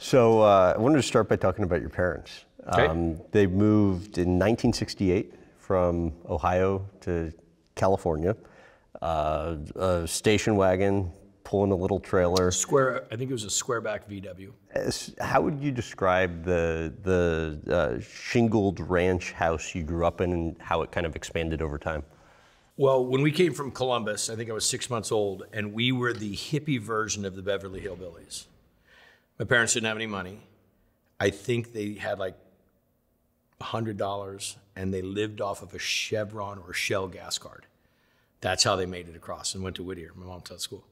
So I wanted to start by talking about your parents. Okay. They moved in 1968 from Ohio to California. A station wagon pulling a little trailer. I think it was a squareback VW. How would you describe the shingled ranch house you grew up in and how it kind of expanded over time? Well, when we came from Columbus, I think I was 6 months old, and we were the hippie version of the Beverly Hillbillies. My parents didn't have any money. I think they had like $100, and they lived off of a Chevron or Shell gas card. That's how they made it across and went to Whittier. My mom taught school.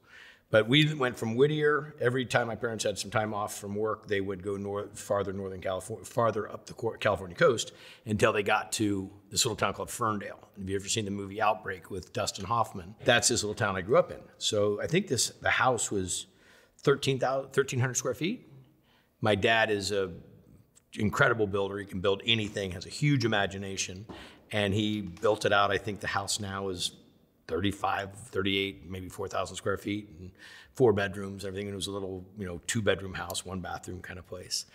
But we went from Whittier. Every time my parents had some time off from work, they would go farther northern California, farther up the California coast until they got to this little town called Ferndale. And have you ever seen the movie Outbreak with Dustin Hoffman? That's this little town I grew up in. So I think the house was 1,300 square feet. My dad is an incredible builder. He can build anything, has a huge imagination, and he built it out. I think the house now is 35, 38, maybe 4,000 square feet and 4 bedrooms, everything. It was a little, 2-bedroom house, 1 bathroom kind of place.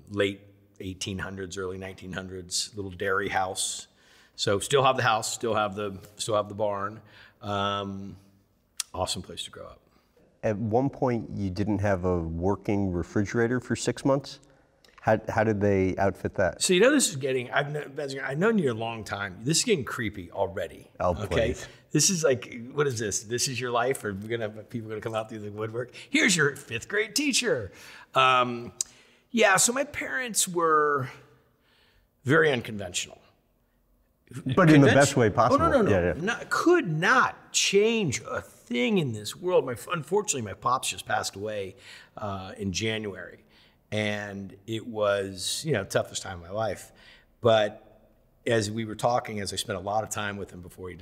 Late 1800s, early 1900s, little dairy house. So still have the house, still have the barn. Awesome place to grow up. At one point, you didn't have a working refrigerator for 6 months. How did they outfit that? So this is getting, I've known you a long time. This is getting creepy already. Oh, okay? please. This is like, what is this? This is your life? Or we're gonna have people gonna come out through the woodwork? Here's your 5th grade teacher. So my parents were very unconventional. But in the best way possible. Oh, no. Yeah. Could not change a thing in this world. Unfortunately, my pops just passed away in January. And it was, toughest time of my life. But as we were talking, as I spent a lot of time with him before he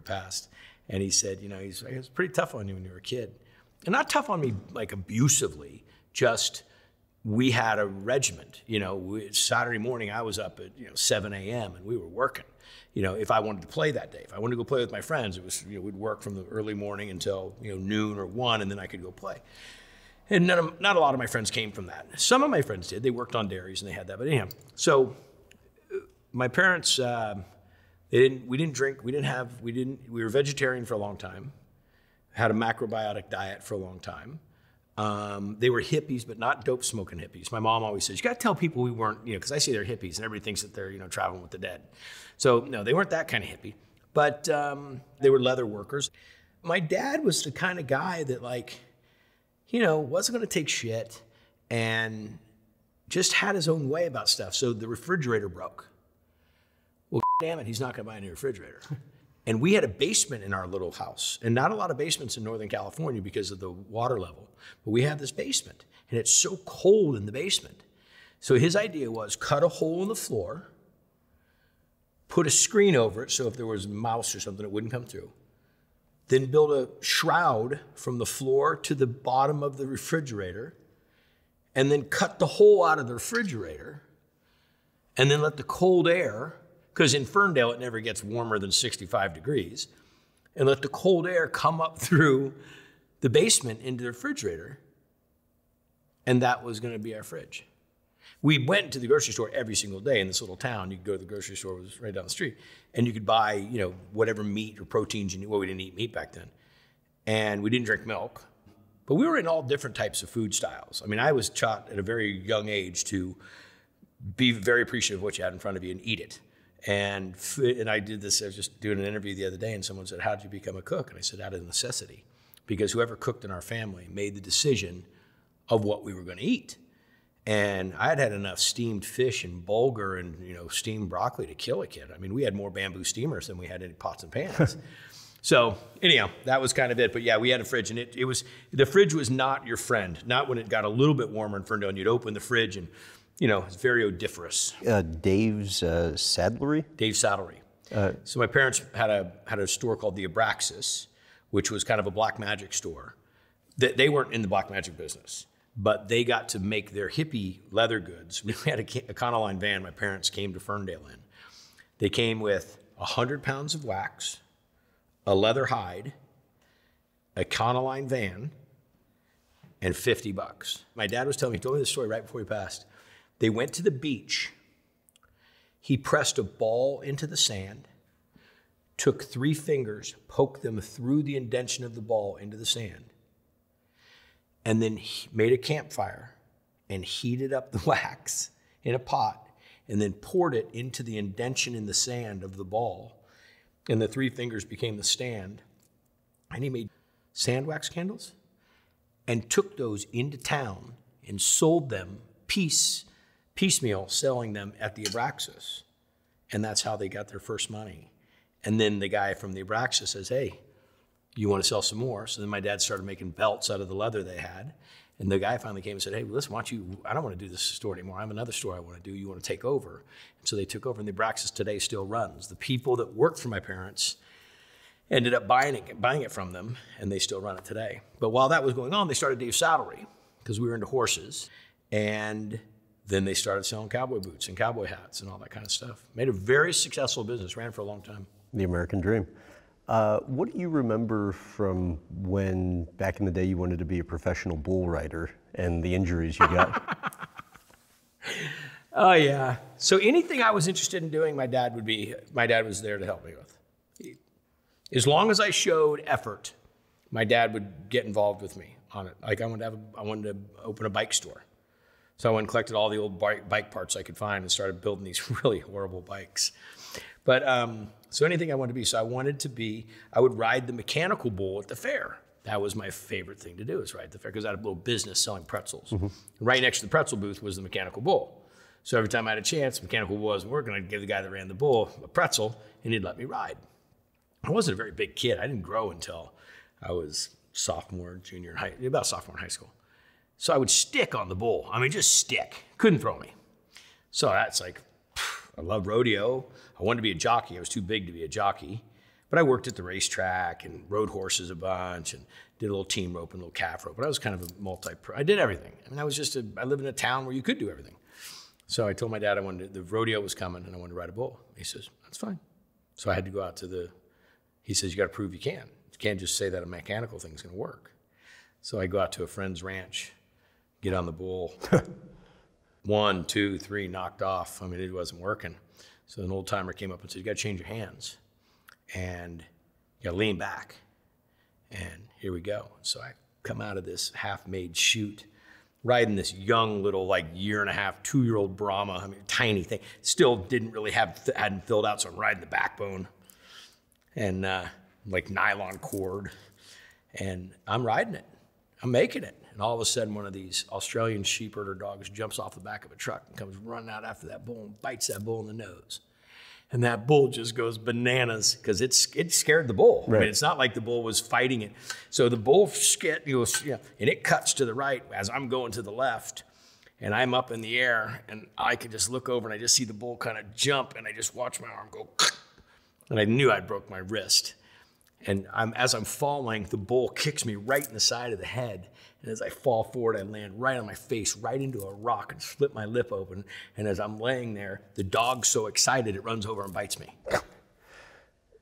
passed, and he said, it was pretty tough on you when you were a kid. And not tough on me like abusively, just we had a regiment. Saturday morning I was up at 7 a.m. and we were working. If I wanted to play that day, if I wanted to go play with my friends, it was, we'd work from the early morning until noon or 1, and then I could go play. And not a lot of my friends came from that. Some of my friends did. They worked on dairies and they had that. But anyhow, so my parents, we didn't drink. We were vegetarian for a long time. Had a macrobiotic diet for a long time. They were hippies, but not dope smoking hippies. My mom always says, you got to tell people we weren't, because I say they're hippies and everybody thinks that they're, traveling with the dead. So no, they weren't that kind of hippie, but they were leather workers. My dad was the kind of guy that wasn't going to take shit and just had his own way about stuff. So the refrigerator broke. Well, damn it, he's not going to buy a new refrigerator. And we had a basement in our little house, and not a lot of basements in Northern California because of the water level. But we have this basement, and it's so cold in the basement. So his idea was cut a hole in the floor, put a screen over it so if there was a mouse or something, it wouldn't come through. Then build a shroud from the floor to the bottom of the refrigerator, and then cut the hole out of the refrigerator, and then let the cold air, because in Ferndale it never gets warmer than 65 degrees, and let the cold air come up through the basement into the refrigerator, and that was going to be our fridge. We went to the grocery store every single day in this little town. You could go to the grocery store, it was right down the street, and you could buy, whatever meat or proteins you need. Well, we didn't eat meat back then. And we didn't drink milk. But we were in all different types of food styles. I mean, I was taught at a very young age to be very appreciative of what you had in front of you and eat it. And I did this, I was just doing an interview the other day, and someone said, how did you become a cook? And I said, out of necessity. Because whoever cooked in our family made the decision of what we were going to eat. And I had enough steamed fish and bulgur and steamed broccoli to kill a kid. I mean, we had more bamboo steamers than we had any pots and pans. So anyhow, that was kind of it. But yeah, we had a fridge, and the fridge was not your friend. Not when it got a little bit warmer in Ferndale, and you'd open the fridge, and it's very odoriferous. Dave's Saddlery. Dave's Saddlery. So my parents had a store called the Abraxas, which was kind of a black magic store. They weren't in the black magic business, but they got to make their hippie leather goods. We had a Econoline van my parents came to Ferndale in. They came with 100 pounds of wax, a leather hide, a Econoline van, and $50. My dad he told me this story right before he passed. They went to the beach. He pressed a ball into the sand, took 3 fingers, poked them through the indentation of the ball into the sand, and then he made a campfire and heated up the wax in a pot and then poured it into the indentation in the sand of the ball. And the 3 fingers became the stand. And he made sand wax candles and took those into town and sold them piecemeal, selling them at the Abraxas. And that's how they got their first money. And then the guy from the Abraxas says, hey, you want to sell some more? So then my dad started making belts out of the leather they had. And the guy finally came and said, hey, listen, I don't want to do this store anymore. I have another store I want to do. You want to take over? And so they took over, and the Abraxas today still runs. The people that worked for my parents ended up buying it from them, and they still run it today. But while that was going on, they started Dave's Saddlery because we were into horses. And then they started selling cowboy boots and cowboy hats and all that kind of stuff. Made a very successful business, ran for a long time. The American dream. What do you remember from when, back in the day, you wanted to be a professional bull rider and the injuries you got? Oh, yeah. So anything I was interested in doing, my dad was there to help me with. As long as I showed effort, my dad would get involved with me on it. Like I wanted to open a bike store. So I went and collected all the old bike parts I could find and started building these really horrible bikes. But so anything I wanted to be. So I would ride the mechanical bull at the fair. That was my favorite thing to do, is ride the fair, because I had a little business selling pretzels. Mm-hmm. Right next to the pretzel booth was the mechanical bull. So every time I had a chance, mechanical bull wasn't working, I'd give the guy that ran the bull a pretzel, and he'd let me ride. I wasn't a very big kid. I didn't grow until I was sophomore in high school. So I would stick on the bull. I mean, just stick. Couldn't throw me. So that's like, I loved rodeo. I wanted to be a jockey. I was too big to be a jockey. But I worked at the racetrack and rode horses a bunch and did a little team rope and a little calf rope. But I was kind of a I did everything. I mean, I lived in a town where you could do everything. So I told my dad the rodeo was coming and I wanted to ride a bull. He says, that's fine. So I had to go out he says, you got to prove you can. You can't just say that a mechanical thing's going to work. So I go out to a friend's ranch, get on the bull. 1, 2, 3, knocked off. I mean, it wasn't working. So an old timer came up and said, you got to change your hands. And you got to lean back. And here we go. So I come out of this half-made chute, riding this young little, like 1.5, 2-year-old Brahma. I mean, tiny thing. Still hadn't filled out, so I'm riding the backbone. And like nylon cord. And I'm riding it. I'm making it. And all of a sudden, one of these Australian sheepherder dogs jumps off the back of a truck and comes running out after that bull and bites that bull in the nose. And that bull just goes bananas because it scared the bull. Right. I mean, it's not like the bull was fighting it. So the bull and it cuts to the right as I'm going to the left. And I'm up in the air, and I could just look over, and I just see the bull kind of jump, and I just watch my arm go, and I knew I broke my wrist. And as I'm falling, the bull kicks me right in the side of the head. And as I fall forward, I land right on my face, right into a rock, and split my lip open. And as I'm laying there, the dog's so excited, it runs over and bites me.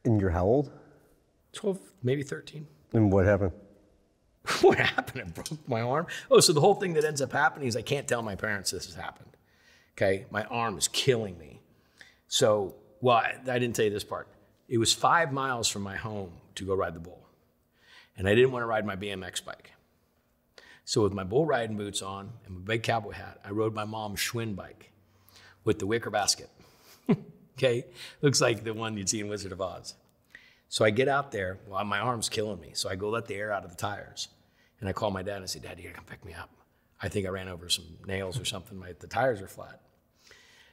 And you're how old? 12, maybe 13. And what happened? What happened? I broke my arm. Oh, so the whole thing that ends up happening is I can't tell my parents this has happened. Okay? My arm is killing me. So, I didn't tell you this part. It was 5 miles from my home to go ride the bull. And I didn't want to ride my BMX bike. So with my bull riding boots on and my big cowboy hat, I rode my mom's Schwinn bike with the wicker basket. Okay? Looks like the one you'd see in Wizard of Oz. So I get out there. Well, my arm's killing me. So I go let the air out of the tires. And I call my dad and I say, Dad, you gotta come pick me up. I think I ran over some nails or something. The tires are flat.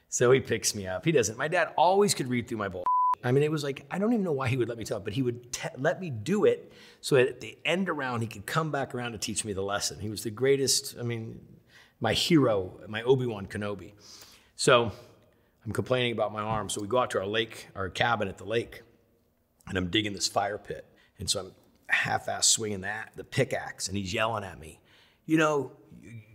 So he picks me up. He doesn't. My dad always could read through my bull. I mean, it was like, I don't even know why he would let me tell it, but he would let me do it so at the end around, he could come back around to teach me the lesson. He was the greatest, my hero, my Obi-Wan Kenobi. So I'm complaining about my arm. So we go out to our cabin at the lake, and I'm digging this fire pit. And so I'm half-ass swinging the pickaxe, and he's yelling at me, you're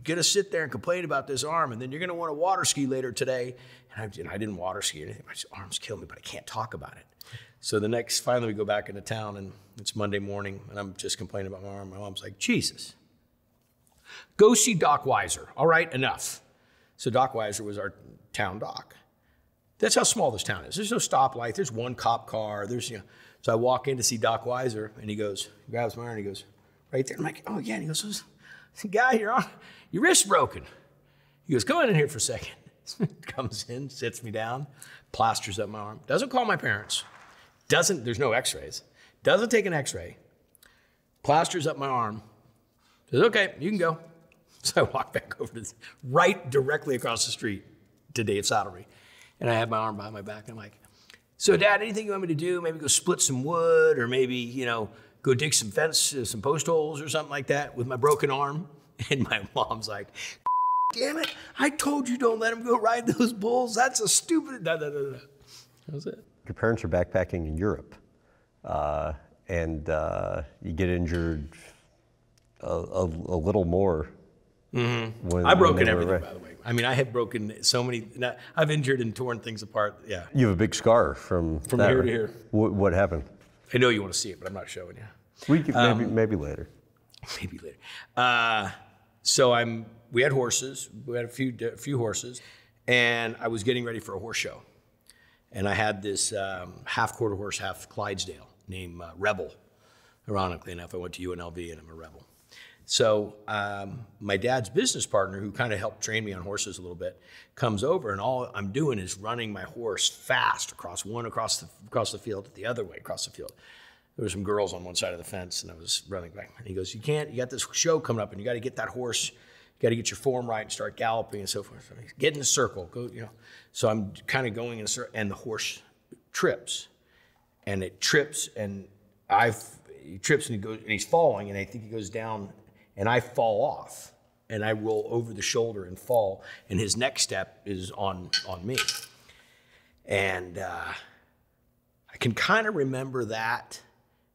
going to sit there and complain about this arm, and then you're going to want to water ski later today. And I didn't water ski or anything. My arms kill me, but I can't talk about it. So finally we go back into town, and it's Monday morning, and I'm just complaining about my arm. My mom's like, Jesus, Go see Doc Weiser. All right, enough. So Doc Weiser was our town doc. That's how small this town is. There's no stoplight. There's one cop car. So I walk in to see Doc Weiser, and he grabs my arm, and he goes, right there. I'm like, oh, yeah. And he goes, Guy, your wrist's broken. He goes, go in here for a second. Comes in, sits me down, plasters up my arm. Doesn't call my parents. There's no x-rays. Doesn't take an x-ray. Plasters up my arm. Says, okay, you can go. So I walk back over directly across the street to Dave Savory. And I have my arm behind my back, and I'm like, so Dad, anything you want me to do? Maybe go split some wood, or maybe, go dig some some post holes or something like that with my broken arm? And my mom's like, damn it, I told you don't let him go ride those bulls. That's a stupid, That was it. Your parents are backpacking in Europe, and you get injured a little more. Mm-hmm. I've broken everything, by the way. I mean, I have broken so many. I've injured and torn things apart. Yeah. You have a big scar from that, here to here. What happened? I know you want to see it, but I'm not showing you. We could maybe later. Maybe later. So we had horses. We had a few horses, and I was getting ready for a horse show, and I had this half quarter horse, half Clydesdale named Rebel. Ironically enough, I went to UNLV, and I'm a Rebel. So my dad's business partner, who kind of helped train me on horses a little bit, comes over, and all I'm doing is running my horse fast across the field, the other way across the field. There were some girls on one side of the fence, and I was running back. And he goes, you got this show coming up, and you got to get that horse, you got to get your form right and start galloping and so forth. So get in the circle, go, So I'm kind of going in a circle, and the horse trips, and it trips, and he trips, and he's falling, and I think he goes down. And I fall off, and I roll over the shoulder and fall, and his next step is on me. And I can kind of remember that,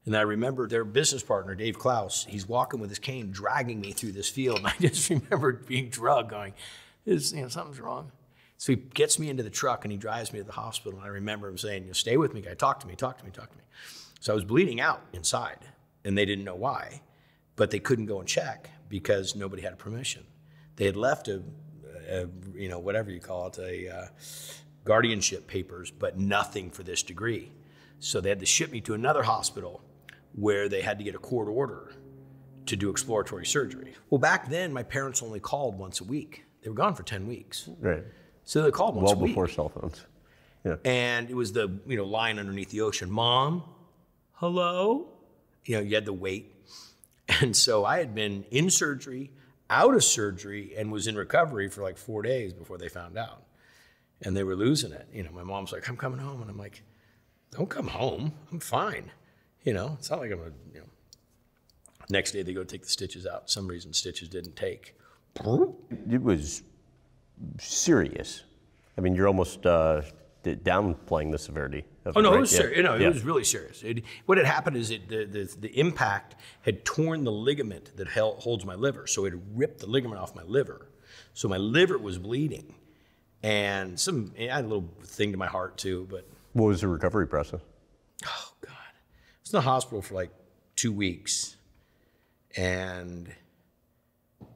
and I remember their business partner, Dave Klaus, he's walking with his cane, dragging me through this field, and I just remember being drugged, going, something's wrong. So he gets me into the truck, and he drives me to the hospital, and I remember him saying, stay with me, guy, talk to me. So I was bleeding out inside, and they didn't know why. But they couldn't go and check because nobody had permission. They had left a whatever you call it, guardianship papers, but nothing for this degree. So they had to ship me to another hospital where they had to get a court order to do exploratory surgery. Well, back then, my parents only called once a week. They were gone for 10 weeks. Right. So they called once a week. Well before cell phones. Yeah. And it was the line underneath the ocean. Mom, hello? You had to wait. And so I had been in surgery, out of surgery, and was in recovery for like 4 days before they found out. And they were losing it. My mom's like, I'm coming home. And I'm like, don't come home. I'm fine. It's not like I'm Next day they go take the stitches out. For some reason stitches didn't take. It was serious. I mean, you're almost downplaying the severity of it. No, right? it was serious. It was really serious. What had happened is the impact had torn the ligament that holds my liver. So it had ripped the ligament off my liver. So my liver was bleeding. And I had a little thing to my heart too. But what was the recovery process? Oh, God. I was in the hospital for like 2 weeks. And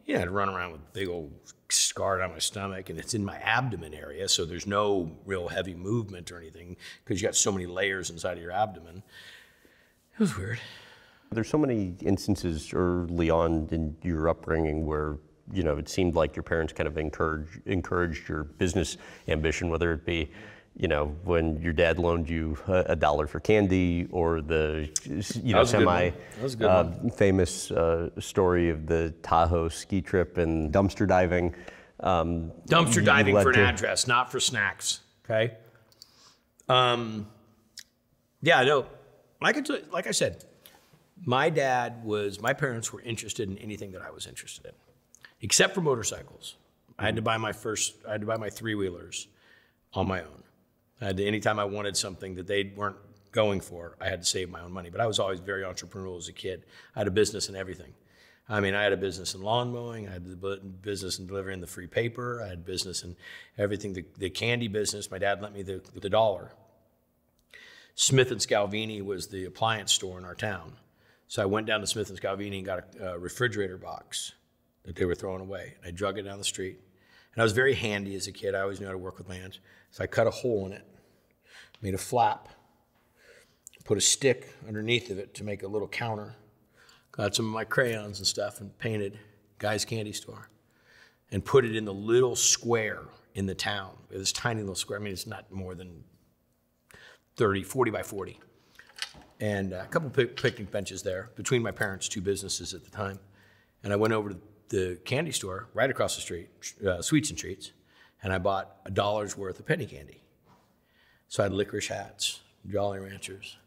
I had to run around with a big old scar down my stomach, and it's in my abdomen area, so there's no real heavy movement or anything because you got so many layers inside of your abdomen. It was weird. There's so many instances early on in your upbringing where it seemed like your parents kind of encouraged your business ambition, whether it be when your dad loaned you $1 for candy, or the famous story of the Tahoe ski trip and dumpster diving. Dumpster diving for an address, not for snacks. Okay. Yeah, no. Like I said, my parents were interested in anything that I was interested in, except for motorcycles. I had to buy my three-wheelers on my own. Anytime I wanted something that they weren't going for, I had to save my own money. But I was always very entrepreneurial as a kid. I had a business in everything. I mean, I had a business in lawn mowing. I had a business in delivering the free paper. I had business in everything. The candy business, my dad lent me the $1. Smith & Scalvini was the appliance store in our town. So I went down to Smith & Scalvini and got a refrigerator box that they were throwing away. And I drug it down the street. And I was very handy as a kid. I always knew how to work with my hands. So I cut a hole in it, made a flap, put a stick underneath of it to make a little counter, got some of my crayons and stuff and painted Guy's Candy Store and put it in the little square in the town. It was this tiny little square. I mean, it's not more than 40 by 40. And a couple picnic benches there between my parents' two businesses at the time. And I went over to the candy store right across the street, Sweets and Treats, and I bought $1 worth of penny candy. So I had licorice hats, Jolly Ranchers,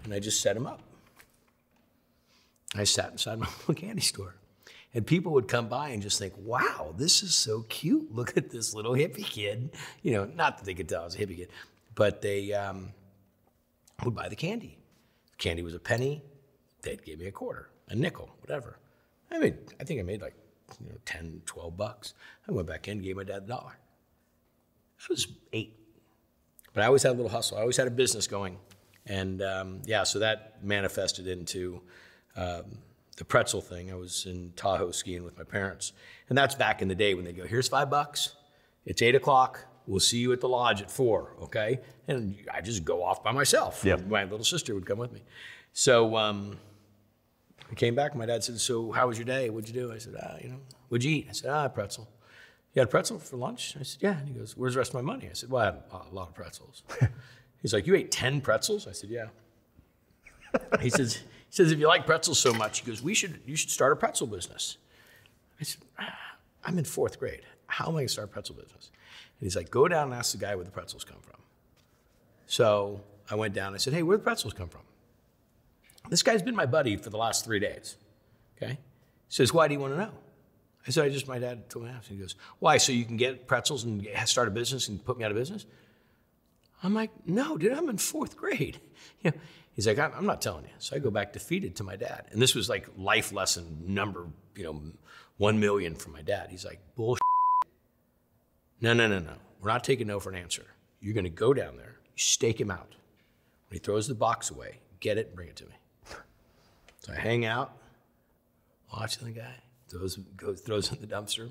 and I just set them up. I sat inside my little candy store. And people would come by and just think, wow, this is so cute. Look at this little hippie kid. You know, not that they could tell I was a hippie kid, but they would buy the candy. The candy was a penny. They'd give me a quarter, a nickel, whatever. I think I made like 10, 12 bucks. I went back in and gave my dad $1. I was 8. But I always had a little hustle. I always had a business going. And so that manifested into the pretzel thing. I was in Tahoe skiing with my parents. And that's back in the day when they go, here's $5. It's 8 o'clock. We'll see you at the lodge at 4, okay? And I just go off by myself. Yep. My little sister would come with me. So I came back and my dad said, so how was your day? What'd you do? I said, what'd you eat? I said, pretzel. You had a pretzel for lunch? I said, yeah. And he goes, where's the rest of my money? I said, well, I had a lot of pretzels. He's like, you ate 10 pretzels? I said, yeah. He says, if you like pretzels so much, he goes, you should start a pretzel business. I said, I'm in 4th grade. How am I going to start a pretzel business? And he's like, go down and ask the guy where the pretzels come from. So I went down and I said, hey, where do the pretzels come from? This guy's been my buddy for the last 3 days, okay? He says, why do you want to know? I said, my dad told me that. He goes, why, so you can get pretzels and start a business and put me out of business? I'm like, no, dude, I'm in 4th grade. You know, he's like, I'm not telling you. So I go back defeated to my dad. And this was like life lesson number, 1 million from my dad. He's like, bullshit. No. We're not taking no for an answer. You're going to go down there, you stake him out. When he throws the box away, get it and bring it to me. So I hang out, watching the guy, throws in the dumpster.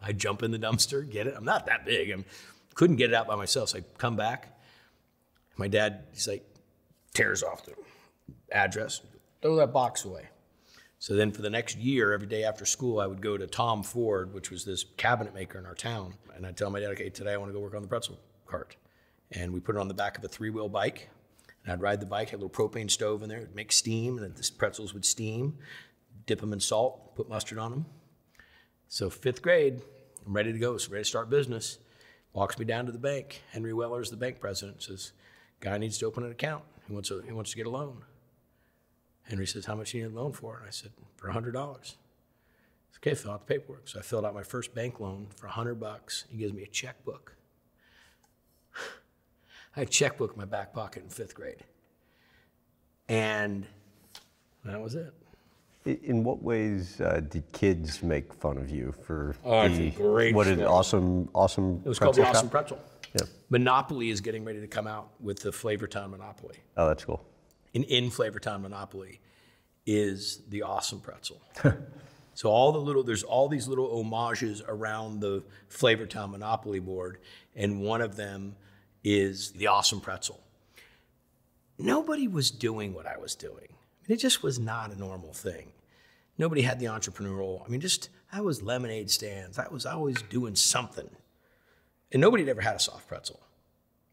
I jump in the dumpster, get it. I'm not that big. I couldn't get it out by myself. So I come back. My dad, he's like, tears off the address, throw that box away. So then for the next year, every day after school, I would go to Tom Ford, which was this cabinet maker in our town. And I'd tell my dad, okay, today I want to go work on the pretzel cart. And we put it on the back of a 3-wheel bike. And I'd ride the bike, had a little propane stove in there, it'd make steam, and then the pretzels would steam, dip them in salt, put mustard on them. So 5th grade, I'm ready to go, so ready to start business. Walks me down to the bank. Henry Weller's the bank president, says, guy needs to open an account. He wants to get a loan. Henry says, how much do you need a loan for? And I said, for $100. Said, okay, fill out the paperwork. So I filled out my first bank loan for $100. He gives me a checkbook. I had a checkbook in my back pocket in 5th grade. And that was it. In what ways did kids make fun of you for great what an awesome It was called the pretzel Awesome shop? Pretzel. Yeah. Monopoly is getting ready to come out with the Flavortown Monopoly. Oh, that's cool. In Flavortown Monopoly is the Awesome Pretzel. So there's all these little homages around the Flavortown Monopoly board, and one of them is the Awesome Pretzel. Nobody was doing what I was doing. It just was not a normal thing. Nobody had the entrepreneurial, I was lemonade stands. I was always doing something. And nobody had ever had a soft pretzel.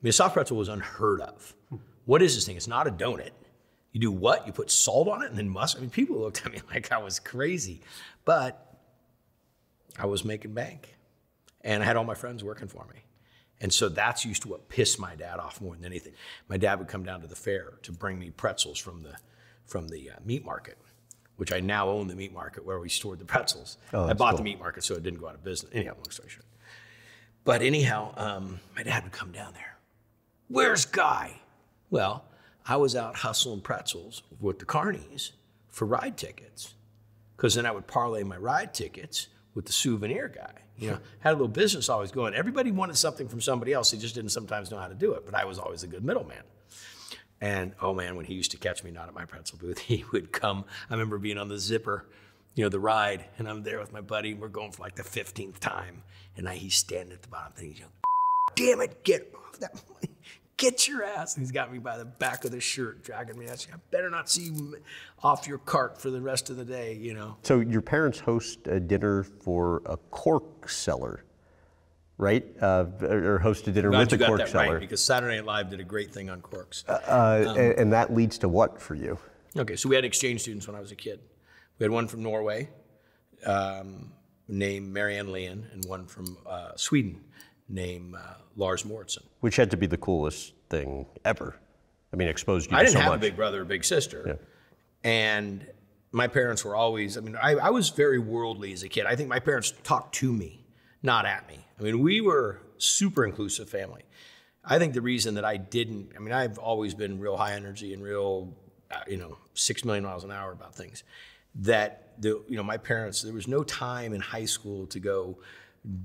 A soft pretzel was unheard of. What is this thing? It's not a donut. You do what? You put salt on it and then mustard? People looked at me like I was crazy. But I was making bank. And I had all my friends working for me. And so that's used to what pissed my dad off more than anything. My dad would come down to the fair to bring me pretzels from the meat market, which I now own the meat market where we stored the pretzels. Oh, I bought cool. the meat market so it didn't go out of business. Anyhow, long story short. But anyhow, my dad would come down there. Where's Guy? Well, I was out hustling pretzels with the carnies for ride tickets, because then I would parlay my ride tickets with the souvenir guy. Had a little business always going. Everybody wanted something from somebody else. They just didn't sometimes know how to do it. But I was always a good middleman. And oh man, when he used to catch me not at my pretzel booth, he would come. I remember being on the zipper the ride, and I'm there with my buddy, and we're going for like the 15th time, and he's standing at the bottom, and he's yelling, damn it, get off that money. Get your ass. And he's got me by the back of the shirt, dragging me out. I better not see you off your cart for the rest of the day, So your parents host a dinner for a cork seller, right? Or host a dinner with a cork seller. Right, because Saturday Night Live did a great thing on corks. And that leads to what for you? Okay, so we had exchange students when I was a kid. We had one from Norway named Marianne Leon, and one from Sweden named Lars Moritzen. Which had to be the coolest thing ever. I mean, exposed you to so much. I didn't have a big brother or big sister. Yeah. And my parents were always, I was very worldly as a kid. I think my parents talked to me, not at me. We were super inclusive family. I think the reason that I've always been real high energy and real, 6 million miles an hour about things. That, my parents, there was no time in high school to go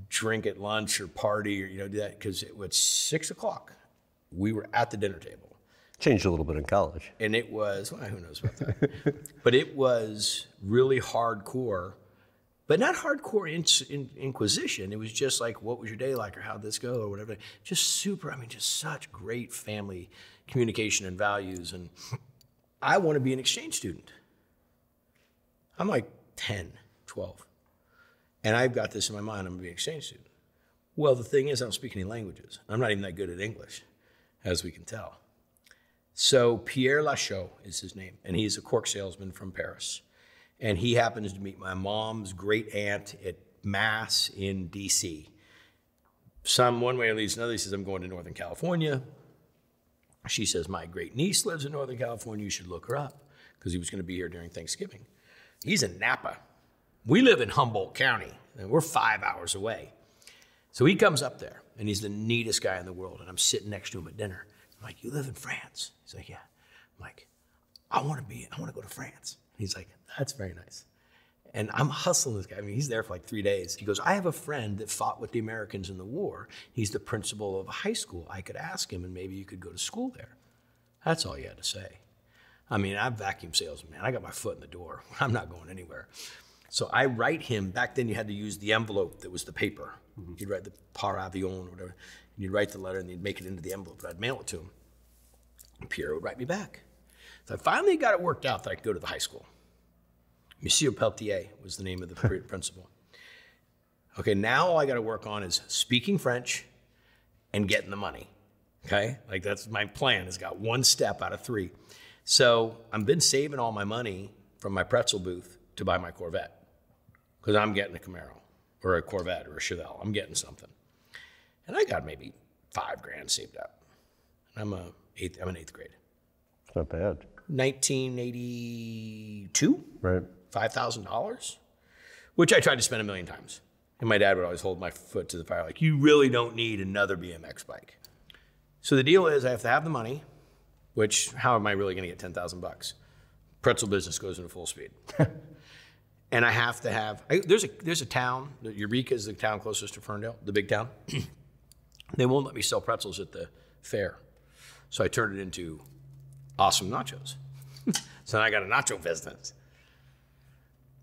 drink at lunch or party or do that, because it was 6 o'clock. We were at the dinner table. Changed a little bit in college. And it was, who knows about that? But it was really hardcore, but not hardcore inquisition. It was just like, what was your day like, or how'd this go, or whatever. Just super, just such great family communication and values. And I want to be an exchange student. I'm like 10, 12. And I've got this in my mind, I'm going to be an exchange student. Well, the thing is, I don't speak any languages. I'm not even that good at English, as we can tell. So Pierre Lachaud is his name, and he's a cork salesman from Paris. And he happens to meet my mom's great aunt at Mass in D.C. One way or another, he says, I'm going to Northern California. She says, my great niece lives in Northern California. You should look her up, because he was going to be here during Thanksgiving. He's in Napa. We live in Humboldt County, and we're 5 hours away. So he comes up there, and he's the neatest guy in the world, and I'm sitting next to him at dinner. I'm like, you live in France? He's like, yeah. I'm like, I want to go to France. He's like, that's very nice. And I'm hustling this guy. He's there for like 3 days. He goes, I have a friend that fought with the Americans in the war. He's the principal of a high school. I could ask him, and maybe you could go to school there. That's all you had to say. I'm vacuum salesman, man. I got my foot in the door. I'm not going anywhere. So I write him, back then you had to use the envelope that was the paper. Mm-hmm. You'd write the par avion or whatever, and you'd write the letter and you'd make it into the envelope, but I'd mail it to him. And Pierre would write me back. So I finally got it worked out that I could go to the high school. Monsieur Peltier was the name of the principal. Okay, now all I got to work on is speaking French and getting the money. Okay, like that's my plan. It's got one step out of 3. So I've been saving all my money from my pretzel booth to buy my Corvette, because I'm getting a Camaro or a Corvette or a Chevelle. I'm getting something. And I got maybe $5,000 saved up. I'm in 8th grade. It's not bad. 1982? Right. $5,000, which I tried to spend 1 million times. And my dad would always hold my foot to the fire, like, you really don't need another BMX bike. So the deal is I have to have the money, which, how am I really going to get $10,000? Pretzel business goes into full speed. And I have to have, there's a town, Eureka is the town closest to Ferndale, the big town. They won't let me sell pretzels at the fair. So I turned it into awesome nachos. So I got a nacho business.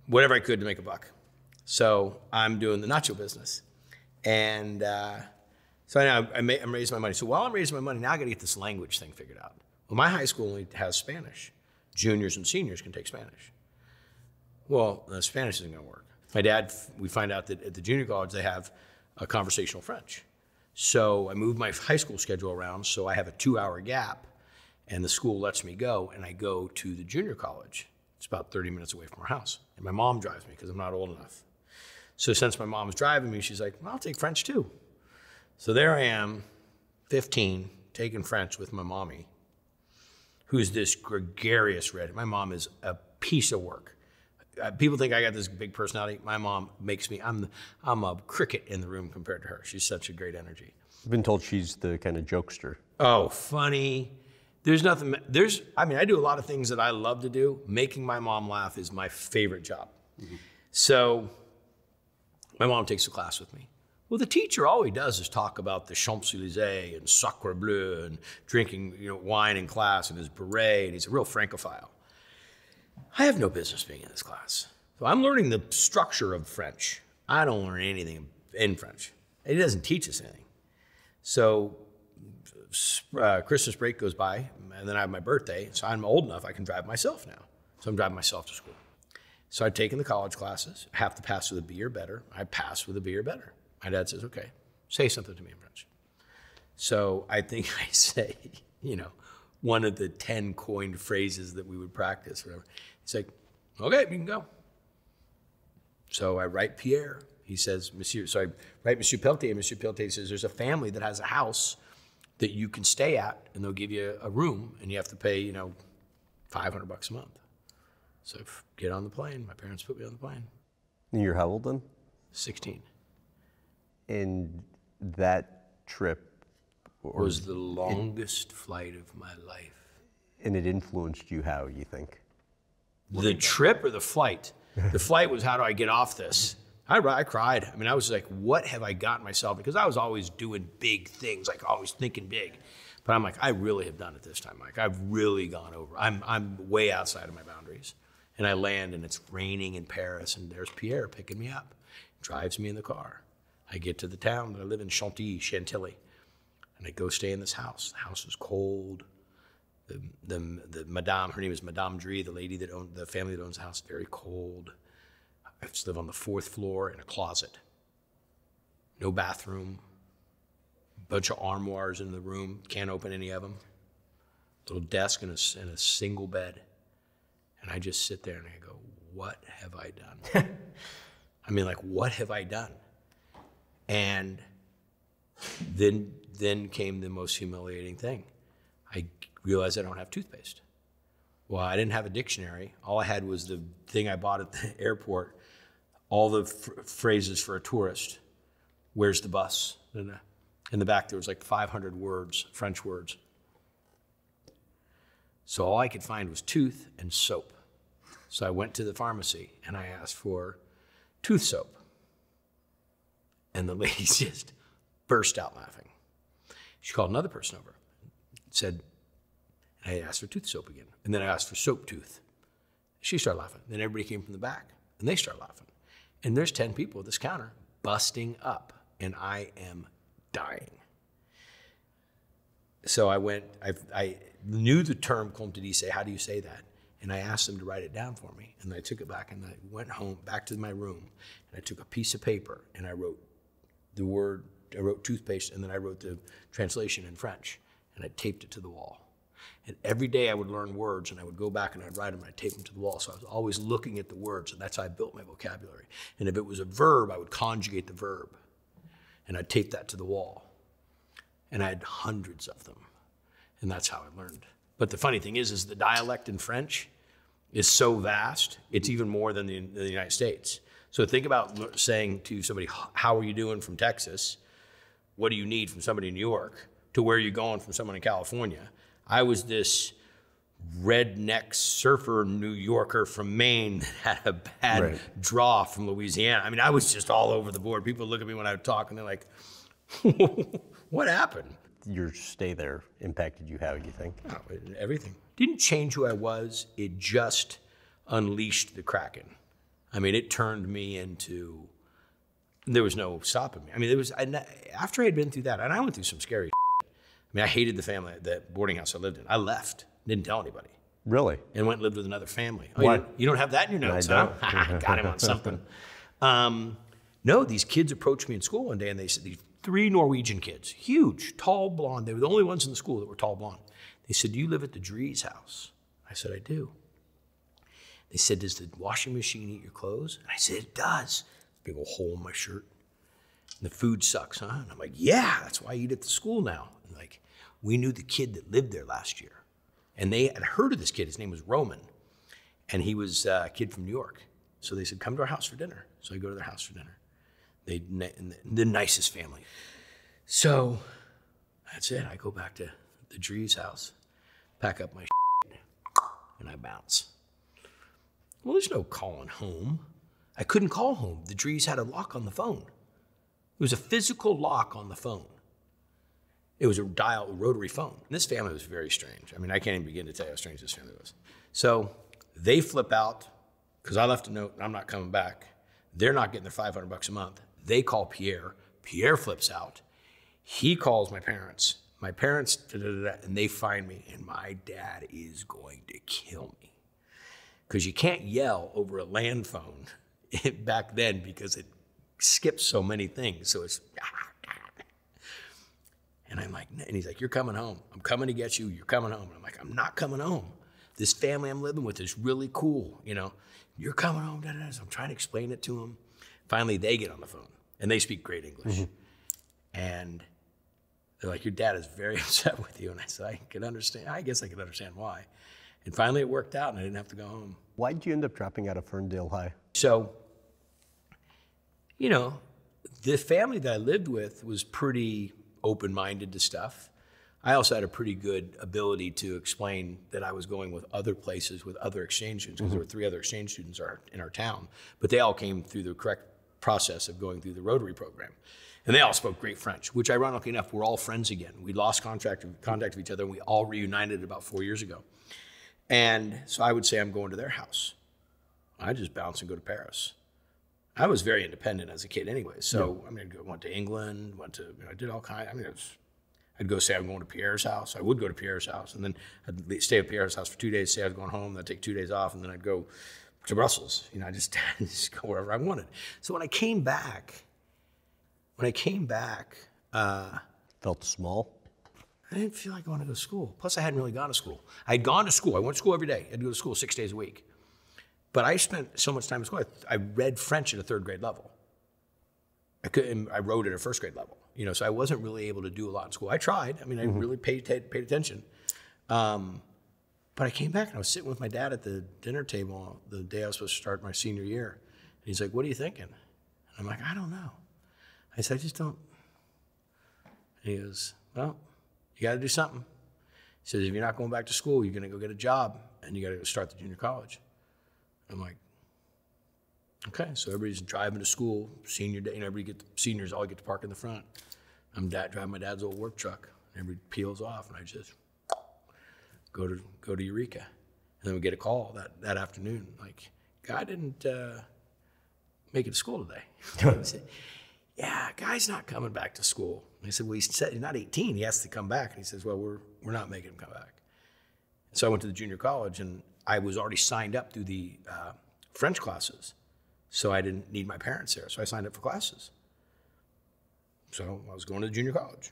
Whatever I could to make a buck. So I'm doing the nacho business. And so I'm raising my money. So while I'm raising my money, now I got to get this language thing figured out. Well, my high school only has Spanish. Juniors and seniors can take Spanish. Well, Spanish isn't going to work. My dad, we find out that at the junior college, they have a conversational French. So I moved my high school schedule around, so I have a 2-hour gap, and the school lets me go, and I go to the junior college. It's about 30 minutes away from our house. And my mom drives me because I'm not old enough. So since my mom's driving me, she's like, well, I'll take French too. So there I am, 15, taking French with my mommy, who's this gregarious redhead. My mom is a piece of work. People think I got this big personality. My mom makes me, I'm a cricket in the room compared to her. She's such a great energy. I've been told she's the kind of jokester. Oh, funny. I do a lot of things that I love to do. Making my mom laugh is my favorite job. Mm-hmm. So my mom takes a class with me. Well, the teacher, all he does is talk about the Champs-Élysées and Sacre Bleu and drinking wine in class and his beret, and he's a real Francophile. I have no business being in this class. So I'm learning the structure of French. I don't learn anything in French. It doesn't teach us anything. So Christmas break goes by, and then I have my birthday, so I'm old enough I can drive myself now. So I'm driving myself to school. So I've taken the college classes, have to pass with a B or better. I pass with a B or better. My dad says, okay, say something to me in French. So I think I say, one of the 10 coined phrases that we would practice, whatever. He's like, okay, you can go. So I write Pierre. He says, Monsieur, so I write Monsieur Pelletier, and Monsieur Pelletier says, there's a family that has a house that you can stay at, and they'll give you a room, and you have to pay, $500 a month. So get on the plane. My parents put me on the plane. And you're how old then? 16. And that trip was the longest flight of my life. And it influenced you how, you think? The trip or the flight? The flight was, how do I get off this? I cried. I mean, I was like, what have I gotten myself? Because I was always doing big things, like always thinking big. But I'm like, I really have done it this time, Mike. I've really gone over. I'm way outside of my boundaries. And I land, and it's raining in Paris, and there's Pierre picking me up, drives me in the car. I get to the town that I live in, Chantilly, and I go stay in this house. The house is cold. The madame, her name is Madame Drie, the lady that owned, the family that owns the house, very cold. I have to live on the 4th floor in a closet. No bathroom. Bunch of armoires in the room. Can't open any of them. Little desk and a single bed. And I just sit there and I go, what have I done? I mean, like, what have I done? And then came the most humiliating thing. I realized I don't have toothpaste. Well, I didn't have a dictionary. All I had was the thing I bought at the airport, all the phrases for a tourist. Where's the bus? And in the back, there was like 500 words, French words. So all I could find was tooth and soap. So I went to the pharmacy and I asked for tooth soap. And the lady just burst out laughing. She called another person over, said, I asked for tooth soap again. And then I asked for soap tooth. She started laughing. Then everybody came from the back and they started laughing. And there's 10 people at this counter busting up and I am dying. So I went, I knew the term Comte Dice, how do you say that? And I asked them to write it down for me. And I took it back and I went home, back to my room, and I took a piece of paper and I wrote toothpaste, and then I wrote the translation in French, and I taped it to the wall. And every day I would learn words, and I would go back and I'd write them, and I'd tape them to the wall. So I was always looking at the words, and that's how I built my vocabulary. And if it was a verb, I would conjugate the verb, and I'd tape that to the wall. And I had hundreds of them, and that's how I learned. But the funny thing is the dialect in French is so vast, it's even more than the United States. So think about saying to somebody, how are you doing from Texas? What do you need from somebody in New York? To where are you going from someone in California? I was this redneck surfer New Yorker from Maine that had a bad draw from Louisiana. I mean, I was just all over the board. People look at me when I would talk and they're like, what happened? Your stay there impacted you how, you think? Oh, everything. Didn't change who I was. It just unleashed the Kraken. I mean, it turned me into, there was no stopping me. I mean, after I had been through that, and I went through some scary shit. I mean, I hated the family, the boarding house I lived in. I left, didn't tell anybody. Really? And went and lived with another family. What? You don't have that in your notes, I huh? Got him on something. No, these kids approached me in school one day, and they said, these 3 Norwegian kids, huge, tall, blonde. They were the only ones in the school that were tall, blonde. They said, do you live at the Drees house? I said, I do. They said, does the washing machine eat your clothes? And I said, it does. Big old hole in my shirt. And the food sucks, huh? And I'm like, yeah, that's why I eat at the school now. And like, we knew the kid that lived there last year. And they had heard of this kid. His name was Roman. And he was a kid from New York. So they said, come to our house for dinner. So I go to their house for dinner. The nicest family. So that's it. I go back to the Drees house, pack up my shit, and I bounce. Well, there's no calling home. I couldn't call home. The Drees had a lock on the phone. It was a physical lock on the phone. It was a rotary phone. And this family was very strange. I mean, I can't even begin to tell you how strange this family was. So they flip out. because I left a note and I'm not coming back. They're not getting their $500 a month. They call Pierre. Pierre flips out. He calls my parents. My parents, and they find me, and my dad is going to kill me. Because you can't yell over a land phone back then because it skips so many things. So it's, and I'm like, and he's like, you're coming home. I'm coming to get you. You're coming home. And I'm like, I'm not coming home. This family I'm living with is really cool. You know, you're coming home. So I'm trying to explain it to them. Finally, they get on the phone, and they speak great English. Mm-hmm. And they're like, your dad is very upset with you. And I said, I can understand. I guess I can understand why. And finally, it worked out, and I didn't have to go home. Why did you end up dropping out of Ferndale High? So, you know, the family that I lived with was pretty open-minded to stuff. I also had a pretty good ability to explain that I was going with other places with other exchange students, because there were 3 other exchange students in our town, but they all came through the correct process of going through the Rotary program. And they all spoke great French, which ironically enough, we're all friends again. We lost contact with each other, and we all reunited about 4 years ago. And so I would say I'm going to their house. I just bounce and go to Paris. I was very independent as a kid anyway. So, yeah. I mean, I went to England, I did all kinds. I mean, I'd go say I'm going to Pierre's house. I would go to Pierre's house, and then I'd stay at Pierre's house for 2 days, say I was going home, then I'd take 2 days off, and then I'd go to Brussels. You know, I just go wherever I wanted. So when I came back, felt small? I didn't feel like going to go to school. Plus, I hadn't really gone to school. I'd gone to school. I went to school every day. I had to go to school 6 days a week. But I spent so much time in school. I read French at a 3rd grade level. I wrote at a 1st grade level. You know, so I wasn't really able to do a lot in school. I tried. I mean, I really paid attention. But I came back and I was sitting with my dad at the dinner table the day I was supposed to start my senior year. And he's like, "What are you thinking?" And I'm like, "I don't know." I said, "I just don't." And he goes, "Well, you got to do something." He says, "If you're not going back to school, you're going to go get a job, and you got to go start the junior college." I'm like, okay. So everybody's driving to school, senior day, and seniors all get to park in the front. I'm driving my dad's old work truck, and everybody peels off, and I just go to Eureka. And then we get a call that afternoon, like, "Guy didn't make it to school today." I said, "Yeah, Guy's not coming back to school." And I said, "Well, he said he's not 18. He has to come back." And he says, "Well, we're not making him come back." So I went to the junior college, and I was already signed up through the French classes, so I didn't need my parents there. So I signed up for classes. So I was going to the junior college,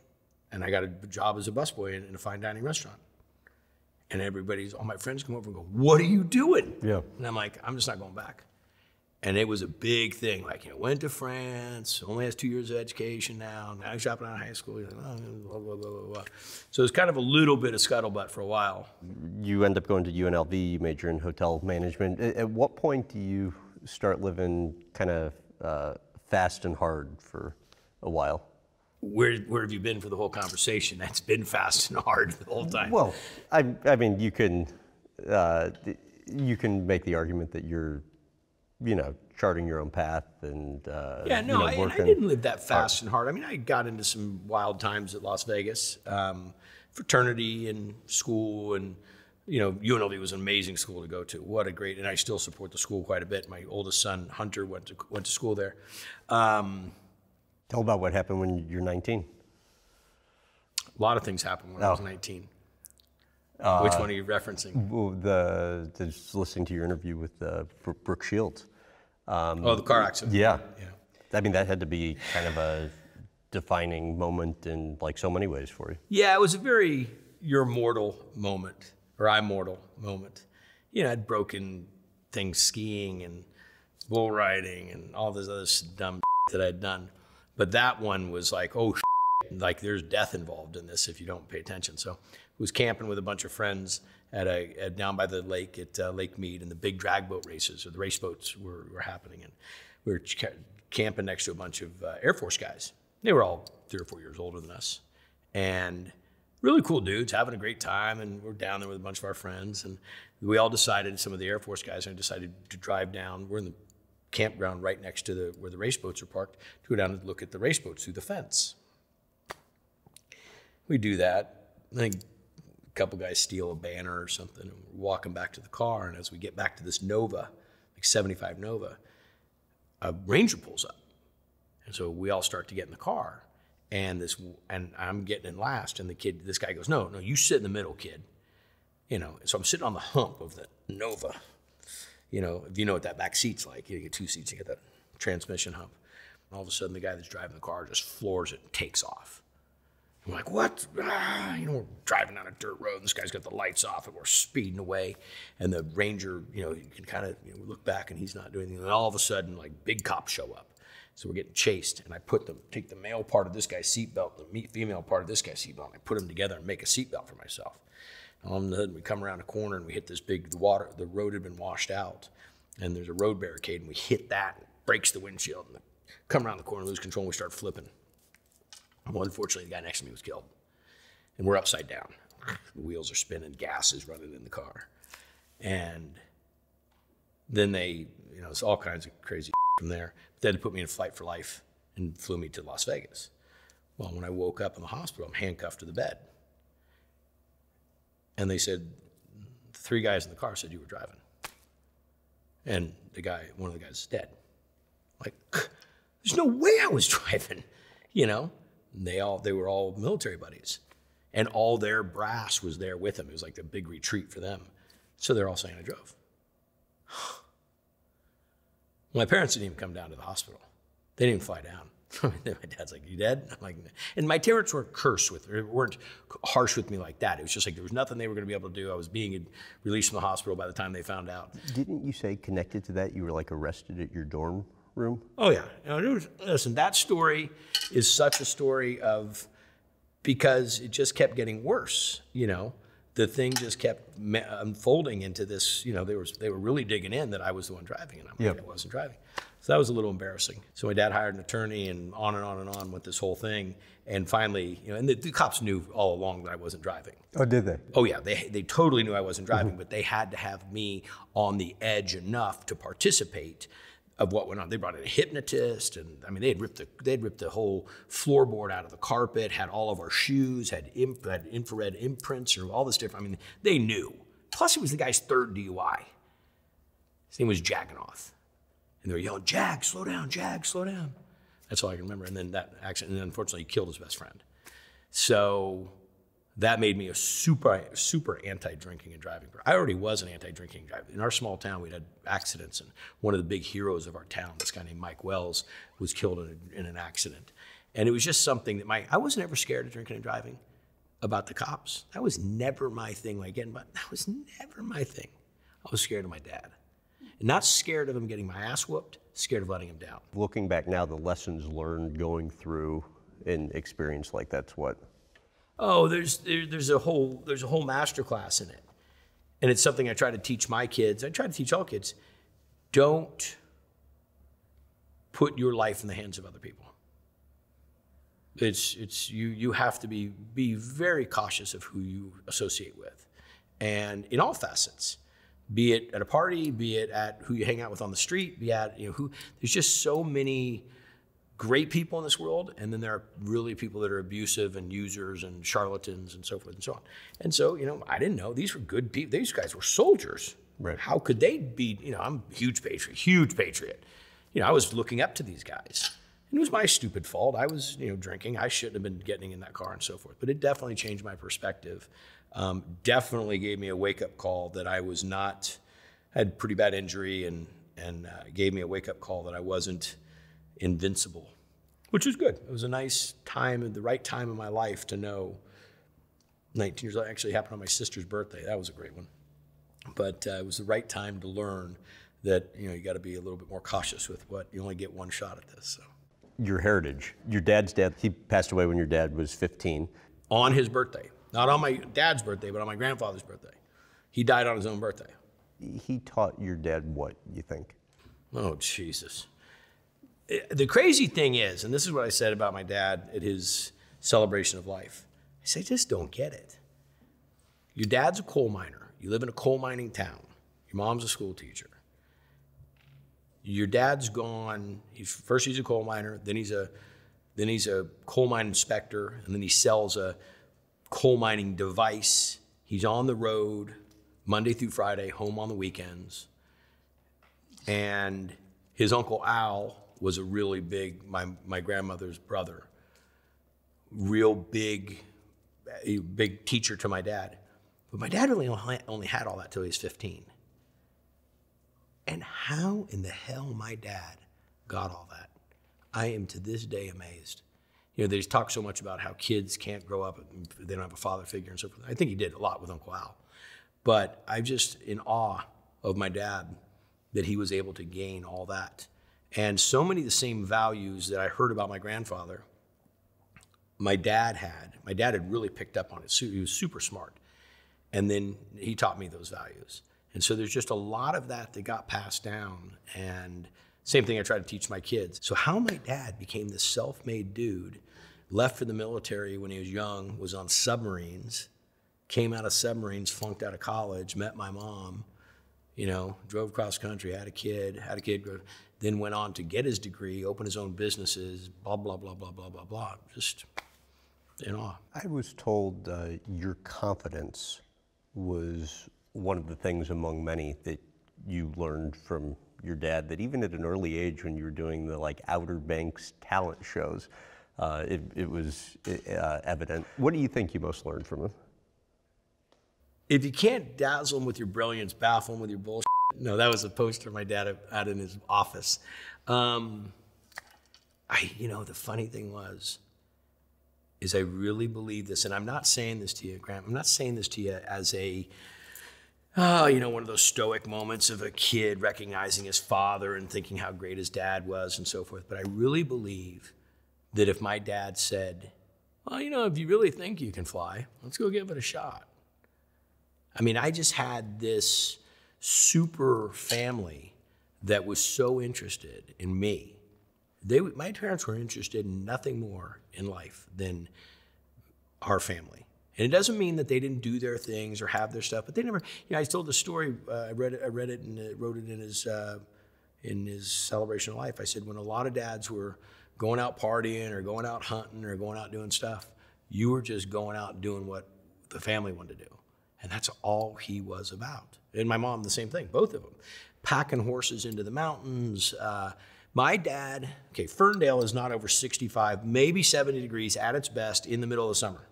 and I got a job as a busboy in a fine dining restaurant. And all my friends come over and go, "What are you doing?" Yeah. And I'm like, "I'm just not going back." And it was a big thing. Like, went to France, only has 2 years of education now. Now he's dropping out of high school. He's like, blah, blah, blah, blah, blah. So it was kind of a little bit of scuttlebutt for a while. You end up going to UNLV, you major in hotel management. At what point do you start living kind of fast and hard for a while? Where have you been for the whole conversation? That's been fast and hard the whole time. Well, I mean, you can make the argument that you're, charting your own path and I didn't live that fast and hard. I mean, I got into some wild times at Las Vegas, fraternity and school, and UNLV was an amazing school to go to. And I still support the school quite a bit. My oldest son Hunter went to school there. Tell about what happened when you're 19. A lot of things happened when I was 19. Which one are you referencing? Just listening to your interview with Brooke Shields. The car accident. Yeah. I mean, that had to be kind of a defining moment in like so many ways for you. Yeah, it was a very you're mortal moment, or I'm mortal moment. I'd broken things skiing and bull riding and all this other dumb that I'd done. But that one was like, oh, like there's death involved in this if you don't pay attention. So I was camping with a bunch of friends down by the lake at Lake Mead, and the big drag boat races, or the race boats were happening. And we were camping next to a bunch of Air Force guys. They were all 3 or 4 years older than us. And really cool dudes, having a great time. And we're down there with a bunch of our friends. And we all decided, some of the Air Force guys, and I decided to drive down. We're in the campground right next to where the race boats are parked, to go down and look at the race boats through the fence. We do that. I think a couple guys steal a banner or something, and we're walking back to the car. And as we get back to this Nova, like 75 Nova, a Ranger pulls up. And so we all start to get in the car, and I'm getting in last, and this guy goes, no, you sit in the middle, kid. So I'm sitting on the hump of the Nova. If you know what that back seat's like, you get 2 seats, you get that transmission hump. And all of a sudden, the guy that's driving the car just floors it and takes off. And we're like, what? We're driving down a dirt road, and this guy's got the lights off, and we're speeding away. And the Ranger, you can kind of look back, and he's not doing anything. And all of a sudden, like, big cops show up. So we're getting chased, and I take the male part of this guy's seatbelt, the female part of this guy's seatbelt, and I put them together and make a seatbelt for myself. And all of a sudden, we come around a corner, and we hit this the road had been washed out, and there's a road barricade, and we hit that, and it breaks the windshield, and come around the corner, lose control, and we start flipping. Well, unfortunately, the guy next to me was killed, and we're upside down. The wheels are spinning, gas is running in the car. And then it's all kinds of crazy from there. But they had to put me in flight for life and flew me to Las Vegas. Well, when I woke up in the hospital, I'm handcuffed to the bed. And they said, the 3 guys in the car said you were driving. And one of the guys is dead. Like, there's no way I was driving, They were all military buddies. And all their brass was there with them. It was like a big retreat for them. So they're all saying I drove. My parents didn't even come down to the hospital. They didn't even fly down. My dad's like, you dead? I'm like, and my parents weren't weren't harsh with me like that. It was just like there was nothing they were going to be able to do. I was being released from the hospital by the time they found out. Didn't you say connected to that you were like arrested at your dorm room? Oh yeah. Listen, that story is such a story of, because it just kept getting worse. The thing just kept unfolding into this. They were really digging in that I was the one driving, and I'm like, I wasn't driving. So that was a little embarrassing. So my dad hired an attorney, and on and on and on with this whole thing. And finally, and the cops knew all along that I wasn't driving. Oh, did they? Oh yeah, they totally knew I wasn't driving, but they had to have me on the edge enough to participate of what went on. They brought in a hypnotist, and they'd ripped the whole floorboard out of the carpet, had all of our shoes, had infrared imprints, or all this different. They knew. Plus, it was the guy's 3rd DUI. His name was Jagganoth. And they were yelling, Jag, slow down, Jag, slow down. That's all I can remember. And then that accident, and then unfortunately, he killed his best friend. So that made me a super, super anti-drinking and driving. I already was an anti-drinking driver. In our small town, we'd had accidents, and one of the big heroes of our town, this guy named Mike Wells, was killed in an accident. And it was just something that I wasn't ever scared of drinking and driving about the cops. That was never my thing. That was never my thing. I was scared of my dad. And not scared of him getting my ass whooped, scared of letting him down. Looking back now, the lessons learned going through an experience like that's what? Oh, there's a whole masterclass in it. And it's something I try to teach my kids. I try to teach all kids. Don't put your life in the hands of other people. You have to be very cautious of who you associate with. And in all facets. Be it at a party, be it at who you hang out with on the street, there's just so many great people in this world, and then there are really people that are abusive and users and charlatans and so forth and so on. And so, I didn't know. These were good people. These guys were soldiers. Right. How could they be, I'm a huge patriot. I was looking up to these guys. And it was my stupid fault. I was, drinking. I shouldn't have been getting in that car and so forth. But it definitely changed my perspective. Definitely gave me a wake-up call that I was not, had pretty bad injury, and gave me a wake-up call that I wasn't invincible, which was good. It was a nice time, the right time in my life to know. 19 years old, actually happened on my sister's birthday. That was a great one. But it was the right time to learn that, you got to be a little bit more cautious with what, you only get one shot at this. So. Your heritage, your dad's dad, he passed away when your dad was 15. On his birthday. Not on my dad's birthday, but on my grandfather's birthday. He died on his own birthday. He taught your dad what, you think? Oh, Jesus. The crazy thing is, and this is what I said about my dad at his celebration of life, I say, just don't get it. Your dad's a coal miner. You live in a coal mining town. Your mom's a school teacher. Your dad's gone. First he's a coal miner, then he's a coal mine inspector, and then he sells a coal mining device. He's on the road Monday through Friday, home on the weekends. And his Uncle Al was a really big, my grandmother's brother, real big teacher to my dad. But my dad really only had all that till he was 15. And how in the hell my dad got all that, I am to this day amazed. You know, they talk so much about how kids can't grow up, they don't have a father figure and so forth. I think he did a lot with Uncle Al. But I'm just in awe of my dad that he was able to gain all that. And so many of the same values that I heard about my grandfather, my dad had. My dad had really picked up on it. He was super smart. And then he taught me those values. And so there's just a lot of that got passed down. And same thing I try to teach my kids. So how my dad became this self-made dude, left for the military when he was young, was on submarines, came out of submarines, flunked out of college, met my mom, you know, drove cross country, had a kid, then went on to get his degree, open his own businesses, blah, blah, blah, blah, blah, blah, blah. Just in awe. I was told your confidence was one of the things among many that you learned from your dad, that even at an early age when you were doing the like Outer Banks talent shows, it was evident. What do you think you most learned from him? If you can't dazzle him with your brilliance, baffle him with your bullshit. No, that was a poster my dad had in his office. You know, the funny thing is I really believe this, and I'm not saying this to you, Graham. I'm not saying this to you as a, you know, one of those stoic moments of a kid recognizing his father and thinking how great his dad was and so forth. But I really believe that if my dad said, well, you know, if you really think you can fly, let's go give it a shot. I mean, I just had this super family that was so interested in me. My parents were interested in nothing more in life than our family. And it doesn't mean that they didn't do their things or have their stuff, but they never, you know, I told the story, I read it and wrote it in his celebration of life. I said, when a lot of dads were going out partying or going out hunting or going out doing stuff, you were just going out doing what the family wanted to do. And that's all he was about. And my mom, the same thing, both of them. Packing horses into the mountains. My dad, okay, Ferndale is not over 65, maybe 70 degrees at its best in the middle of the summer.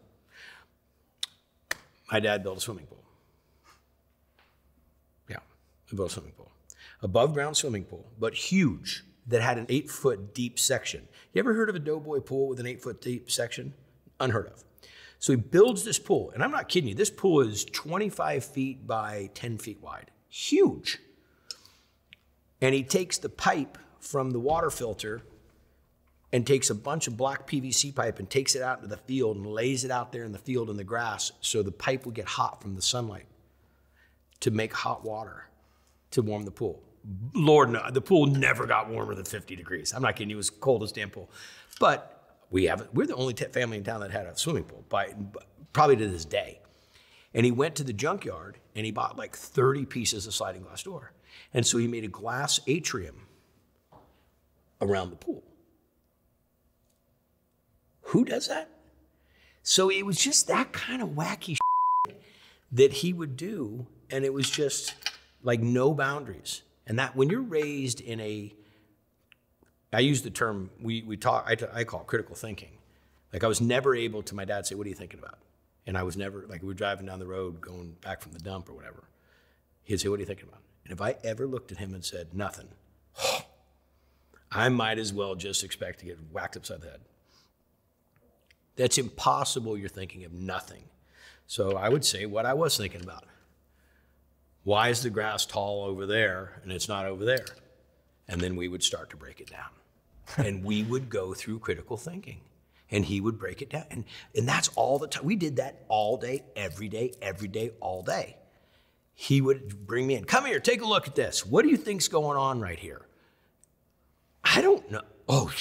My dad built a swimming pool. Yeah, he built a swimming pool. Above ground swimming pool, but huge, that had an 8-foot deep section. You ever heard of a doughboy pool with an 8-foot deep section? Unheard of. So he builds this pool, and I'm not kidding you, this pool is 25 feet by 10 feet wide. Huge. And he takes the pipe from the water filter and takes a bunch of black PVC pipe and takes it out into the field and lays it out there in the field in the grass so the pipe will get hot from the sunlight to make hot water to warm the pool. Lord, no, the pool never got warmer than 50 degrees. I'm not kidding you, it was cold as damn pool. But we're the only family in town that had a swimming pool, probably to this day. And he went to the junkyard and he bought like 30 pieces of sliding glass door. And so he made a glass atrium around the pool. Who does that? So it was just that kind of wacky shit that he would do, and it was just like no boundaries. And that when you're raised in I use the term, I call it critical thinking. Like I was never able to, my dad say, what are you thinking about? And I was never, like we were driving down the road going back from the dump or whatever. He'd say, what are you thinking about? And if I ever looked at him and said, nothing, I might as well just expect to get whacked upside the head. That's impossible, you're thinking of nothing. So I would say what I was thinking about. Why is the grass tall over there and it's not over there? And then we would start to break it down. And we would go through critical thinking. And he would break it down. And that's all the time. We did that all day, every day, all day. He would bring me in. Come here, take a look at this. What do you think's going on right here? I don't know. Oh,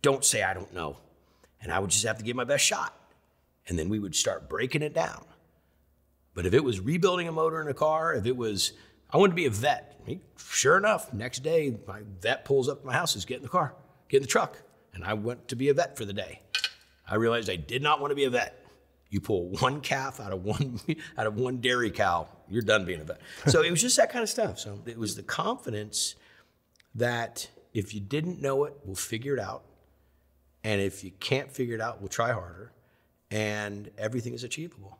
don't say I don't know. And I would just have to give my best shot. And then we would start breaking it down. But if it was rebuilding a motor in a car, if it was, I wanted to be a vet. Sure enough, next day, my vet pulls up to my house, says, get in the car, get in the truck. And I went to be a vet for the day. I realized I did not want to be a vet. You pull one calf out of one dairy cow, you're done being a vet. So it was just that kind of stuff. So it was the confidence that if you didn't know it, we'll figure it out. And if you can't figure it out, we'll try harder. And everything is achievable.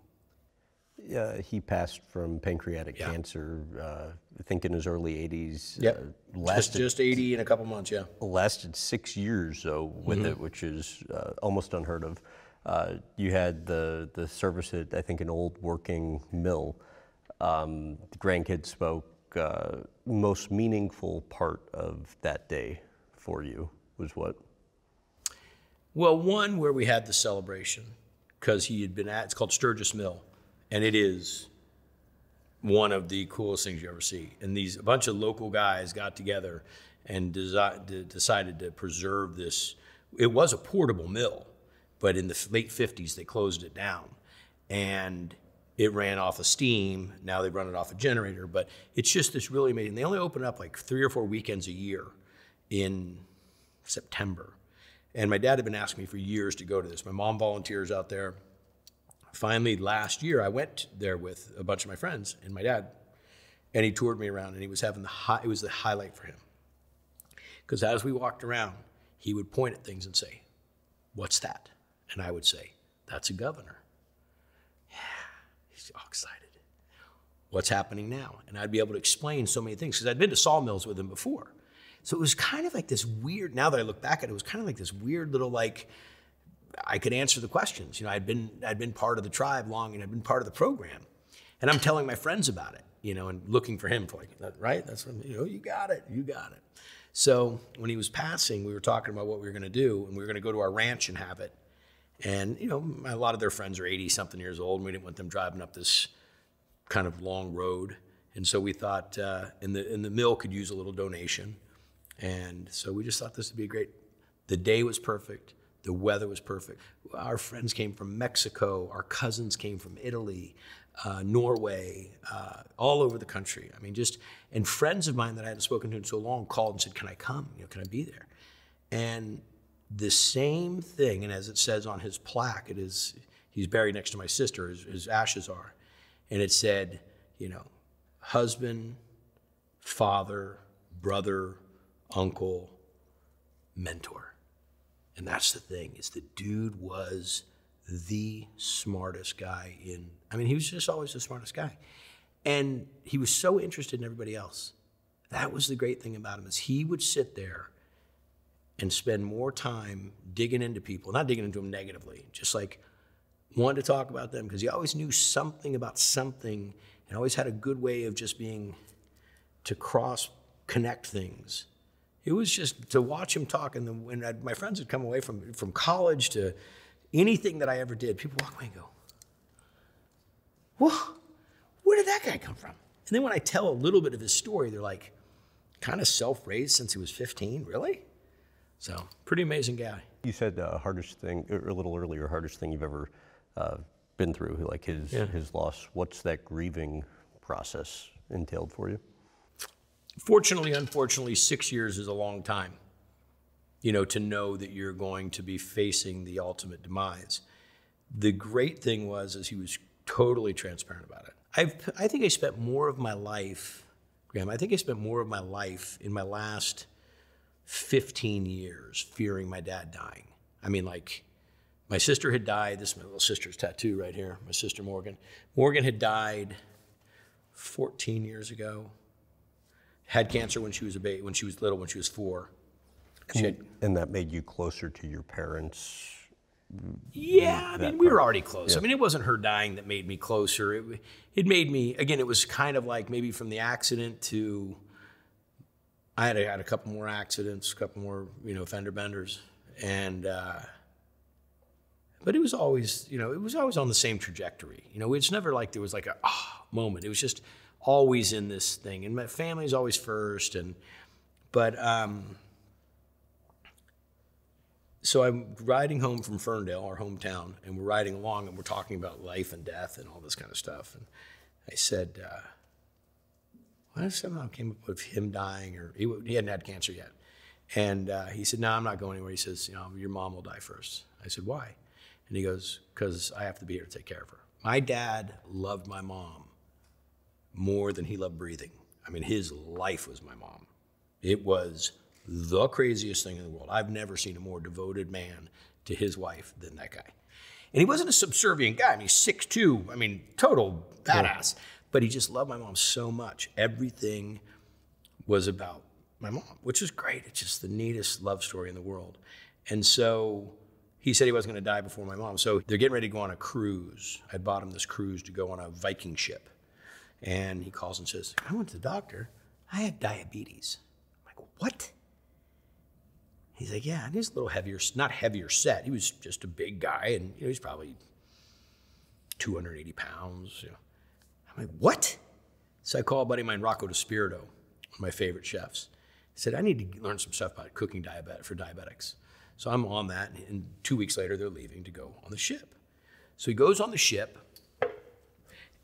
He passed from pancreatic cancer, I think in his early 80s. Yep. Just 80 in a couple months, yeah. Lasted 6 years, though, with it, which is almost unheard of. You had the service at, I think, an old working mill. The grandkids spoke. Most meaningful part of that day for you was what? Well, one where we had the celebration, because he had been it's called Sturgis Mill, and it is one of the coolest things you ever see. And a bunch of local guys got together and decided to preserve this. It was a portable mill, but in the late 50s, they closed it down. And it ran off of steam. Now they run it off a generator. But it's just this really amazing. They only open up like 3 or 4 weekends a year in September. And my dad had been asking me for years to go to this. My mom volunteers out there. Finally, last year, I went there with a bunch of my friends and my dad. And he toured me around, and he was having it was the highlight for him. Because as we walked around, he would point at things and say, "What's that?" And I would say, "That's a governor." Yeah, he's all excited. "What's happening now?" And I'd be able to explain so many things because I'd been to sawmills with him before. So it was kind of like this weird, now that I look back at it, it was kind of like this weird little, like, I could answer the questions. I'd been part of the tribe long, and I'd been part of the program. And I'm telling my friends about it, and looking for him for like, right? That's when, you got it. So when he was passing, we were talking about what we were going to do, and we were going to go to our ranch and have it. And, a lot of their friends are 80-something years old, and we didn't want them driving up this kind of long road. And so we thought, and the mill could use a little donation. And so we just thought this would be great. The day was perfect. The weather was perfect. Our friends came from Mexico. Our cousins came from Italy, Norway, all over the country. I mean, and friends of mine that I hadn't spoken to in so long called and said, "Can I come? Can I be there?" And the same thing, and as it says on his plaque, he's buried next to my sister, his ashes are, and it said, husband, father, brother, uncle, mentor. And that's the thing, is the dude was the smartest guy he was just always the smartest guy. And he was so interested in everybody else. That was the great thing about him, is he would sit there and spend more time digging into people, not digging into them negatively, just like wanted to talk about them, because he always knew something about something and always had a good way of just to cross-connect things. It was just to watch him talk, and when my friends would come away from college to anything that I ever did, people walk away and go, "Whoa, where did that guy come from?" And then when I tell a little bit of his story, they're like, "Kind of self-raised since he was 15, really?" So, pretty amazing guy. You said hardest thing, or a little earlier, hardest thing you've ever been through, like his loss. What's that grieving process entailed for you? Fortunately, unfortunately, 6 years is a long time, to know that you're going to be facing the ultimate demise. The great thing is he was totally transparent about it. I think I spent more of my life, Graham, in my last 15 years fearing my dad dying. My sister had died. This is my little sister's tattoo right here, my sister Morgan. Morgan had died 14 years ago. Had cancer when she was when she was little, when she was 4. And that made you closer to your parents? Yeah, we were already close. Yeah. It wasn't her dying that made me closer. It made me, again, it was kind of like maybe from the accident to, I had a couple more accidents, a couple more, fender benders. And, but it was always, on the same trajectory. It's never like there was like a moment. It was just always in this thing, and my family's always first. So I'm riding home from Ferndale, our hometown, and we're riding along, and we're talking about life and death and all this kind of stuff. And I said, I somehow came up with him dying, or he hadn't had cancer yet. And he said, "No, I'm not going anywhere." He says, "Your mom will die first." I said, "Why?" And he goes, because I have to be here to take care of her. My dad loved my mom more than he loved breathing. I mean, his life was my mom. It was the craziest thing in the world. I've never seen a more devoted man to his wife than that guy. And he wasn't a subservient guy. I mean, he's 6'2", I mean, total badass. Yeah. But he just loved my mom so much. Everything was about my mom, which is great. It's just the neatest love story in the world. And so he said he wasn't going to die before my mom. So they're getting ready to go on a cruise. I bought him this cruise to go on a Viking ship. And he calls and says, I went to the doctor. I had diabetes. I'm like, what? He's like, yeah, and he's a little heavier, not heavier set. He was just a big guy, and he's probably 280 pounds. I'm like, what? So I call a buddy of mine, Rocco DiSpirito, one of my favorite chefs. He said, I need to learn some stuff about cooking for diabetics. So I'm on that, and 2 weeks later, they're leaving to go on the ship. So he goes on the ship,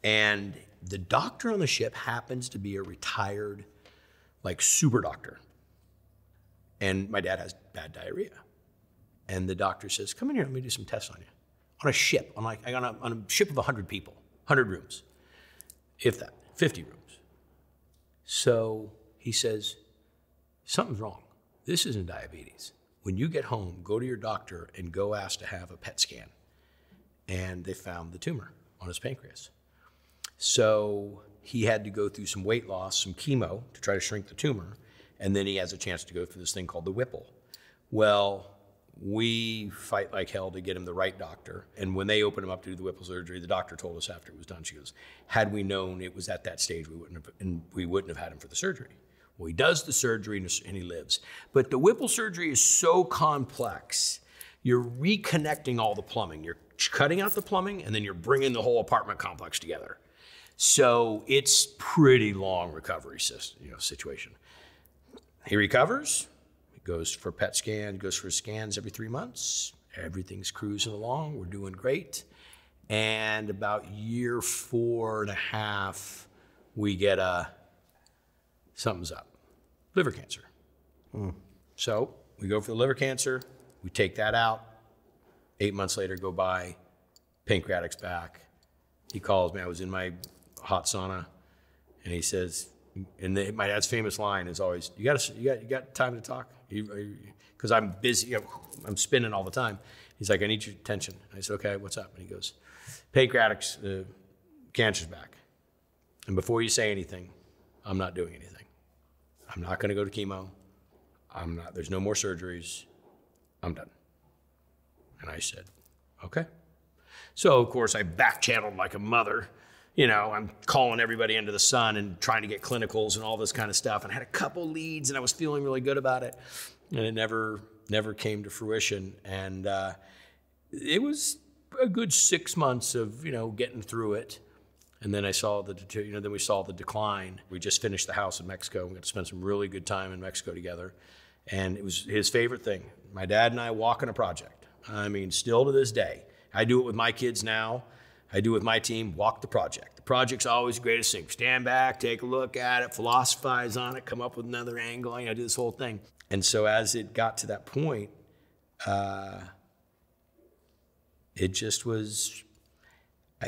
and the doctor on the ship happens to be a retired, super doctor. And my dad has bad diarrhea. And the doctor says, come in here, let me do some tests on you. On a ship, on a ship of 100 people, 100 rooms, if that, 50 rooms. So he says, something's wrong. This isn't diabetes. When you get home, go to your doctor and go ask to have a PET scan. And they found the tumor on his pancreas. So he had to go through some weight loss, some chemo to try to shrink the tumor. And then he has a chance to go through this thing called the Whipple. Well, we fight like hell to get him the right doctor. And when they opened him up to do the Whipple surgery, the doctor told us after it was done, she goes, had we known it was at that stage, we wouldn't have had him for the surgery. Well, he does the surgery and he lives. But the Whipple surgery is so complex. You're reconnecting all the plumbing. You're cutting out the plumbing, and then you're bringing the whole apartment complex together. So it's pretty long recovery situation. He recovers, he goes for PET scan, goes for scans every 3 months. Everything's cruising along, we're doing great. And about year 4.5, we get something's up, liver cancer. So we go for the liver cancer, we take that out. 8 months later go by, pancreatic's back. He calls me, I was in my hot sauna, and he says, and my dad's famous line is always, you got time to talk? Because I'm busy, I'm spinning all the time. He's like, I need your attention. I said, okay, what's up? And he goes, pancreatic's, cancer's back. And before you say anything, I'm not doing anything. I'm not gonna go to chemo. There's no more surgeries. I'm done. And I said, okay. So of course I back-channeled like a mother. I'm calling everybody under the sun and trying to get clinicals and all this kind of stuff. And I had a couple leads and I was feeling really good about it. And it never came to fruition. And it was a good 6 months of, getting through it. And then I saw then we saw the decline. We just finished the house in Mexico. We got to spend some really good time in Mexico together. And it was his favorite thing. My dad and I walking a project. I mean, still to this day. I do it with my kids now. I do with my team, walk the project. The project's always the greatest thing. Stand back, take a look at it, philosophize on it, come up with another angle, do this whole thing. And so as it got to that point, it just was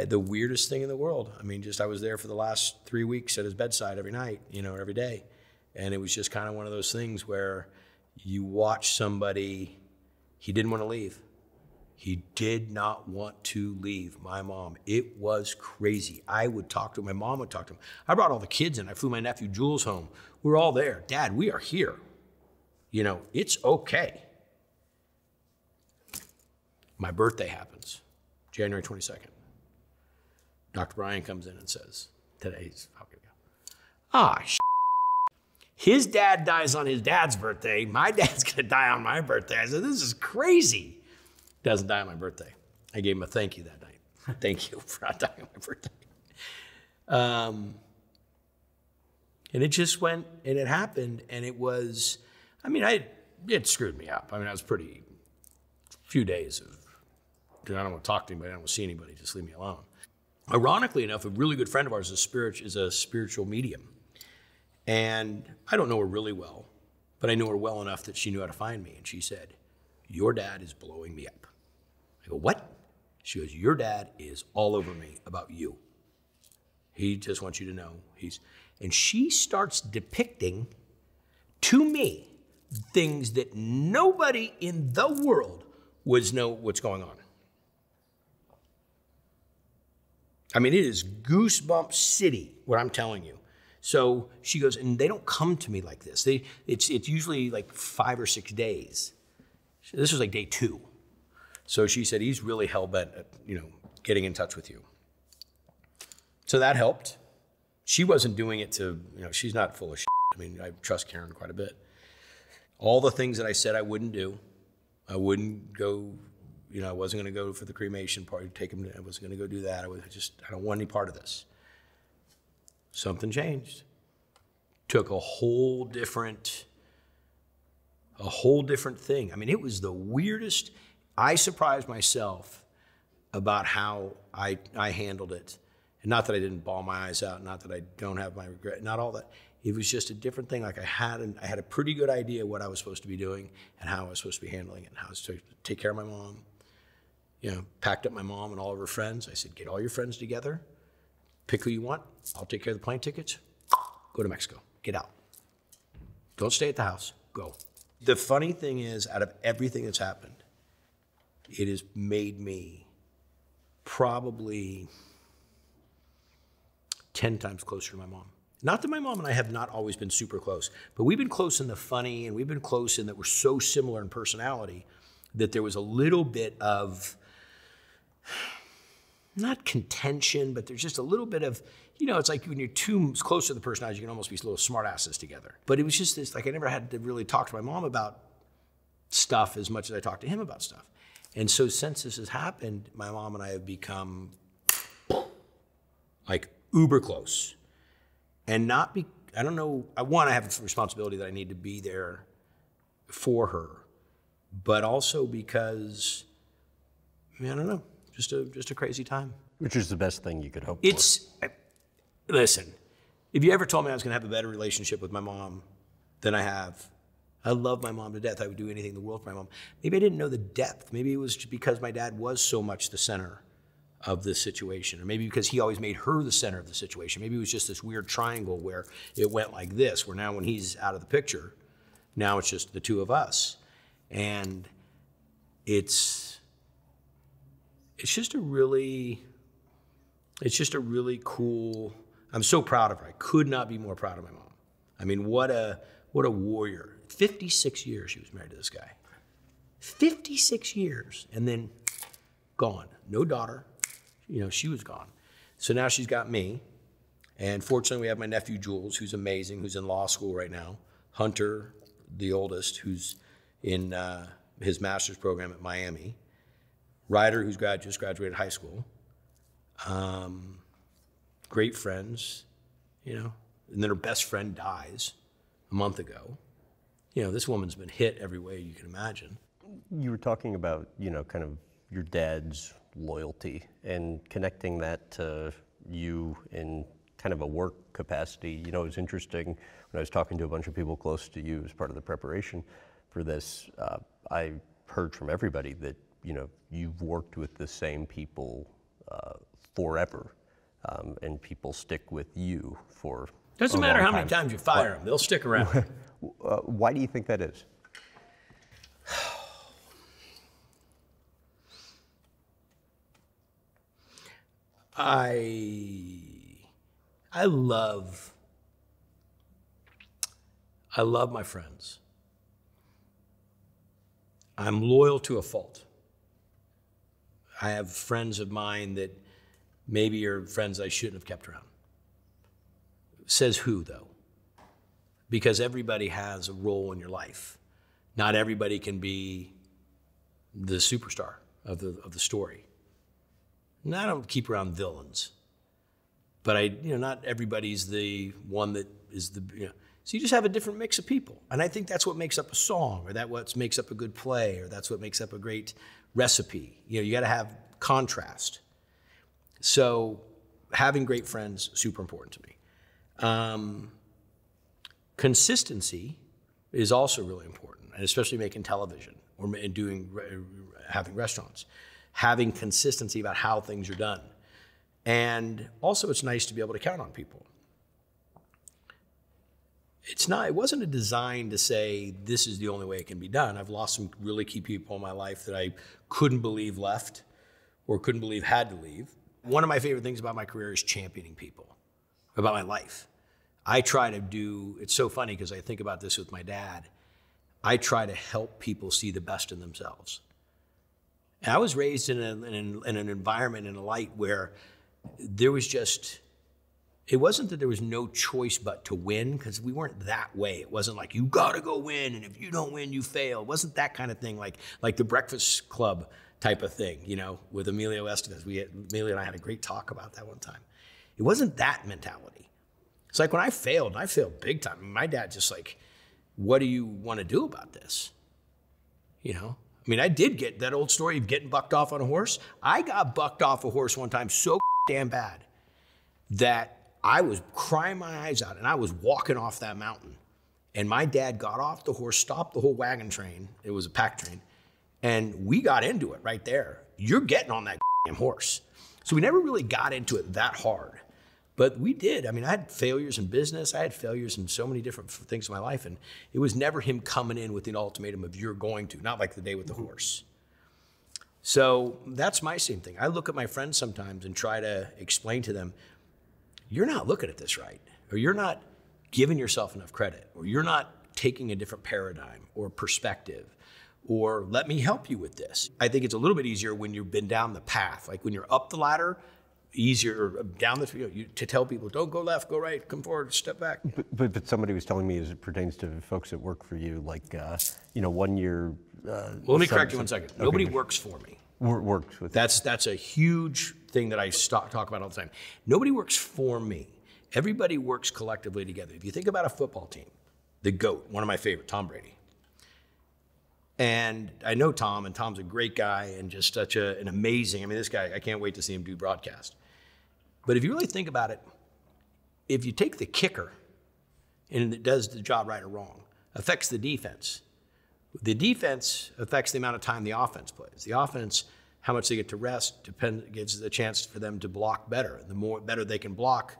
the weirdest thing in the world. I mean, I was there for the last 3 weeks at his bedside every night, every day. And it was just kind of one of those things where you watch somebody, he didn't want to leave. He did not want to leave my mom. It was crazy. I would talk to him. My mom would talk to him. I brought all the kids in. I flew my nephew Jules home. We were all there. Dad, we are here. It's okay. My birthday happens, January 22nd. Dr. Brian comes in and says, today's, how can we go? His dad dies on his dad's birthday. My dad's going to die on my birthday. I said, this is crazy. Doesn't die on my birthday. I gave him a thank you that night. Thank you for not dying on my birthday. And it just went, and it happened, and it was, it screwed me up. I was pretty, few days of, I don't want to talk to anybody, I don't want to see anybody, just leave me alone. Ironically enough, a really good friend of ours is a spiritual medium. And I don't know her really well, but I know her well enough that she knew how to find me. And she said, your dad is blowing me up. I go, go, what? She goes, your dad is all over me about you. He just wants you to know and she starts depicting to me things that nobody in the world would know what's going on. I mean, it is goosebump city, what I'm telling you. So she goes, and they don't come to me like this. It's usually like 5 or 6 days. This was like day 2. So she said, he's really hell-bent at, getting in touch with you. So that helped. She wasn't doing it to, she's not full of shit. I mean, I trust Karen quite a bit. All the things that I said I wouldn't do. I wouldn't go, I wasn't going to go for the cremation party, I wasn't going to go do that. I don't want any part of this. Something changed. Took a whole different thing. I mean, it was the weirdest. I surprised myself about how I handled it. And not that I didn't bawl my eyes out, not that I don't have my regret, not all that. It was just a different thing. Like I had a pretty good idea what I was supposed to be doing and how I was supposed to be handling it and how I was supposed to take care of my mom. Packed up my mom and all of her friends. I said, get all your friends together, pick who you want. I'll take care of the plane tickets. Go to Mexico, get out. Don't stay at the house, go. The funny thing is, out of everything that's happened, it has made me probably 10 times closer to my mom. Not that my mom and I have not always been super close, but we've been close in the funny, and we've been close in that we're so similar in personality that there was a little bit of, not contention, but there's just a little bit of, it's like when you're too close to the personality, you can almost be little smart asses together. But it was just this, like I never had to really talk to my mom about stuff as much as I talked to him about stuff. And so since this has happened, my mom and I have become like uber close. And I don't know, I have a responsibility that I need to be there for her, but also because, I don't know, just a crazy time. Which is the best thing you could hope for. Listen, if you ever told me I was gonna have a better relationship with my mom than I have, I love my mom to death. I would do anything in the world for my mom. Maybe I didn't know the depth. Maybe it was because my dad was so much the center of this situation, or maybe because he always made her the center of the situation. Maybe it was just this weird triangle where it went like this, where now when he's out of the picture, now it's just the two of us. And it's just a really cool, I'm so proud of her. I could not be more proud of my mom. I mean, what a warrior. 56 years she was married to this guy. 56 years, and then gone. No daughter. She was gone. So now she's got me. And fortunately, we have my nephew, Jules, who's amazing, who's in law school right now. Hunter, the oldest, who's in his master's program at Miami. Ryder, who's just graduated high school. Great friends, and then her best friend dies a month ago. This woman's been hit every way you can imagine. You were talking about, kind of your dad's loyalty and connecting that to you in kind of a work capacity. It was interesting when I was talking to a bunch of people close to you as part of the preparation for this. I heard from everybody that, you've worked with the same people forever, and people stick with you for Doesn't matter how many times you fire them, they'll stick around. Why do you think that is? I love my friends. I'm loyal to a fault. I have friends of mine that maybe are friends I shouldn't have kept around. Says who, though? Because everybody has a role in your life. Not everybody can be the superstar of the story. And I don't keep around villains, but not everybody's the one that is so you just have a different mix of people. And I think that's what makes up a song, or that's what makes up a good play, or that's what makes up a great recipe. You got to have contrast. So having great friends, super important to me. Consistency is also really important, and especially making television or having restaurants. having consistency about how things are done. And also it's nice to be able to count on people. It wasn't a design to say this is the only way it can be done. I've lost some really key people in my life that I couldn't believe left or couldn't believe had to leave. One of my favorite things about my career is championing people, about my life. I try to do, it's so funny because I think about this with my dad. I try to help people see the best in themselves. And I was raised in an environment, in a light where there was just, it wasn't that there was no choice but to win, because we weren't that way. It wasn't like, you gotta go win, and if you don't win, you fail. It wasn't that kind of thing, like the Breakfast Club type of thing, you know, with Emilio Estevez. Emilio and I had a great talk about that one time. It wasn't that mentality. It's like when I failed big time. I mean, my dad just like, what do you want to do about this? You know? I mean, I did get that old story of getting bucked off on a horse. I got bucked off a horse one time so damn bad that I was crying my eyes out, and I was walking off that mountain. And my dad got off the horse, stopped the whole wagon train. It was a pack train. And we got into it right there. You're getting on that damn horse. So we never really got into it that hard. But we did. I mean, I had failures in business. I had failures in so many different things in my life. And it was never him coming in with an ultimatum of you're going to, not like the day with the horse. So that's my same thing. I look at my friends sometimes and try to explain to them, you're not looking at this right, or you're not giving yourself enough credit, or you're not taking a different paradigm or perspective, or let me help you with this. I think it's a little bit easier when you've been down the path, like when you're up the ladder, easier down the field to tell people, don't go left, go right, come forward, step back. But somebody was telling me as it pertains to folks that work for you, like, 1 year. Well, let me correct you 1 second. Okay. Nobody works for me. Works with That's a huge thing that I talk about all the time. Nobody works for me. Everybody works collectively together. If you think about a football team, the GOAT, one of my favorite, Tom Brady. And I know Tom, and Tom's a great guy and just such an amazing, I mean, this guy, I can't wait to see him do broadcast. But if you really think about it, if you take the kicker and it does the job right or wrong, affects the defense. The defense affects the amount of time the offense plays. The offense, how much they get to rest, gives the chance for them to block better. The better they can block,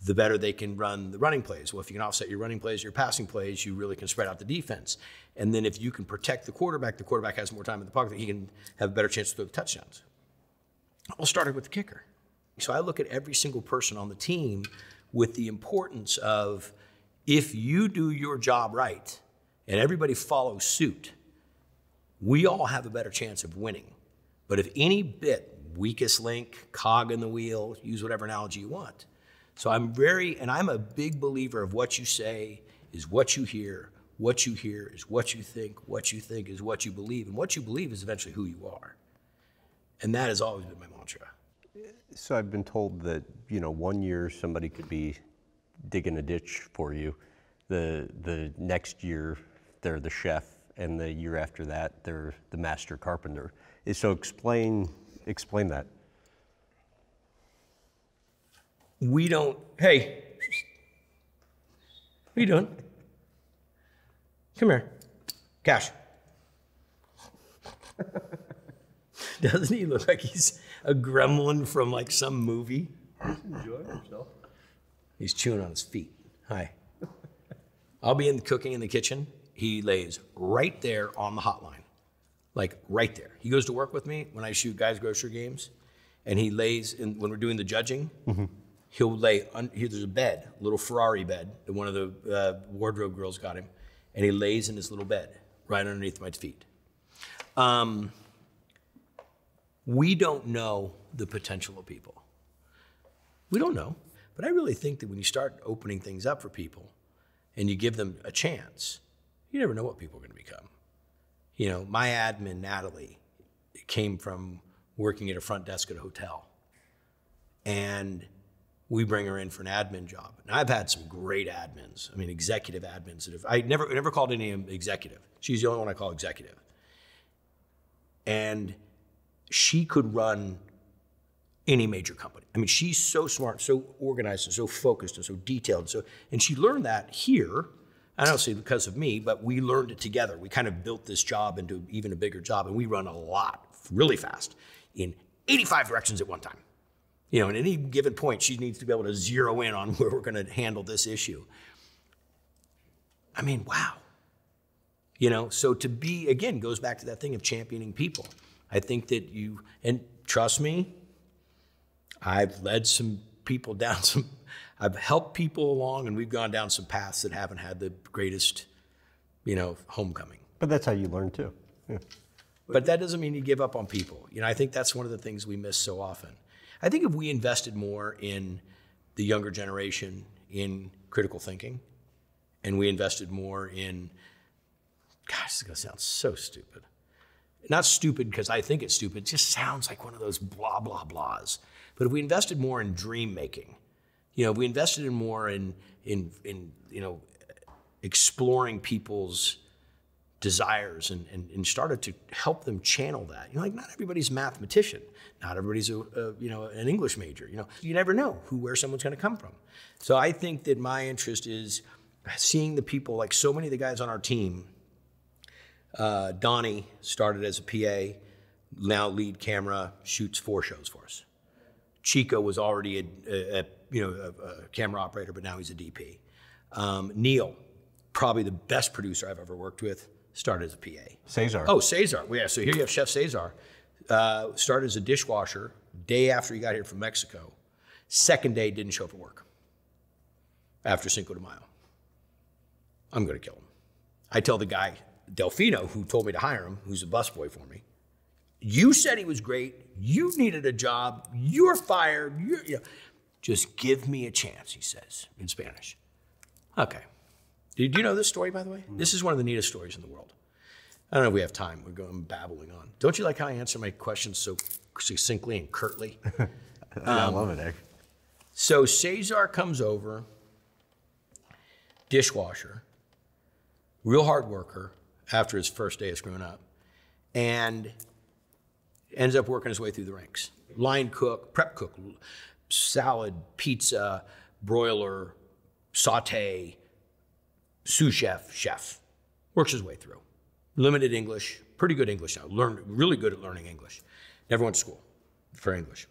the better they can run the running plays. Well, if you can offset your running plays, your passing plays, you really can spread out the defense. And then if you can protect the quarterback has more time in the pocket, he can have a better chance to throw the touchdowns. All started with the kicker. So I look at every single person on the team with the importance of, if you do your job right and everybody follows suit, we all have a better chance of winning. But if any bit, weakest link, cog in the wheel, use whatever analogy you want. So I'm a big believer of what you say is what you hear is what you think is what you believe, and what you believe is eventually who you are. And that has always been my mantra. So I've been told that, 1 year somebody could be digging a ditch for you. The next year they're the chef, and the year after that they're the master carpenter. So explain that. Hey, what are you doing? Come here. Cash. Doesn't he look like he's a gremlin from like some movie? Enjoying himself. He's chewing on his feet. Hi. I'll be cooking in the kitchen. He lays right there on the hotline. Like right there. He goes to work with me when I shoot guys' grocery games, and he lays when we're doing the judging. Mm-hmm. He'll lay, there's a bed, a little Ferrari bed that one of the wardrobe girls got him, and he lays in his little bed right underneath my feet. We don't know the potential of people. We don't know. But I really think that when you start opening things up for people and you give them a chance, you never know what people are going to become. My admin, Natalie, came from working at a front desk at a hotel. And we bring her in for an admin job. And I've had some great admins. I mean, executive admins. I never called any of them executive. She's the only one I call executive. And she could run any major company. I mean, she's so smart, so organized, and so focused, and so detailed. And she learned that here. I don't say because of me, but we learned it together. We kind of built this job into even a bigger job, and we run a lot, really fast. in 85 directions at one time. You know, and at any given point, she needs to be able to zero in on where we're going to handle this issue. I mean, wow. You know, so to be, again, goes back to that thing of championing people. I think that and trust me, I've led some people down I've helped people along, and we've gone down some paths that haven't had the greatest, you know, homecoming. But that's how you learn too. Yeah. But that doesn't mean you give up on people. You know, I think that's one of the things we miss so often. I think if we invested more in the younger generation in critical thinking, and we invested more in, gosh, this is gonna sound so stupid. Not stupid because I think it's stupid, it just sounds like one of those blah, blah, blahs. But if we invested more in dream making, you know, if we invested in more in you know, exploring people's desires and started to help them channel that. You know, like not everybody's a mathematician, not everybody's you know, an English major. You know, you never know where someone's going to come from. So I think that my interest is seeing the people, like so many of the guys on our team. Donnie started as a PA, now lead camera, shoots 4 shows for us. Chico was already a camera operator, but now he's a DP. Neil, probably the best producer I've ever worked with, started as a PA. Cesar. Oh, Cesar. Well, yeah, so here you have Chef Cesar. Started as a dishwasher, day after he got here from Mexico. Second day, didn't show up for work after Cinco de Mayo. I'm going to kill him. I tell the guy, Delfino, who told me to hire him, who's a busboy for me, you said he was great. You needed a job. You're fired. You know, just give me a chance, he says in Spanish. Okay. Did you know this story, by the way? This is one of the neatest stories in the world. I don't know if we have time. We're going babbling on. Don't you like how I answer my questions so succinctly and curtly? I love it, Nick. So Cesar comes over, dishwasher, real hard worker after his first day of screwing up, and ends up working his way through the ranks. Line cook, prep cook, salad, pizza, broiler, saute, sous chef, chef. Works his way through. Limited English, pretty good English now. Really good at learning English. Never went to school for English.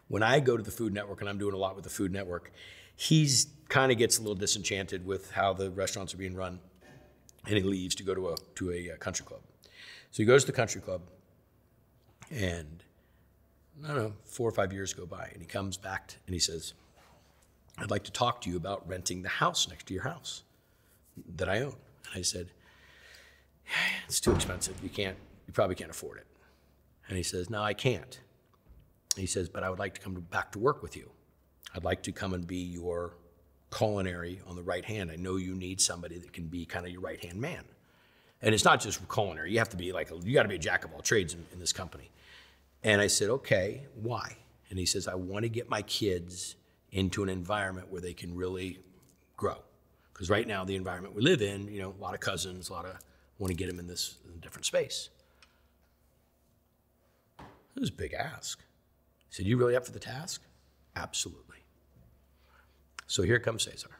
When I go to the Food Network, and I'm doing a lot with the Food Network, he's kind of gets a little disenchanted with how the restaurants are being run, and he leaves to go to a country club. So he goes to the country club, and I don't know, 4 or 5 years go by, and he comes back and he says, I'd like to talk to you about renting the house next to your house that I own. And I said, it's too expensive. You probably can't afford it. And he says, no, I can't. And he says, but I would like to come back to work with you. I'd like to come and be your culinary on the right hand. I know you need somebody that can be kind of your right hand man. And it's not just culinary. You have to be you got to be a jack of all trades in this company. And I said, okay, why? And he says, I want to get my kids into an environment where they can really grow. Because right now, the environment we live in, you know, a lot of cousins, want to get them in this different space. It was a big ask. He said, you really up for the task? Absolutely. So here comes Cesar,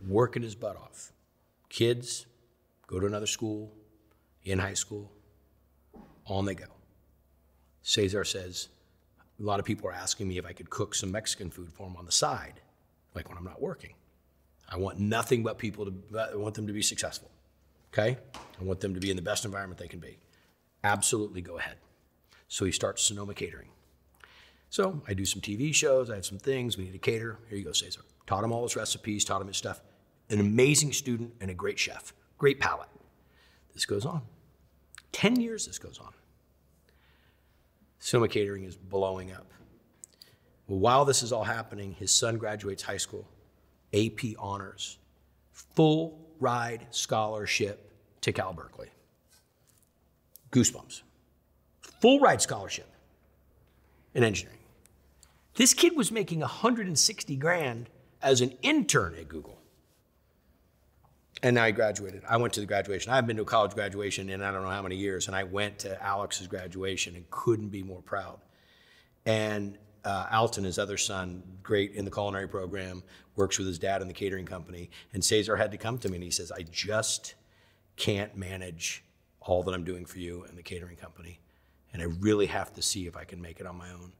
working his butt off. Kids go to another school, in high school, on they go. Cesar says, a lot of people are asking me if I could cook some Mexican food for them on the side, like when I'm not working. I want nothing but I want them to be successful, okay? I want them to be in the best environment they can be. Absolutely, go ahead. So he starts Sonoma Catering. So I do some TV shows, I have some things, we need to cater. Here you go, Cesar. Taught him all his recipes, taught him his stuff. An amazing student and a great chef, great palate. This goes on. 10 years this goes on. Sonoma Catering is blowing up. Well, while this is all happening, his son graduates high school, AP honors, full ride scholarship to Cal Berkeley. Goosebumps. Full ride scholarship in engineering. This kid was making $160,000 as an intern at Google. And now he graduated. I went to the graduation. I haven't been to a college graduation in I don't know how many years, and I went to Alex's graduation and couldn't be more proud. And Alton, his other son, great in the culinary program, works with his dad in the catering company. And Cesar had to come to me and he says, I just can't manage all that I'm doing for you and the catering company. and I really have to see if I can make it on my own.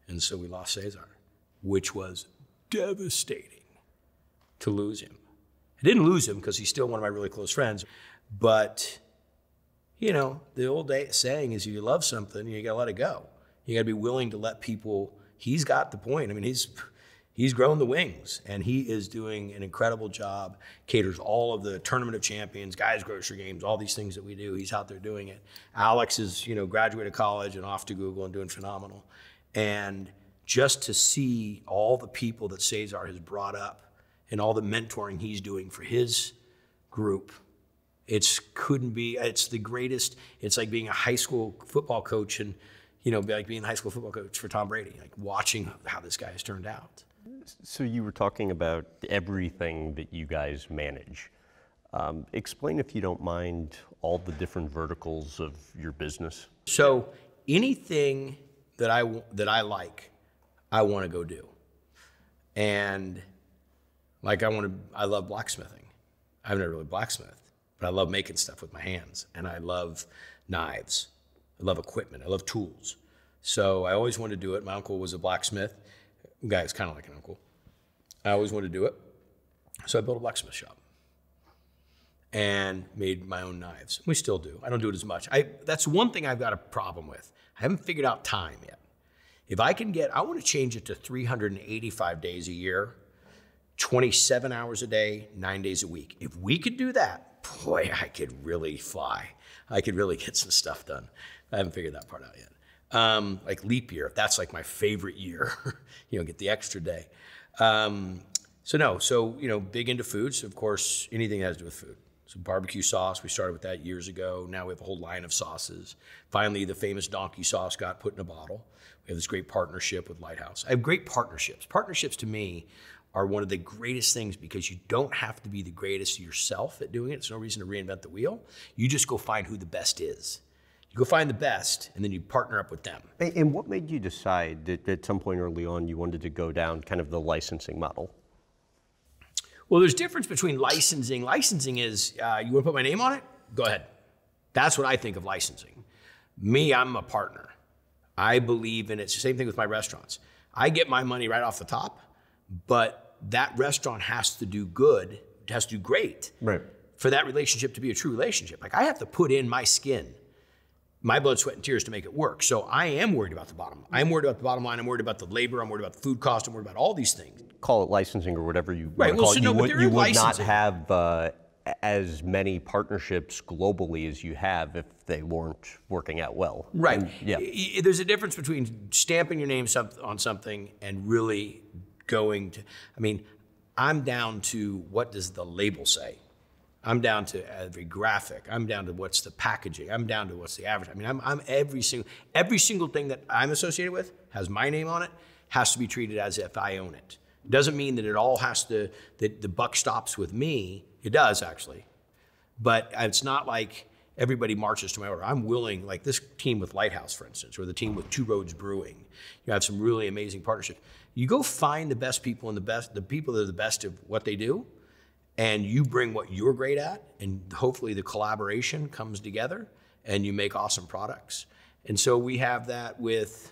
And so we lost Cesar, which was devastating to lose him. I didn't lose him because he's still one of my really close friends, but you know, the old saying is if you love something, you gotta let it go. You gotta be willing to let people, he's got the point. I mean, he's grown the wings, and he is doing an incredible job, caters all of the Tournament of Champions, Guys Grocery Games, all these things that we do. He's out there doing it. Alex is, you know, graduated college and off to Google and doing phenomenal. And just to see all the people that Cesar has brought up and all the mentoring he's doing for his group, it's the greatest. It's like being a high school football coach and, you know, like being a high school football coach for Tom Brady, like watching how this guy has turned out. So you were talking about everything that you guys manage. Explain, if you don't mind, all the different verticals of your business. So anything that I like, I want to go do. And like I love blacksmithing. I've never really blacksmithed, but I love making stuff with my hands, and I love knives. I love equipment. I love tools. So I always wanted to do it. My uncle was a blacksmith. Guy was kind of like an uncle. I always wanted to do it. So I built a blacksmith shop and made my own knives. We still do. I don't do it as much. That's one thing I've got a problem with. I haven't figured out time yet. If I can I want to change it to 385 days a year, 27 hours a day, 9 days a week. If we could do that, boy, I could really fly. I could really get some stuff done. I haven't figured that part out yet. Like leap year, that's like my favorite year, you know, get the extra day. So you know, big into foods, of course, anything that has to do with food. So barbecue sauce, we started with that years ago. Now we have a whole line of sauces. Finally, the famous donkey sauce got put in a bottle. We have this great partnership with Lighthouse. I have great partnerships. Partnerships to me are one of the greatest things because you don't have to be the greatest yourself at doing it. There's no reason to reinvent the wheel. You just go find who the best is. You go find the best, and then you partner up with them. And what made you decide that at some point early on you wanted to go down kind of the licensing model? Well, there's a difference between licensing. Licensing is, you want to put my name on it? Go ahead. That's what I think of licensing. Me, I'm a partner. I believe in it. It's the same thing with my restaurants. I get my money right off the top, but that restaurant has to do good, it has to do great, right, for that relationship to be a true relationship. Like I have to put in my skin, my blood, sweat, and tears to make it work. So I am worried about the bottom line. I'm worried about the bottom line. I'm worried about the labor. I'm worried about the food cost. I'm worried about all these things. Call it licensing or whatever you right. want to call So it. no, You would not licensing. have as many partnerships globally as you have if they weren't working out well. Right. And, yeah. There's a difference between stamping your name on something and really going to, I mean, I'm down to what does the label say? I'm down to every graphic. I'm down to what's the packaging. I'm down to what's the average. I mean, I'm every single thing that I'm associated with has my name on it, has to be treated as if I own it. Doesn't mean that it all has to, that the buck stops with me. It does actually, but it's not like everybody marches to my order. I'm willing, like this team with Lighthouse, for instance, or the team with Two Roads Brewing. You have some really amazing partnerships. You go find the best people and the people that are the best of what they do, and you bring what you're great at, and hopefully the collaboration comes together and you make awesome products. And so we have that with,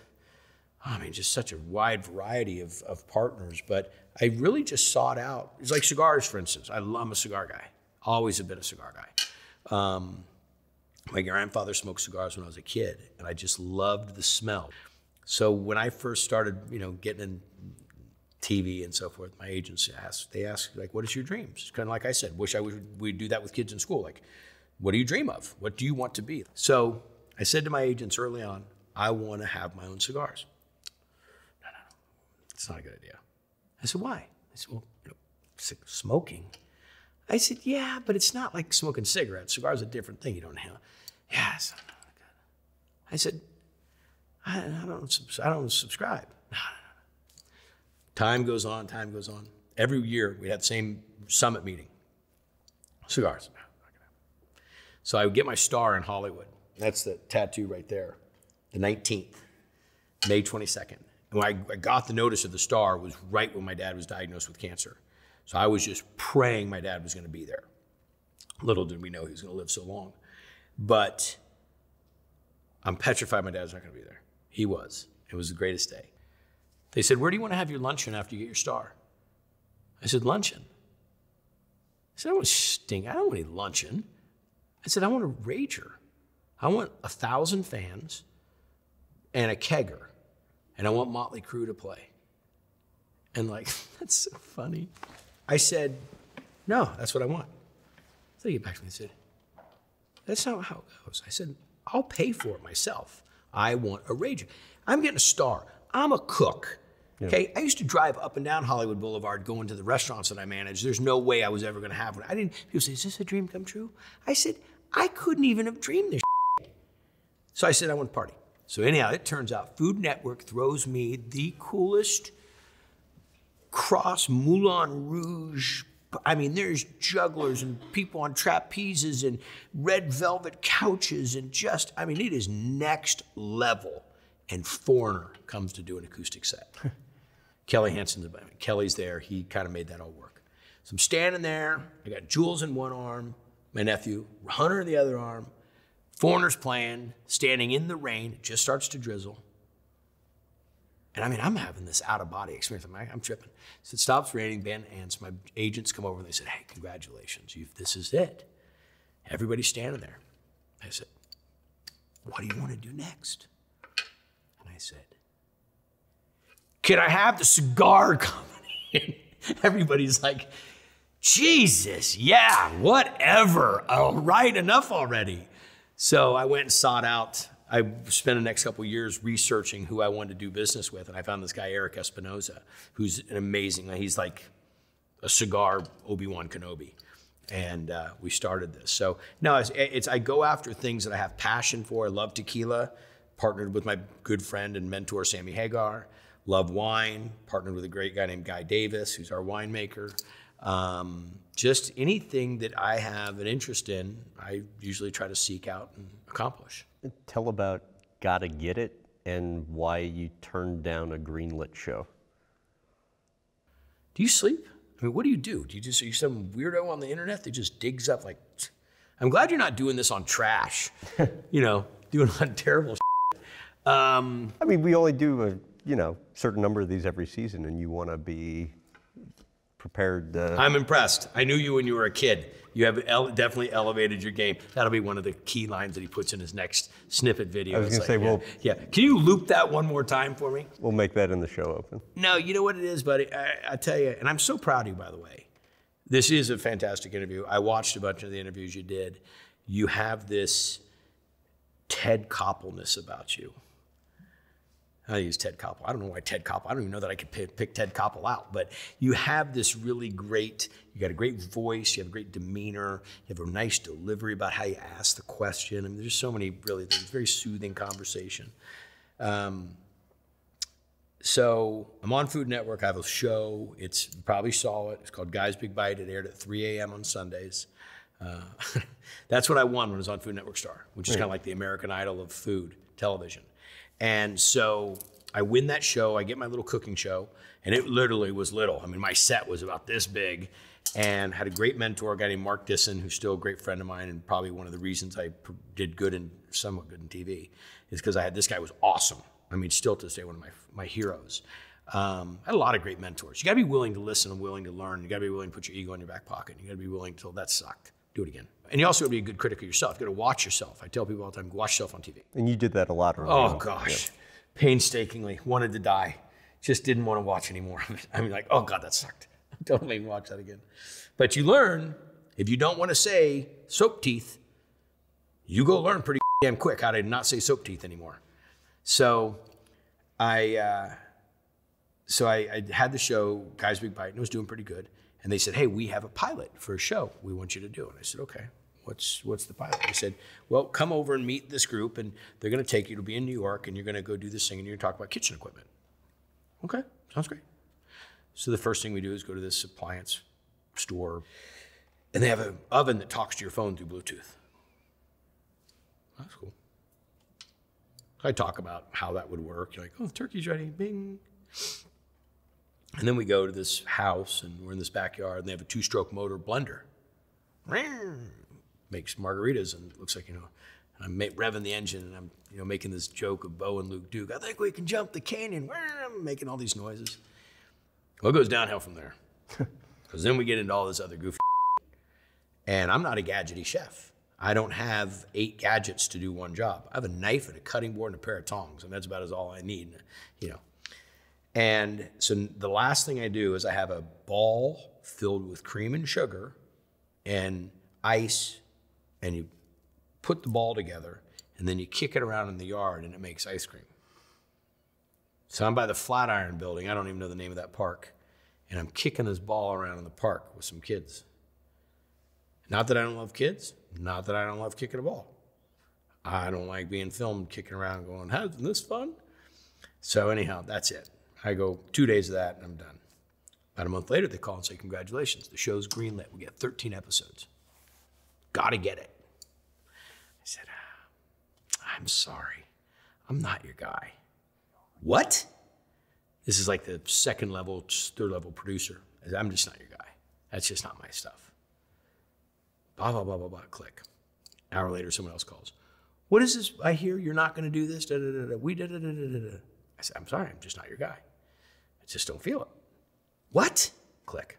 I mean, just such a wide variety of partners, but I really just sought out, it's like cigars, for instance. I'm a cigar guy, always have been a cigar guy. My grandfather smoked cigars when I was a kid, and I just loved the smell. So when I first started, you know, getting in TV and so forth, my agents they asked, like, what is your dreams? It's kind of like I said, we'd do that with kids in school. Like, what do you dream of? What do you want to be? So I said to my agents early on, I want to have my own cigars. No, it's not a good idea. I said, why? I said, well, you know, smoking. I said, yeah, but it's not like smoking cigarettes. Cigars are a different thing. You don't inhale. Yeah, it's not good. I said, I don't subscribe. No. Time goes on. Every year we had the same summit meeting. Cigars. So I would get my star in Hollywood. That's the tattoo right there. The 19th, May 22nd. And when I got the notice of the star was right when my dad was diagnosed with cancer. So I was just praying my dad was going to be there. Little did we know he was going to live so long. But I'm petrified my dad's not going to be there. He was. It was the greatest day. They said, where do you want to have your luncheon after you get your star? I said, luncheon. I said, I want to stink. I don't want any luncheon. I said, I want a rager. I want 1,000 fans and a kegger. And I want Motley Crue to play. And like, that's so funny. I said, no, that's what I want. So they get back to me and said, that's not how it goes. I said, I'll pay for it myself. I want a rager. I'm getting a star. I'm a cook. Yeah. Okay, I used to drive up and down Hollywood Boulevard going to the restaurants that I managed. There's no way I was ever gonna have one. People say, is this a dream come true? I said, I couldn't even have dreamed this shit. So I said, I want to party. So anyhow, it turns out Food Network throws me the coolest cross Moulin Rouge. I mean, there's jugglers and people on trapezes and red velvet couches and just, I mean, it is next level. And Foreigner comes to do an acoustic set. Kelly Hansen's, Kelly's there. He kind of made that all work. So I'm standing there. I got Jules in one arm, my nephew, Hunter in the other arm. Foreigner's playing, standing in the rain. It just starts to drizzle. And I mean, I'm having this out-of-body experience. I'm tripping. So it stops raining. Ben and my agents come over and they said, hey, congratulations. This is it. Everybody's standing there. I said, what do you want to do next? And I said, can I have the cigar company? Everybody's like, Jesus, yeah, whatever. All right, enough already. So I went and sought out, I spent the next couple of years researching who I wanted to do business with, and I found this guy, Eric Espinoza, who's an amazing, he's like a cigar Obi-Wan Kenobi. And we started this. So no, I go after things that I have passion for. I love tequila, partnered with my good friend and mentor, Sammy Hagar. Love wine, partnered with a great guy named Guy Davis, who's our winemaker. Just anything that I have an interest in, I usually try to seek out and accomplish. Tell about Gotta Get It and why you turned down a greenlit show. Do you sleep? I mean, what do? Are you some weirdo on the internet that just digs up like, I'm glad you're not doing this on trash, doing on terrible shit. I mean, we only do a certain number of these every season, and you want to be prepared. I'm impressed. I knew you when you were a kid. You have definitely elevated your game. That'll be one of the key lines that he puts in his next snippet video. I was going to say, well, yeah. Can you loop that one more time for me? We'll make that in the show open. No, you know what it is, buddy? I tell you, and I'm so proud of you, by the way. This is a fantastic interview. I watched a bunch of the interviews you did. You have this Ted Koppelness about you. I use Ted Koppel. I don't know why Ted Koppel. I don't even know that I could pick Ted Koppel out. But you have this really great, you got a great voice, you have a great demeanor, you have a nice delivery about how you ask the question. I mean, there's so many really things, very soothing conversation. So I'm on Food Network. I have a show. You probably saw it. It's called Guy's Big Bite. It aired at 3 a.m. on Sundays. That's what I won when I was on Food Network Star, which is kind of like the American Idol of food television. And so I win that show, I get my little cooking show, and it literally was little. I mean, my set was about this big, and had a great mentor, a guy named Mark Disson, who's still a great friend of mine, and probably one of the reasons I did somewhat good in TV, is because I had this guy who was awesome. I mean, still to this day, one of my heroes. I had a lot of great mentors. You gotta be willing to listen and willing to learn. You gotta be willing to put your ego in your back pocket. You gotta be willing to, that sucked, do it again. And you also gotta be a good critic of yourself. You gotta watch yourself. I tell people all the time, watch yourself on TV. And you did that a lot early on. Oh gosh, yeah. Painstakingly, wanted to die. Just didn't want to watch anymore. I mean, like, oh God, that sucked. Don't make me watch that again. But you learn, if you don't want to say soap teeth, you go learn pretty damn quick how to not say soap teeth anymore. So I had the show, Guy's Big Bite, and it was doing pretty good. And they said, hey, we have a pilot for a show we want you to do. And I said, okay, what's the pilot? They said, well, come over and meet this group, and they're going to take you to be in New York, and you're going to go do this thing, and you're going to talk about kitchen equipment. Okay, sounds great. So the first thing we do is go to this appliance store, and they have an oven that talks to your phone through Bluetooth. That's cool. I talk about how that would work. You're like, oh, the turkey's ready, bing. And then we go to this house, and we're in this backyard, and they have a 2-stroke motor blender. Makes margaritas, and it looks like, I'm revving the engine, and I'm making this joke of Bo and Luke Duke. I think we can jump the canyon. I'm making all these noises. Well, it goes downhill from there. Because then we get into all this other goofy and I'm not a gadgety chef. I don't have 8 gadgets to do one job. I have a knife and a cutting board and a pair of tongs, and that's about all I need, And so the last thing I do is I have a ball filled with cream and sugar and ice, and you put the ball together, and then you kick it around in the yard, and it makes ice cream. So I'm by the Flatiron Building. I don't even know the name of that park. And I'm kicking this ball around in the park with some kids. Not that I don't love kids. Not that I don't love kicking a ball. I don't like being filmed kicking around going, isn't this fun? So anyhow, that's it. I go 2 days of that, and I'm done. About a month later, they call and say, congratulations, the show's greenlit. We get 13 episodes. Gotta get it. I said, I'm sorry. I'm not your guy. What? This is like the second level, third level producer. I said, I'm just not your guy. That's just not my stuff. Blah, blah, blah, blah, blah, click. An hour later, someone else calls. What is this? I hear you're not going to do this. Da, da, da, da. We da, da, da, da, da. I said, I'm sorry. I'm just not your guy. I just don't feel it. What? Click.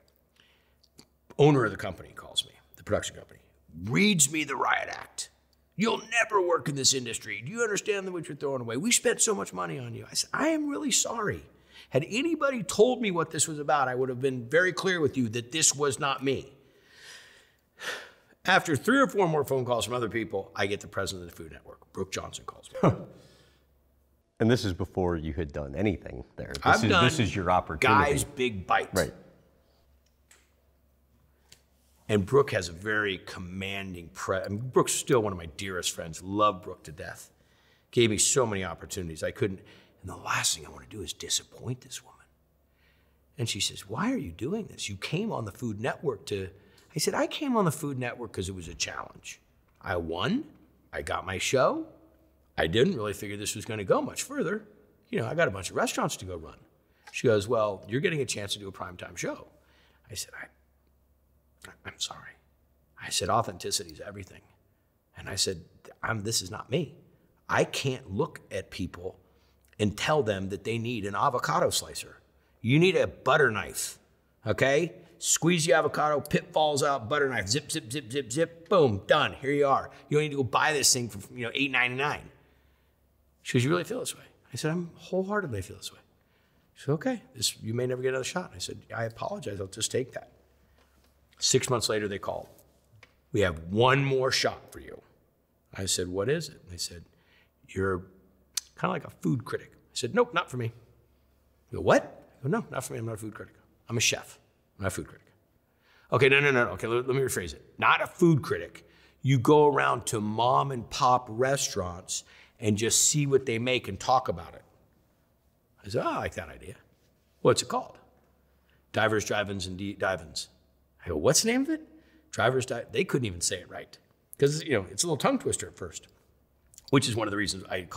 Owner of the company calls me, the production company, reads me the riot act. You'll never work in this industry. Do you understand what you're throwing away? We spent so much money on you. I said, I am really sorry. Had anybody told me what this was about, I would have been very clear with you that this was not me. After 3 or 4 more phone calls from other people, I get the president of the Food Network. Brooke Johnson calls me. And this is before you had done anything there. This is your opportunity. Guy's Big Bite. Right. And Brooke has a very commanding Brooke's still one of my dearest friends. Love Brooke to death. Gave me so many opportunities. I couldn't. And the last thing I want to do is disappoint this woman. And she says, why are you doing this? You came on the Food Network to... I said, I came on the Food Network because it was a challenge. I won. I got my show. I didn't really figure this was going to go much further. I got a bunch of restaurants to go run. She goes, well, you're getting a chance to do a primetime show. I said, I'm sorry. I said, authenticity is everything. And I said, this is not me. I can't look at people and tell them that they need an avocado slicer. You need a butter knife, okay? Squeeze the avocado, pit falls out, butter knife, zip, zip, zip, zip, zip, boom, done, here you are. You don't need to go buy this thing for $8.99. She goes, you really feel this way? I said, I'm wholeheartedly feel this way. She said, okay, you may never get another shot. I said, I apologize, I'll just take that. 6 months later, they called. We have one more shot for you. I said, what is it? And they said, you're kind of like a food critic. I said, nope, not for me. They go, what? I go, no, not for me, I'm not a food critic. I'm a chef, I'm not a food critic. Okay, no. Okay, let me rephrase it. Not a food critic. You go around to mom and pop restaurants and just see what they make and talk about it. I said, I like that idea. What's it called? Divers, Drive-Ins, and Dive-Ins. I go, what's the name of it? Drivers, They couldn't even say it right. Because, it's a little tongue twister at first, which is one of the reasons I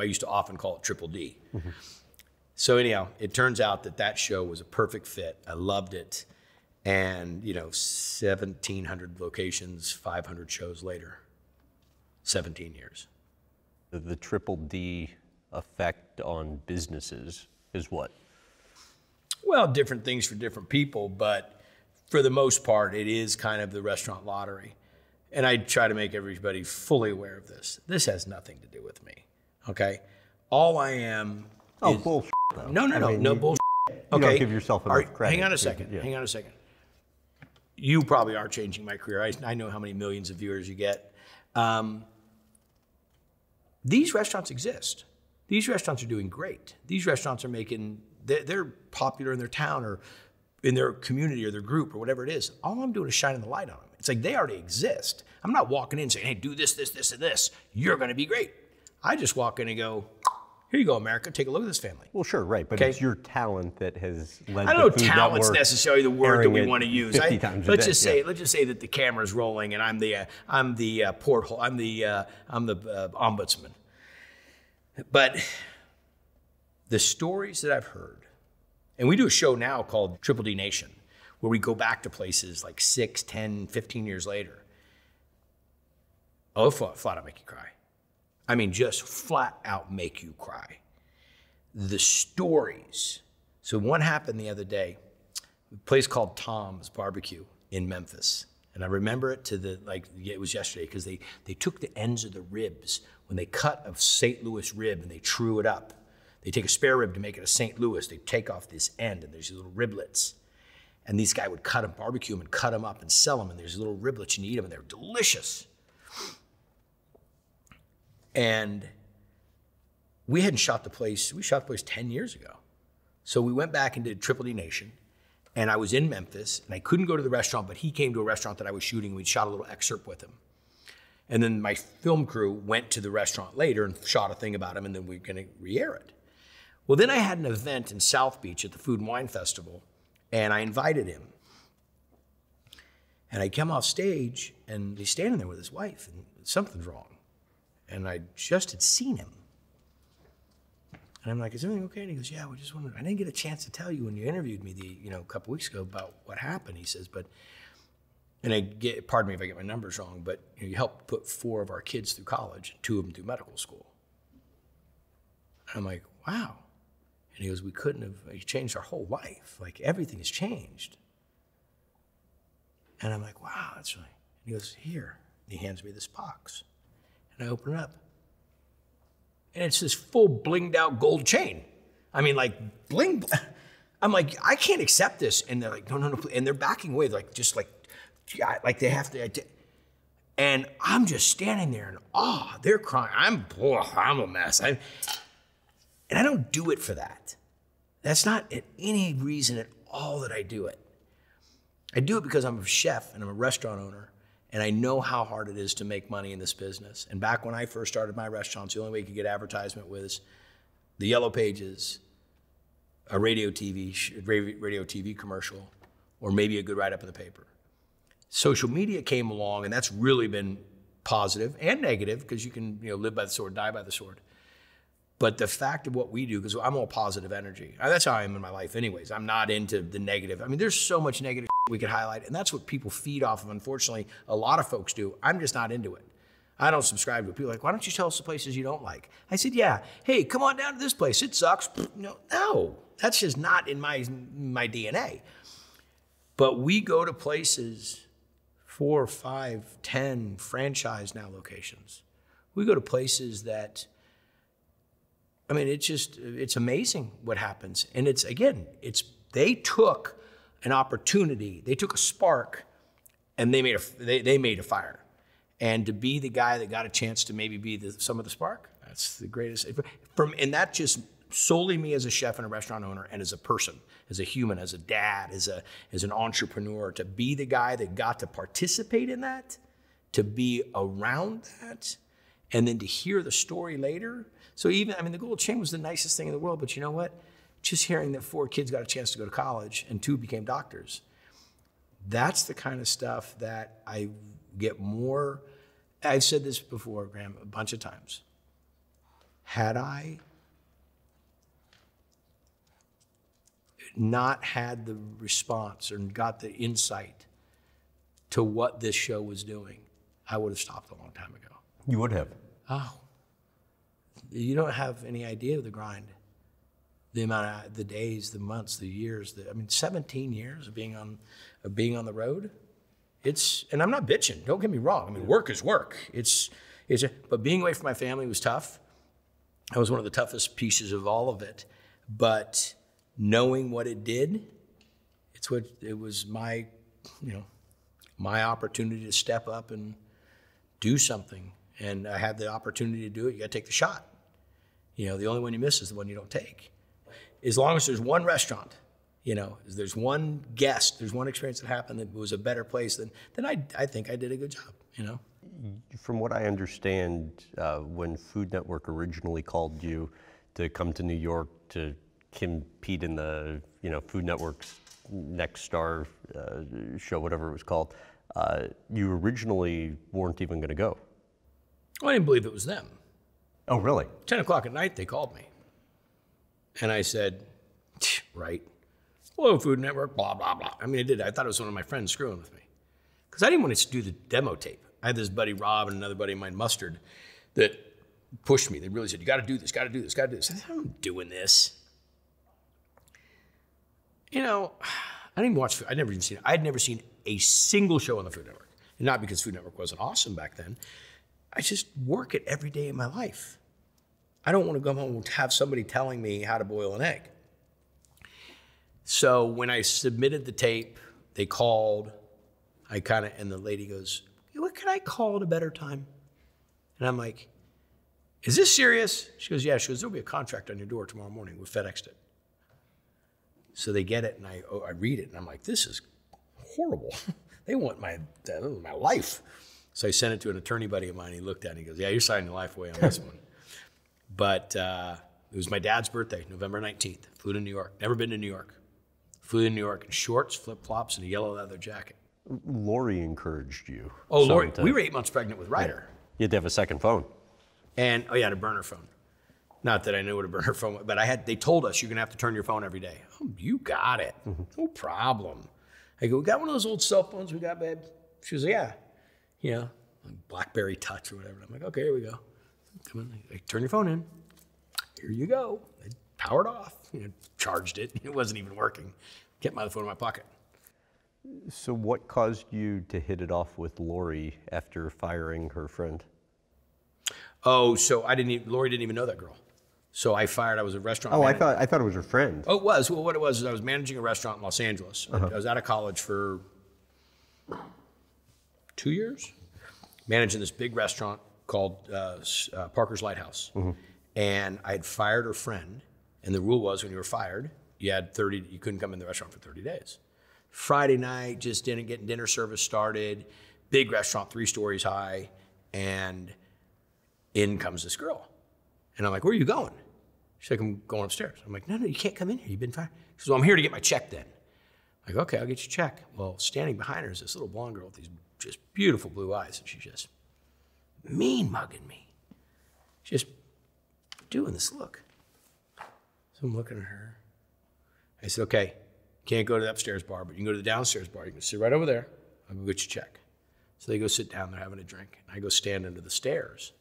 used to often call it Triple D. Mm-hmm. So anyhow, it turns out that show was a perfect fit. I loved it. And, 1,700 locations, 500 shows later, 17 years. The Triple D effect on businesses is what? Well, different things for different people, but for the most part, it is kind of the restaurant lottery. And I try to make everybody fully aware of this. This has nothing to do with me, okay? All I am is... bullshit, though. No bullshit. You don't give yourself enough credit. Hang on a second. You probably are changing my career. I know how many millions of viewers you get. These restaurants exist. These restaurants are doing great. These restaurants are they're popular in their town or in their community or their group or whatever it is. All I'm doing is shining the light on them. It's like they already exist. I'm not walking in saying, hey, do this, this, this, and this. You're going to be great. I just walk in and go, here you go, America. Take a look at this family. Well, sure, right. But it's your talent that has led I don't know talent's necessarily the word that we want to use. Let's just say that the camera's rolling and I'm the porthole. I'm the ombudsman. But the stories that I've heard, and we do a show now called Triple D Nation, where we go back to places like 6, 10, 15 years later. Oh, flat out make you cry. I mean, just flat out make you cry. The stories. So one happened the other day, a place called Tom's Barbecue in Memphis. And I remember it it was yesterday, because they took the ends of the ribs when they cut a St. Louis rib and they true it up. They take a spare rib to make it a St. Louis. They take off this end and there's these little riblets. And these guys would cut them, barbecue them, and cut them up and sell them. And there's little riblets and you eat them and they're delicious. And we hadn't shot the place. We shot the place 10 years ago. So we went back and did Triple D Nation. And I was in Memphis, and I couldn't go to the restaurant, but he came to a restaurant that I was shooting. We shot a little excerpt with him. And then my film crew went to the restaurant later and shot a thing about him, and then we were going to re-air it. Well, then I had an event in South Beach at the Food and Wine Festival, and I invited him. And I come off stage, and he's standing there with his wife, and something's wrong. And I just had seen him. And I'm like, is everything okay? And he goes, yeah, we just wanted, I didn't get a chance to tell you when you interviewed me a couple weeks ago about what happened. He says, pardon me if I get my numbers wrong, but you helped put 4 of our kids through college, and 2 of them through medical school. And I'm like, wow. And he goes, you changed our whole life. Like, everything has changed. And I'm like, wow, that's really, and he goes, here. And he hands me this box. And I open it up. And it's this full blinged out gold chain. I mean, like, bling. I'm like, I can't accept this. And they're like, no. And they're backing away, like they have to. And I'm just standing there in awe. They're crying. I'm a mess. And I don't do it for that. That's not any reason at all that I do it. I do it because I'm a chef and I'm a restaurant owner. And I know how hard it is to make money in this business. And back when I first started my restaurants, the only way you could get advertisement was the Yellow Pages, a radio TV commercial, or maybe a good write-up in the paper. Social media came along, and that's really been positive and negative, because you can live by the sword, die by the sword. But the fact of what we do, because I'm all positive energy. That's how I am in my life anyways. I'm not into the negative. I mean, there's so much negative we could highlight, and that's what people feed off of. Unfortunately, a lot of folks do. I'm just not into it. I don't subscribe to it. People are like, why don't you tell us the places you don't like? I said, yeah. Hey, come on down to this place. It sucks. No, that's just not in my DNA. But we go to places, 4, 5, 10 franchise now locations. We go to places that, I mean, it's amazing what happens. And they took an opportunity, they took a spark, and they made a fire. And to be the guy that got a chance to maybe be some of the spark, that's the greatest. And that just solely me as a chef and a restaurant owner, and as a person, as a human, as a dad, as an entrepreneur, to be the guy that got to participate in that, to be around that, and then to hear the story later. So the gold chain was the nicest thing in the world, but you know what? Just hearing that 4 kids got a chance to go to college and 2 became doctors. That's the kind of stuff that I get more. I've said this before, Graham, a bunch of times. Had I not had the response or got the insight to what this show was doing, I would have stopped a long time ago. You would have. Oh, you don't have any idea of the grind. The amount of the days, the months, the years. 17 years of being on the road. And I'm not bitching. Don't get me wrong. I mean, work is work. But being away from my family was tough. That was one of the toughest pieces of all of it. But knowing what it did, it was my opportunity to step up and do something. And I had the opportunity to do it. You got to take the shot. The only one you miss is the one you don't take. As long as there's one restaurant, there's one guest, there's one experience that happened that was a better place, then I think I did a good job, From what I understand, when Food Network originally called you to come to New York to compete in the, Food Network's Next Star show, whatever it was called, you originally weren't even going to go. Well, I didn't believe it was them. Oh, really? 10 o'clock at night, they called me. And I said, right. Hello, Food Network, blah, blah, blah. I did. I thought it was one of my friends screwing with me. Because I didn't want to do the demo tape. I had this buddy, Rob, and another buddy of mine, Mustard, that pushed me. They really said, you got to do this, got to do this, got to do this. I said, I'm doing this. You know, I didn't even watch food. I'd never seen a single show on the Food Network. And not because Food Network wasn't awesome back then. I just work it every day of my life. I don't want to go home and have somebody telling me how to boil an egg. So when I submitted the tape, they called. And the lady goes, what can I call at a better time? And I'm like, is this serious? She goes, yeah. She goes, there'll be a contract on your door tomorrow morning. We FedExed it. So they get it, and I read it, and I'm like, this is horrible. They want my life. So I sent it to an attorney buddy of mine. He looked at it, and he goes, yeah, you're signing your life away on this one. But it was my dad's birthday, November 19th. Flew to New York. Never been to New York. Flew to New York in shorts, flip-flops, and a yellow leather jacket. Lori encouraged you. Oh, Lori, we were 8 months pregnant with Ryder. You had to have a second phone. And, I had a burner phone. Not that I knew what a burner phone was, but they told us you're going to have to turn your phone every day. Oh, you got it. Mm-hmm. No problem. I go, we got one of those old cell phones we got, babe? She goes, yeah. BlackBerry Touch or whatever. I'm like, okay, here we go. Come on, turn your phone in. Here you go. I powered off, charged it. It wasn't even working. Kept my phone in my pocket. So what caused you to hit it off with Lori after firing her friend? Oh, so Lori didn't even know that girl. So I was a restaurant manager. I thought it was her friend. Oh, it was. Well, what it was is I was managing a restaurant in Los Angeles. I was out of college for 2 years, managing this big restaurant called Parker's Lighthouse. Mm-hmm. And I had fired her friend, and the rule was when you were fired, you couldn't come in the restaurant for 30 days. Friday night, just getting dinner service started, big restaurant, 3 stories high, and in comes this girl. And I'm like, where are you going? She's like, I'm going upstairs. I'm like, no, you can't come in here. You've been fired. She goes, well, I'm here to get my check then. I'm like, okay, I'll get your check. Well, standing behind her is this little blonde girl with these just beautiful blue eyes, and she's just mean mugging me. Just doing this look. So I'm looking at her. I said, okay, can't go to the upstairs bar, but you can go to the downstairs bar. You can sit right over there. I'll go get your check. So they go sit down, they're having a drink. And I go stand under the stairs.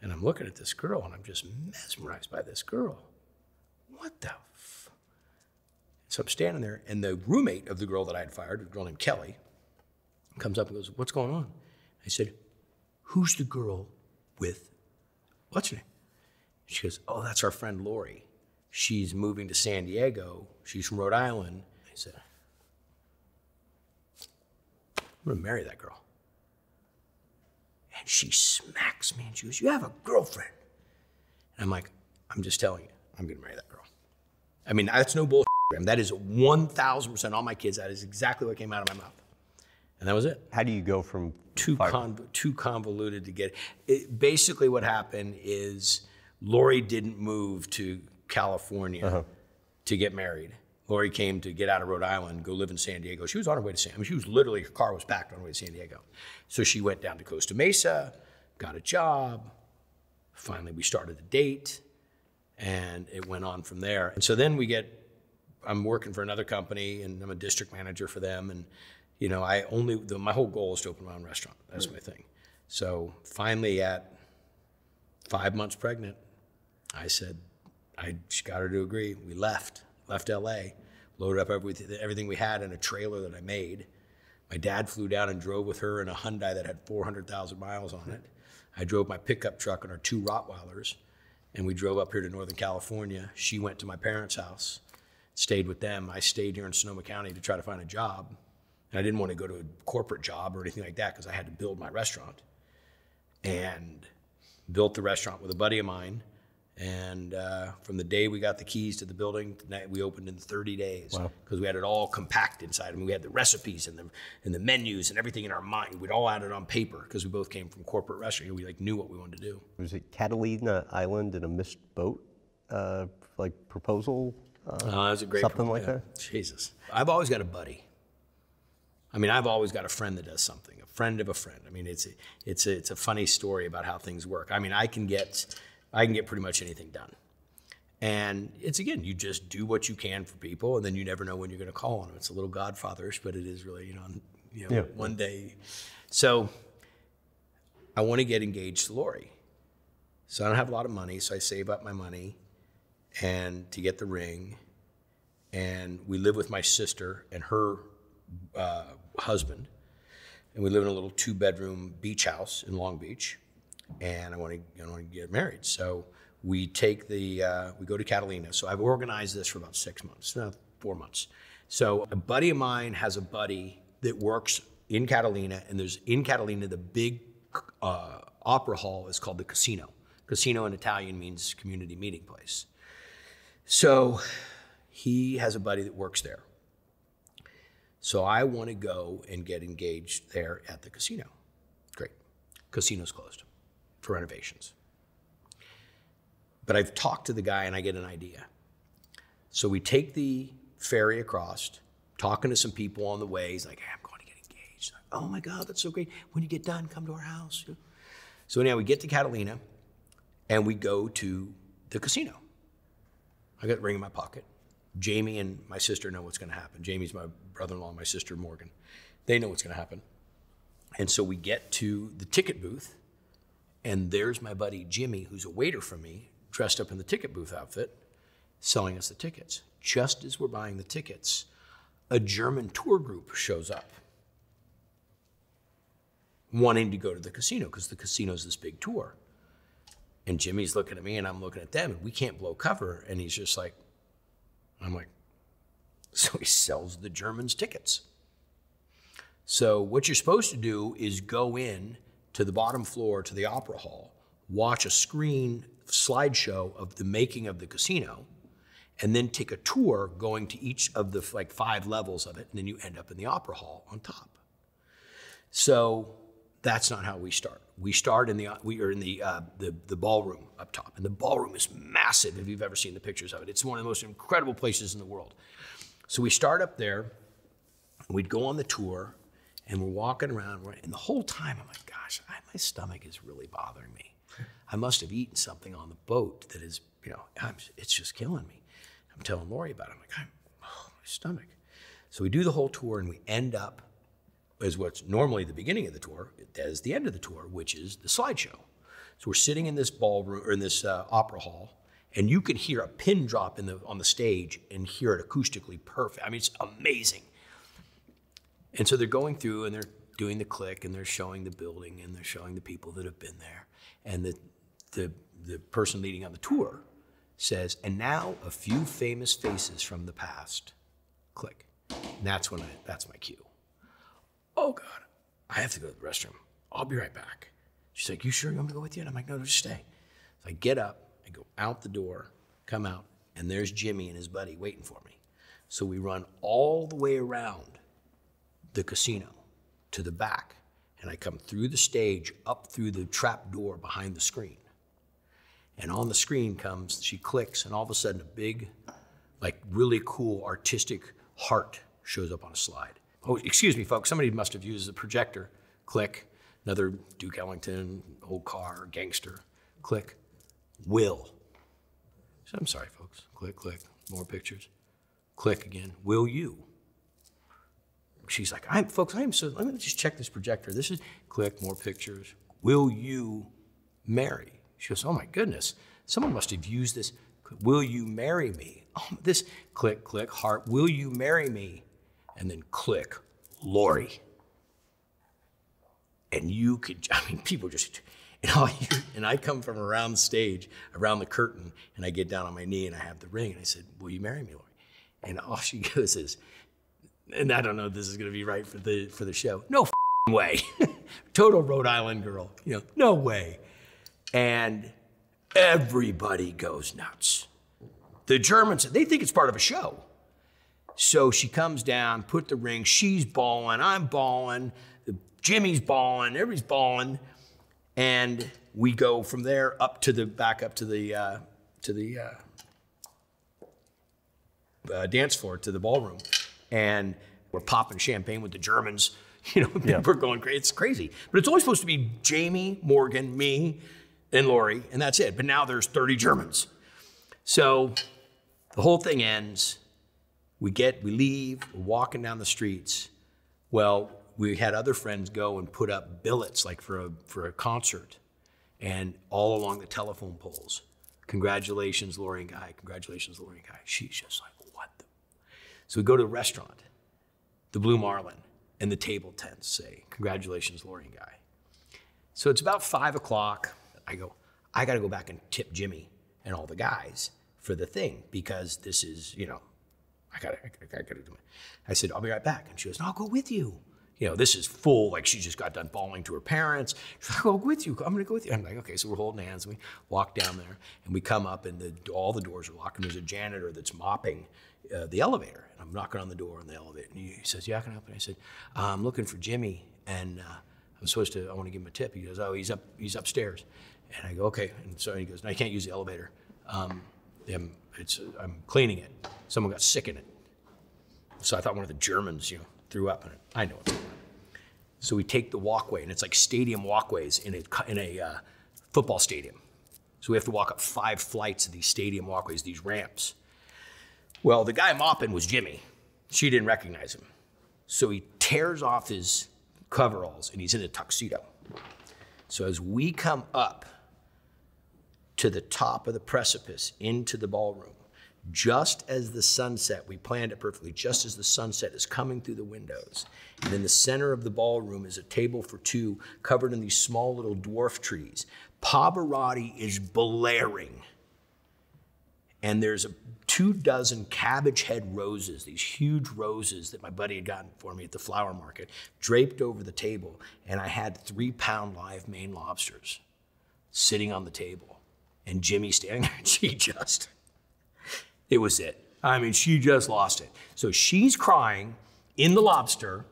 And I'm looking at this girl, and I'm just mesmerized by this girl. What the f? So I'm standing there, and the roommate of the girl that I had fired, a girl named Kelly, comes up and goes, what's going on? I said, who's the girl with, what's her name? She goes, oh, that's our friend Lori. She's moving to San Diego. She's from Rhode Island. I said, I'm gonna marry that girl. And she smacks me and she goes, you have a girlfriend. And I'm like, I'm just telling you, I'm gonna marry that girl. I mean, that's no bullshit. That is 1,000% all my kids. That is exactly what came out of my mouth. And that was it. How do you go from too convoluted to get it? Basically what happened is Lori didn't move to California to get married. Lori came to get out of Rhode Island, go live in San Diego. She was on her way to San Diego. She was literally, her car was packed on her way to San Diego. So she went down to Costa Mesa, got a job. Finally, we started a date, and it went on from there. And so then I'm working for another company, and I'm a district manager for them. And, my whole goal is to open my own restaurant. That's my thing. So finally, at 5 months pregnant, I said, I just got her to agree. We left LA, loaded up everything we had in a trailer that I made. My dad flew down and drove with her in a Hyundai that had 400,000 miles on it. I drove my pickup truck and our 2 Rottweilers, and we drove up here to Northern California. She went to my parents' house, stayed with them. I stayed here in Sonoma County to try to find a job. And I didn't want to go to a corporate job or anything like that because I had to build my restaurant. And built the restaurant with a buddy of mine. And from the day we got the keys to the building, we opened in 30 days. Wow. Because we had it all compact inside. I mean, we had the recipes and the menus and everything in our mind. We'd all had it on paper because we both came from corporate restaurant. We knew what we wanted to do. Was it Catalina Island in a missed boat, proposal? That was a great something like that. Jesus, I've always got a buddy. I mean, I've always got a friend that does something. A friend of a friend. I mean, it's a funny story about how things work. I mean, I can get pretty much anything done. And it's, again, you just do what you can for people, and then you never know when you're going to call on them. It's a little Godfatherish, but it is really, one day. So I want to get engaged to Lori. So I don't have a lot of money, so I save up my money and to get the ring. And we live with my sister and her husband. And we live in a little 2-bedroom beach house in Long Beach. And I want to get married. So we take we go to Catalina. So I've organized this for about 6 months, 4 months. So a buddy of mine has a buddy that works in Catalina, and there's in Catalina, the big opera hall is called the Casino. Casino in Italian means community meeting place. So he has a buddy that works there. So I want to go and get engaged there at the casino. Great. Casino's closed for renovations. But I've talked to the guy and I get an idea. So we take the ferry across, talking to some people on the way. He's like, hey, I'm going to get engaged. Like, oh my God, that's so great. When you get done, come to our house. So anyhow, we get to Catalina and we go to the casino. I got the ring in my pocket. Jamie and my sister know what's going to happen. Jamie's my brother-in-law, my sister Morgan. They know what's going to happen. And so we get to the ticket booth, and there's my buddy Jimmy, who's a waiter for me, dressed up in the ticket booth outfit, selling us the tickets. Just as we're buying the tickets, a German tour group shows up, wanting to go to the casino because the casino's this big tour. And Jimmy's looking at me and I'm looking at them, and we can't blow cover. And he's just like, I'm like, so he sells the Germans tickets. So what you're supposed to do is go in to the bottom floor to the opera hall, watch a screen slideshow of the making of the casino, and then take a tour going to each of the 5 levels of it, and then you end up in the opera hall on top. So that's not how we start. We are in the ballroom up top, and the ballroom is massive if you've ever seen the pictures of it. It's one of the most incredible places in the world. So we start up there, and we'd go on the tour, and we're walking around, and the whole time I'm like, gosh, my stomach is really bothering me. I must have eaten something on the boat that is, it's just killing me. I'm telling Lori about it. I'm like, my stomach. So we do the whole tour, and we end up as what's normally the beginning of the tour, as the end of the tour, which is the slideshow. So we're sitting in this ballroom, or in this opera hall, and you can hear a pin drop on the stage and hear it acoustically perfect. I mean, it's amazing. And so they're going through and they're doing the click and they're showing the building and they're showing the people that have been there. And the person leading on the tour says, and now a few famous faces from the past. Click. And that's my cue. Oh God, I have to go to the restroom. I'll be right back. She's like, you sure you want me to go with you? And I'm like, no, just stay. So I get up, I go out the door, come out, and there's Jimmy and his buddy waiting for me. So we run all the way around the casino to the back, and I come through the stage, up through the trap door behind the screen. And on the screen she clicks, and all of a sudden a big, really cool artistic heart shows up on a slide. Oh, excuse me, folks, somebody must have used the projector. Click, another Duke Ellington, old car, gangster. Click, Will. So I'm sorry, folks. Click, click, more pictures. Click again, will you? She's like, let me just check this projector. This is, click, more pictures. Will you marry? She goes, oh my goodness, someone must have used this. Will you marry me? Oh, this, click, click, heart, will you marry me? And then click, Lori. And people just, and I come from around the stage, around the curtain, and I get down on my knee and I have the ring, and I said, will you marry me, Lori? And all she goes is, and I don't know if this is gonna be right for the show, no way. Total Rhode Island girl, no way. And everybody goes nuts. The Germans, they think it's part of a show. So she comes down, put the ring, she's bawling, I'm bawling, Jimmy's bawling, everybody's bawling. And we go from there back up to the dance floor, to the ballroom. And we're popping champagne with the Germans. We're going crazy. It's crazy. But it's always supposed to be Jamie, Morgan, me, and Lori, and that's it. But now there's 30 Germans. So the whole thing ends. We leave, we're walking down the streets. Well, we had other friends go and put up billets for a concert. And all along the telephone poles, congratulations, Lori and Guy, congratulations, Lori and Guy. She's just like, what the? So we go to the restaurant, the Blue Marlin, and the table tents say, congratulations, Lori and Guy. So it's about 5 o'clock. I go, I got to go back and tip Jimmy and all the guys for the thing because this is, I got to do it. I said, I'll be right back. And she goes, no, I'll go with you. This is full, like she just got done bawling to her parents. She's like, I'll go with you. I'm going to go with you. I'm like, okay. So we're holding hands and we walk down there and we come up and all the doors are locked and there's a janitor that's mopping the elevator. And I'm knocking on the door in the elevator. And he says, yeah, I can help you. I said, I'm looking for Jimmy and I want to give him a tip. He goes, oh, he's upstairs. And I go, okay. And so he goes, no, I can't use the elevator. I'm cleaning it. Someone got sick in it. So I thought one of the Germans, threw up in it. I know it. So we take the walkway, and it's like stadium walkways in a football stadium. So we have to walk up 5 flights of these stadium walkways, these ramps. Well, the guy mopping was Jimmy. She didn't recognize him. So he tears off his coveralls, and he's in a tuxedo. So as we come up to the top of the precipice into the ballroom, just as the sunset, we planned it perfectly, just as the sunset is coming through the windows, and in the center of the ballroom is a table for 2 covered in these small little dwarf trees. Pavarotti is blaring, and there's 24 cabbage head roses, these huge roses that my buddy had gotten for me at the flower market, draped over the table, and I had 3-pound live Maine lobsters sitting on the table, and Jimmy standing there, and it was it. I mean, she just lost it. So she's crying in the lobster.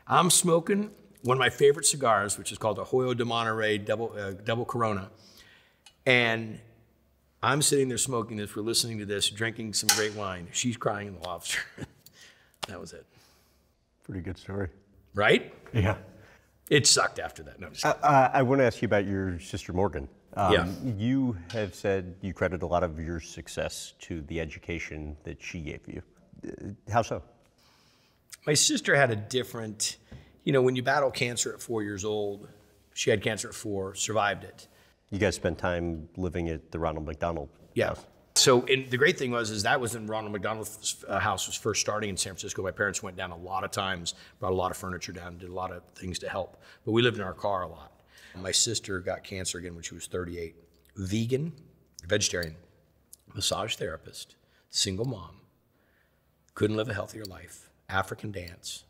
I'm smoking one of my favorite cigars, which is called a Hoyo de Monterey double Corona. And I'm sitting there smoking this. We're listening to this, drinking some great wine. She's crying in the lobster. That was it. Pretty good story. Right? Yeah. It sucked after that. No, I want to ask you about your sister Morgan. Yeah. You have said you credit a lot of your success to the education that she gave you. How so? My sister had a different, when you battle cancer at 4 years old, she had cancer at 4, survived it. You guys spent time living at the Ronald McDonald house. So the great thing was that was when Ronald McDonald's house was first starting in San Francisco. My parents went down a lot of times, brought a lot of furniture down, did a lot of things to help. But we lived in our car a lot. My sister got cancer again when she was 38. Vegetarian, massage therapist, single mom, couldn't live a healthier life, African dance,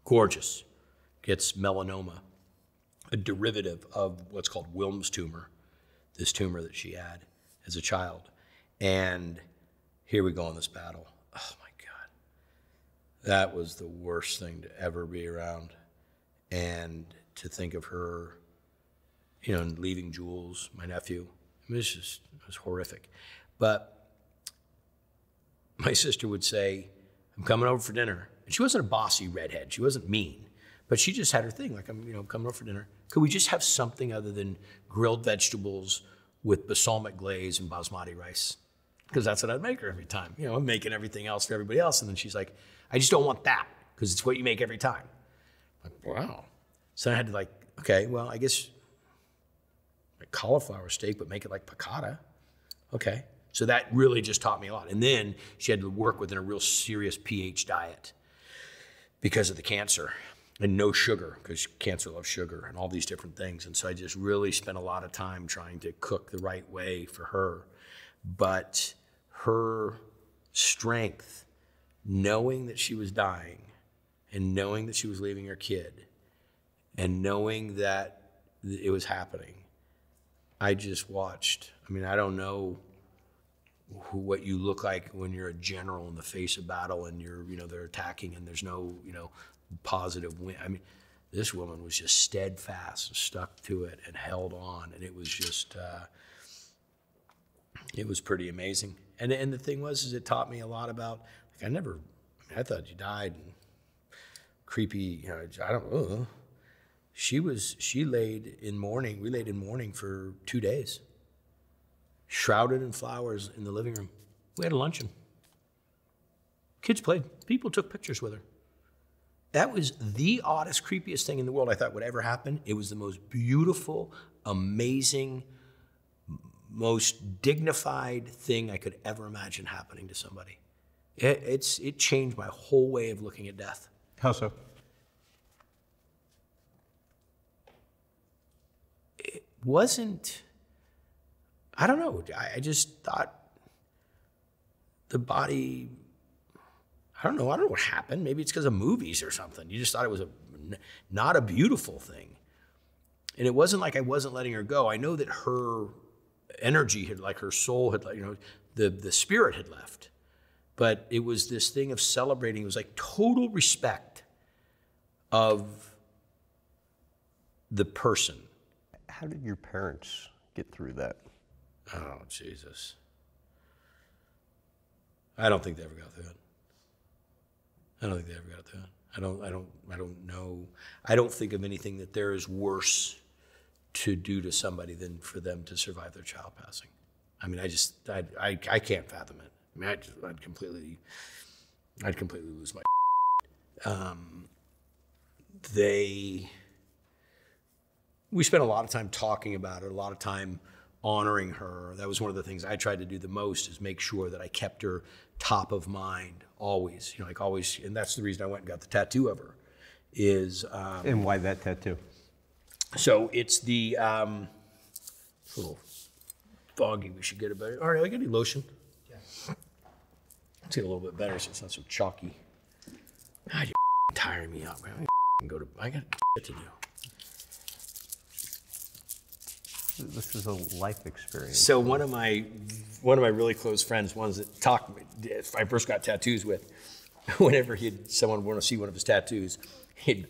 gorgeous, gets melanoma, a derivative of what's called Wilms tumor, this tumor that she had as a child. And here we go in this battle. Oh my God. That was the worst thing to ever be around. And to think of her, and leaving Jules, my nephew, it was horrific. But my sister would say, I'm coming over for dinner. And she wasn't a bossy redhead. She wasn't mean. But she just had her thing, like, I'm coming over for dinner. Could we just have something other than grilled vegetables with balsamic glaze and basmati rice? Because that's what I'd make her every time. I'm making everything else for everybody else. And then she's like, I just don't want that because it's what you make every time. I'm like, wow. So I had to okay, well, I guess like cauliflower steak, but make it like piccata. Okay. So that really just taught me a lot. And then she had to work within a real serious pH diet because of the cancer and no sugar because cancer loves sugar and all these different things. And so I just really spent a lot of time trying to cook the right way for her. But her strength, knowing that she was dying and knowing that she was leaving her kid, and knowing that it was happening, I just watched. I don't know what you look like when you're a general in the face of battle and they're attacking and there's no, positive win. This woman was just steadfast, stuck to it and held on. And it was just, it was pretty amazing. And the thing was, it taught me a lot about, I thought you died and creepy, I don't know. We laid in mourning for 2 days, shrouded in flowers in the living room. We had a luncheon. Kids played. People took pictures with her. That was the oddest, creepiest thing in the world I thought would ever happen. It was the most beautiful, amazing, most dignified thing I could ever imagine happening to somebody. It changed my whole way of looking at death. How so? It wasn't, I don't know, I just thought the body, I don't know what happened. Maybe it's because of movies or something. You just thought it was not a beautiful thing. And it wasn't like I wasn't letting her go. I know that her energy had, like her soul had, you know, the spirit had left. But it was this thing of celebrating. It was like total respect of the person. How did your parents get through that? Oh, Jesus. I don't think they ever got through it. I don't think they ever got through it. I don't know. I don't think of anything that there is worse to do to somebody than for them to survive their child passing. I mean, I can't fathom it. I mean, I'd completely lose my. We spent a lot of time talking about it, a lot of time honoring her. That was one of the things I tried to do the most, is make sure that I kept her top of mind always. You know, like always, and that's the reason I went and got the tattoo of her. And why that tattoo? So it's the it's a little foggy. We should get it better. All right, I got any lotion? Let's get a little bit better so it's not so chalky. God, you're tiring me up, man. I got shit to do. This is a life experience. So one of my really close friends, ones that I first got tattoos with, whenever someone want to see one of his tattoos, he'd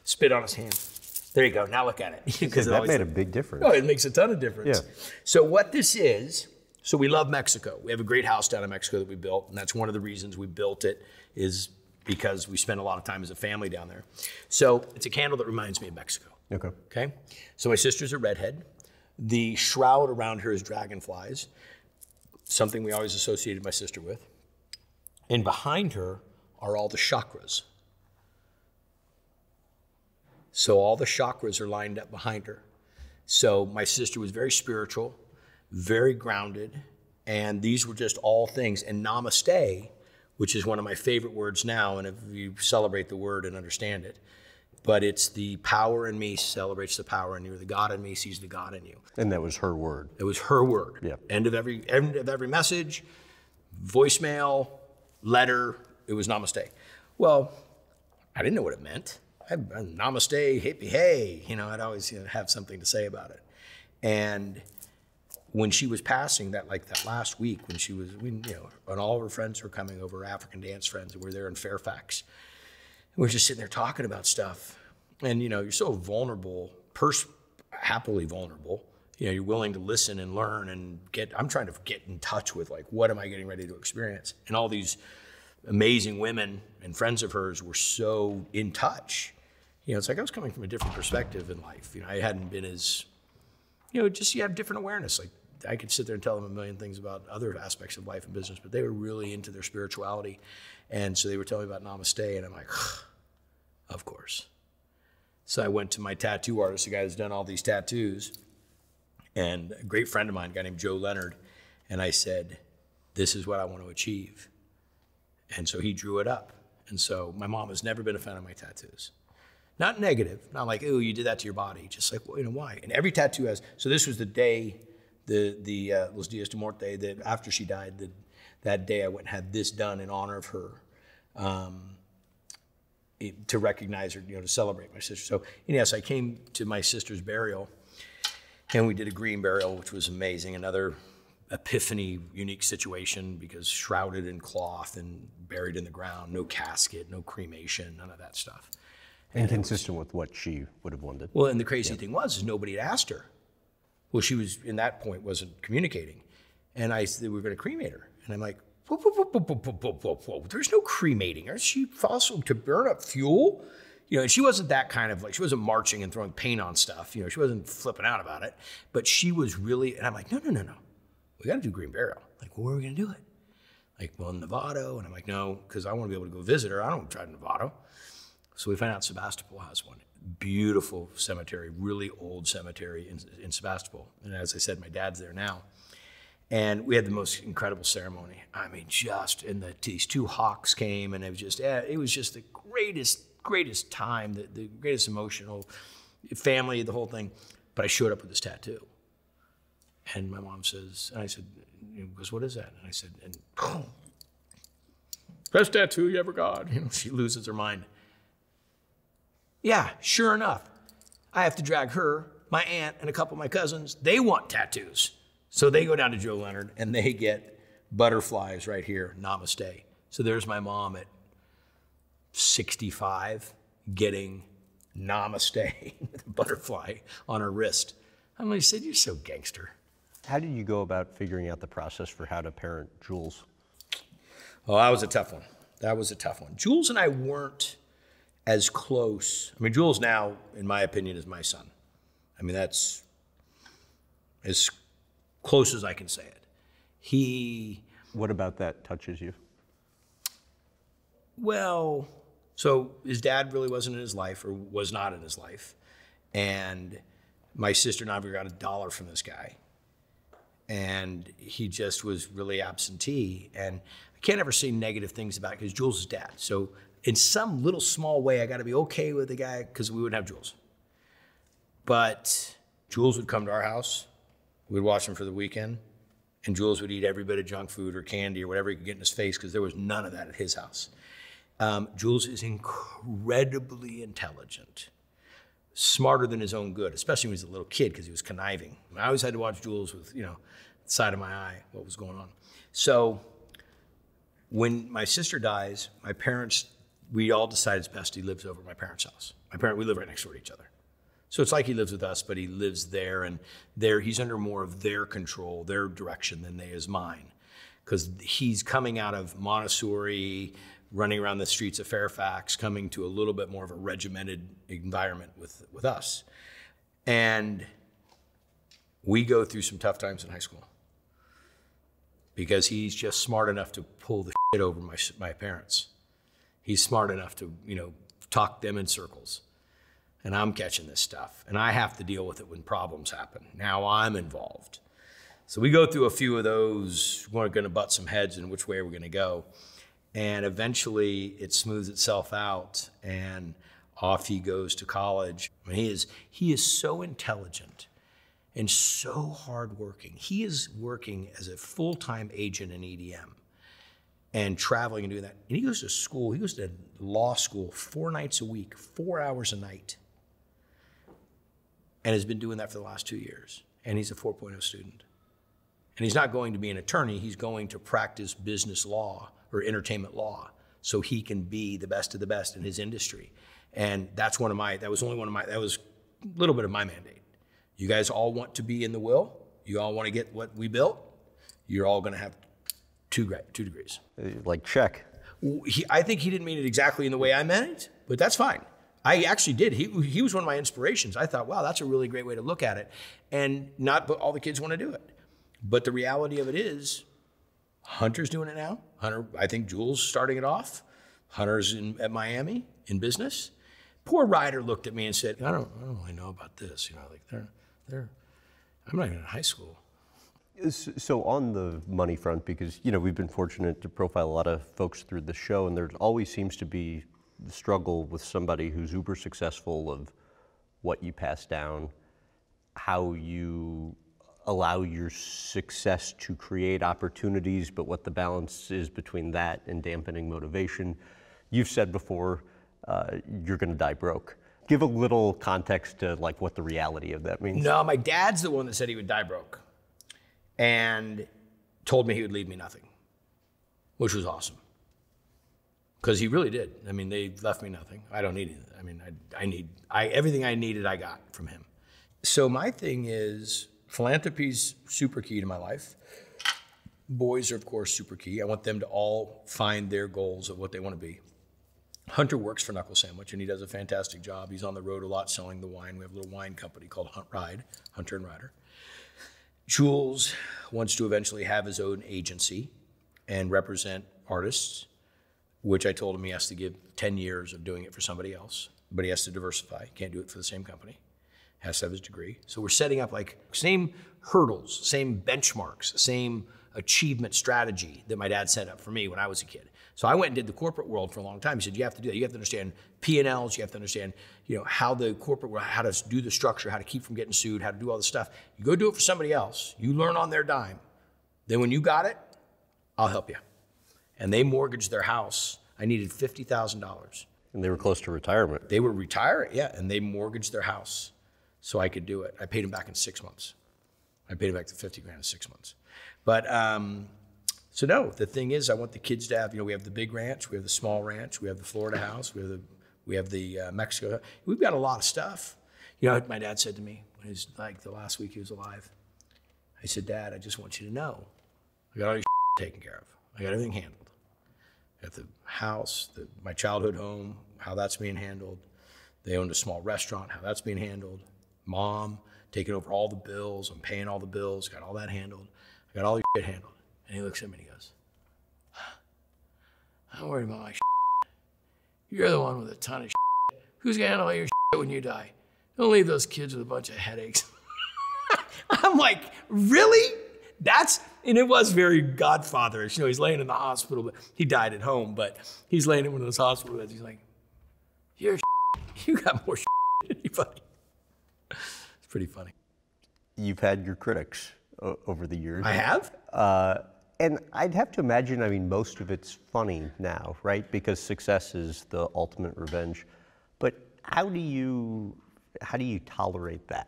spit on his hand. There you go. Now look at it. Because that made a big difference. Oh, it makes a ton of difference. Yeah. So what this is, so we love Mexico. We have a great house down in Mexico that we built, and that's one of the reasons we built it, is because we spend a lot of time as a family down there. So it's a candle that reminds me of Mexico. Okay. Okay. So my sister's a redhead. The shroud around her is dragonflies, something we always associated my sister with. And behind her are all the chakras. So all the chakras are lined up behind her. So my sister was very spiritual, very grounded, and these were just all things. And namaste, which is one of my favorite words now, and if you celebrate the word and understand it, but it's the power in me celebrates the power in you. The God in me sees the God in you. And that was her word. It was her word. Yeah. End of every message, voicemail, letter, it was namaste. Well, I didn't know what it meant. Namaste, hippie, hey. You know, I'd always have something to say about it. And when she was passing, that last week, when she was, when all of her friends were coming over, African dance friends, and we're there in Fairfax. We're just sitting there talking about stuff. And, you're so vulnerable, happily vulnerable. You're willing to listen and learn and I'm trying to get in touch with, what am I getting ready to experience? And all these amazing women and friends of hers were so in touch. It's like I was coming from a different perspective in life. I hadn't been as, just you have different awareness. Like I could sit there and tell them a million things about other aspects of life and business, but they were really into their spirituality. And so they were telling me about namaste, and I'm like, of course. So I went to my tattoo artist, the guy who's done all these tattoos, and a great friend of mine, a guy named Joe Leonard, and I said, this is what I want to achieve. And so he drew it up. And so my mom has never been a fan of my tattoos. Not negative, not like, oh, you did that to your body. Just like, well, why? And every tattoo has, so this was the day, the Los Dias de Muerte, that after she died, that day I went and had this done in honor of her, to recognize her, to celebrate my sister. So yes, I came to my sister's burial, and we did a green burial, which was amazing. Another epiphany, unique situation, because shrouded in cloth and buried in the ground, no casket, no cremation, none of that stuff. And consistent with what she would have wanted. Well, and the crazy thing was, is nobody had asked her. Well, she was, in that point, wasn't communicating. And I said, we're going to cremate her. And I'm like, whoa, whoa, whoa, whoa, whoa, whoa, whoa, whoa. There's no cremating her. She fossil to burn up fuel. And she wasn't that kind of, she wasn't marching and throwing paint on stuff. She wasn't flipping out about it. But she was really, and I'm like, no. We got to do green burial. Like, well, where are we going to do it? Like, well, in Novato. And I'm like, no, because I want to be able to go visit her. I don't drive Novato. So we find out Sebastopol has one. Beautiful cemetery, really old cemetery in Sebastopol. And as I said, my dad's there now. And we had the most incredible ceremony. I mean, and these two hawks came, and it was just the greatest time, the greatest emotional family, the whole thing. But I showed up with this tattoo. And my mom says, and I said, goes, what is that? And I said, best tattoo you ever got. She loses her mind. Yeah, sure enough, I have to drag her, my aunt, and a couple of my cousins. They want tattoos. So they go down to Joe Leonard and they get butterflies right here, namaste. So there's my mom at 65 getting namaste with a butterfly on her wrist. I said, you're so gangster. How did you go about figuring out the process for how to parent Jules? Oh, that was a tough one. Jules and I weren't as close. I mean, Jules now, in my opinion, is my son. I mean, that's as close as I can say it. What about that touches you? Well, so his dad really wasn't in his life, or was not in his life. And my sister never got $1 from this guy. And he just was really absentee. And I can't ever say negative things about it because Jules is dad. So in some little small way, I got to be okay with the guy because we wouldn't have Jules. But Jules would come to our house. We'd watch him for the weekend. And Jules would eat every bit of junk food or candy or whatever he could get in his face because there was none of that at his house. Jules is incredibly intelligent, smarter than his own good, especially when he was a little kid because he was conniving. I always had to watch Jules with, the side of my eye, what was going on. So when my sister dies, my parents, we all decide it's best he lives over at my parents' house. We live right next door to each other. So it's like he lives with us, but he lives there, and he's under more of their control, their direction than they is mine. Because he's coming out of Montessori, running around the streets of Fairfax, coming to a little bit more of a regimented environment with us. And we go through some tough times in high school because he's just smart enough to pull the shit over my parents. He's smart enough to, talk them in circles. And I'm catching this stuff. And I have to deal with it when problems happen. Now I'm involved. So we go through a few of those. We're going to butt some heads and which way we're going to go. And eventually it smooths itself out and off he goes to college. I mean, he is so intelligent and so hardworking. He is working as a full-time agent in EDM and traveling and doing that. And he goes to school. He goes to law school 4 nights a week, 4 hours a night, and has been doing that for the last 2 years. And he's a 4.0 student. And he's not going to be an attorney. He's going to practice business law or entertainment law so he can be the best of the best in his industry. And that was a little bit of my mandate. You guys all want to be in the will. You all want to get what we built. You're all going to have two degrees. Like check. I think he didn't mean it exactly in the way I meant it, but that's fine. I actually did. He was one of my inspirations. I thought, wow, that's a really great way to look at it. And not all the kids want to do it. But the reality of it is, Hunter's doing it now. Hunter, I think Jules starting it off. Hunter's at Miami in business. Poor Ryder looked at me and said, I don't really know about this. I'm not even in high school. So on the money front, because we've been fortunate to profile a lot of folks through the show, and there always seems to be the struggle with somebody who's uber successful of what you pass down, how you allow your success to create opportunities, but what the balance is between that and dampening motivation. You've said before, you're going to die broke. Give a little context to what the reality of that means. No, my dad's the one that said he would die broke and told me he would leave me nothing, which was awesome. Because he really did. I mean, they left me nothing. I don't need it. I mean, everything I needed, I got from him. So my thing is, philanthropy's super key to my life. Boys are, of course, super key. I want them to all find their goals of what they want to be. Hunter works for Knuckle Sandwich, and he does a fantastic job. He's on the road a lot selling the wine. We have a little wine company called Hunter and Ryder. Jules wants to eventually have his own agency and represent artists. which I told him he has to give 10 years of doing it for somebody else, but he has to diversify. He can't do it for the same company. Has to have his degree. So we're setting up like same hurdles, same benchmarks, same achievement strategy that my dad set up for me when I was a kid. So I went and did the corporate world for a long time. He said, you have to do that. You have to understand P&Ls. You have to understand, how the corporate world, how to do the structure, how to keep from getting sued, how to do all this stuff. You go do it for somebody else. You learn on their dime. Then when you got it, I'll help you. And they mortgaged their house. I needed $50,000. And they were close to retirement. They were retired, yeah, and they mortgaged their house so I could do it. I paid them back in 6 months. I paid them back the 50 grand in 6 months. But, so no, the thing is, I want the kids to have, we have the big ranch, we have the small ranch, we have the Florida house, we have the Mexico. We've got a lot of stuff. My dad said to me, when he was like the last week he was alive, I said, Dad, I just want you to know, I got all your taken care of. I got everything handled. At the house, my childhood home, how that's being handled. They owned a small restaurant, how that's being handled. Mom, taking over all the bills. I'm paying all the bills, got all that handled. I got all your shit handled. And he looks at me and he goes, I'm worried about my shit. You're the one with a ton of shit. Who's gonna handle all your shit when you die? Don't leave those kids with a bunch of headaches. I'm like, really? And it was very Godfatherish. He's laying in the hospital, but he died at home, but he's laying in one of those hospital beds. He's like, you got more than anybody. It's pretty funny. You've had your critics over the years. I have? And I'd have to imagine, most of it's funny now, right? Because success is the ultimate revenge. But how do you tolerate that?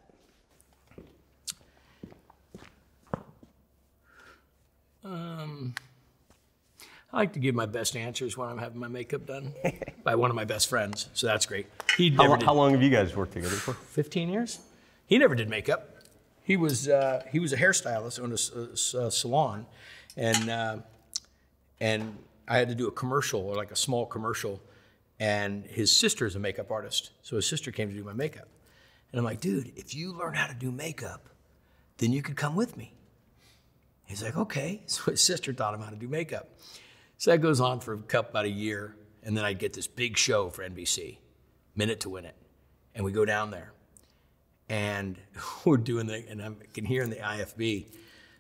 I like to give my best answers when I'm having my makeup done by one of my best friends, so that's great. How long have you guys worked together for? 15 years. He never did makeup. He was a hairstylist, owned a salon, and I had to do a commercial, or like a small commercial, and his sister is a makeup artist, so his sister came to do my makeup. And I'm like, dude, if you learn how to do makeup, then you could come with me. He's like, okay. So his sister taught him how to do makeup. So that goes on for about a year. And then I'd get this big show for NBC, Minute to Win It. And we go down there. And we're doing and I can hear in the IFB,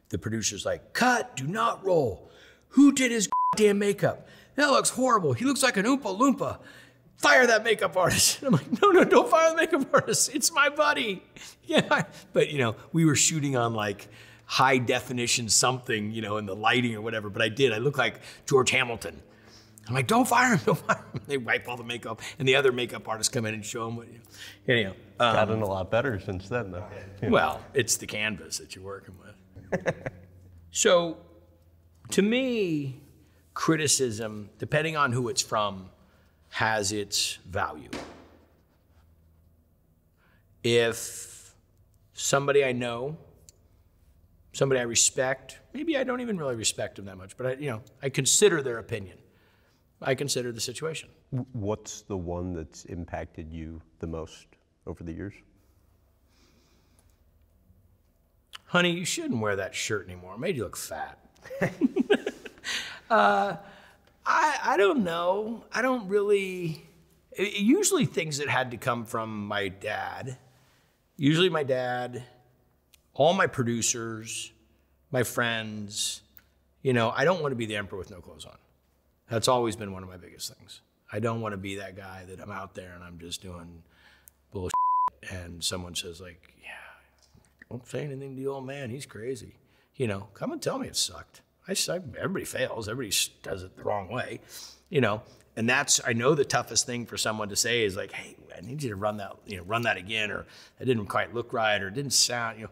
the producer's like, cut, do not roll. Who did his damn makeup? That looks horrible. He looks like an Oompa Loompa. Fire that makeup artist. And I'm like, no, don't fire the makeup artist. It's my buddy. Yeah. But, we were shooting on like high definition something, in the lighting or whatever, but I did. I look like George Hamilton. I'm like, don't fire him. They wipe all the makeup, and the other makeup artists come in and show him what, anyhow. Gotten a lot better since then, though. Yeah. Well, it's the canvas that you're working with. So, to me, criticism, depending on who it's from, has its value. If somebody I know, somebody I respect, maybe I don't even really respect them that much, but I consider their opinion. I consider the situation. What's the one that's impacted you the most over the years? Honey, you shouldn't wear that shirt anymore. It made you look fat. I don't know. I don't really, usually things that had to come from my dad. Usually my dad, all my producers, my friends, I don't want to be the emperor with no clothes on. That's always been one of my biggest things. I don't want to be that guy that I'm out there and I'm just doing bullshit and someone says like, yeah, don't say anything to the old man, he's crazy. Come and tell me it sucked. Everybody fails, everybody does it the wrong way, and that's, I know the toughest thing for someone to say is like, hey, I need you to run that again, or that didn't quite look right, or it didn't sound,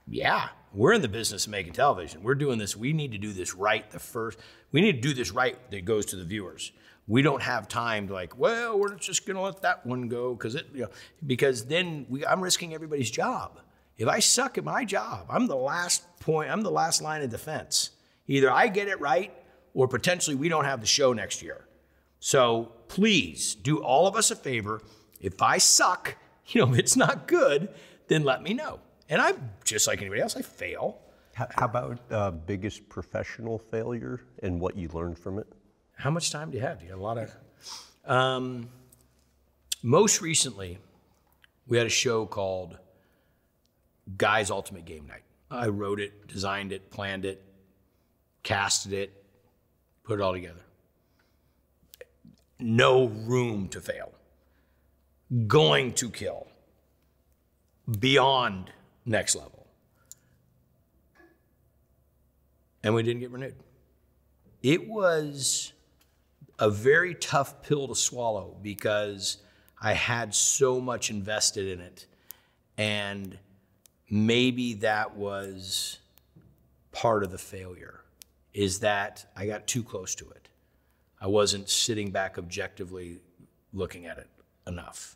yeah, we're in the business of making television. We're doing this. We need to do this right we need to do this right that goes to the viewers. We don't have time to like, well, we're just going to let that one go because then I'm risking everybody's job. If I suck at my job, I'm the last line of defense. Either I get it right or potentially we don't have the show next year. So please do all of us a favor. If I suck, if it's not good, then let me know. And I'm just like anybody else, I fail. How about biggest professional failure and what you learned from it? How much time do you have? Do you have a lot of... most recently, we had a show called Guy's Ultimate Game Night. I wrote it, designed it, planned it, casted it, put it all together. No room to fail. Going to kill. Beyond next level. And we didn't get renewed. It was a very tough pill to swallow because I had so much invested in it. And maybe that was part of the failure, is that I got too close to it. I wasn't sitting back objectively looking at it enough.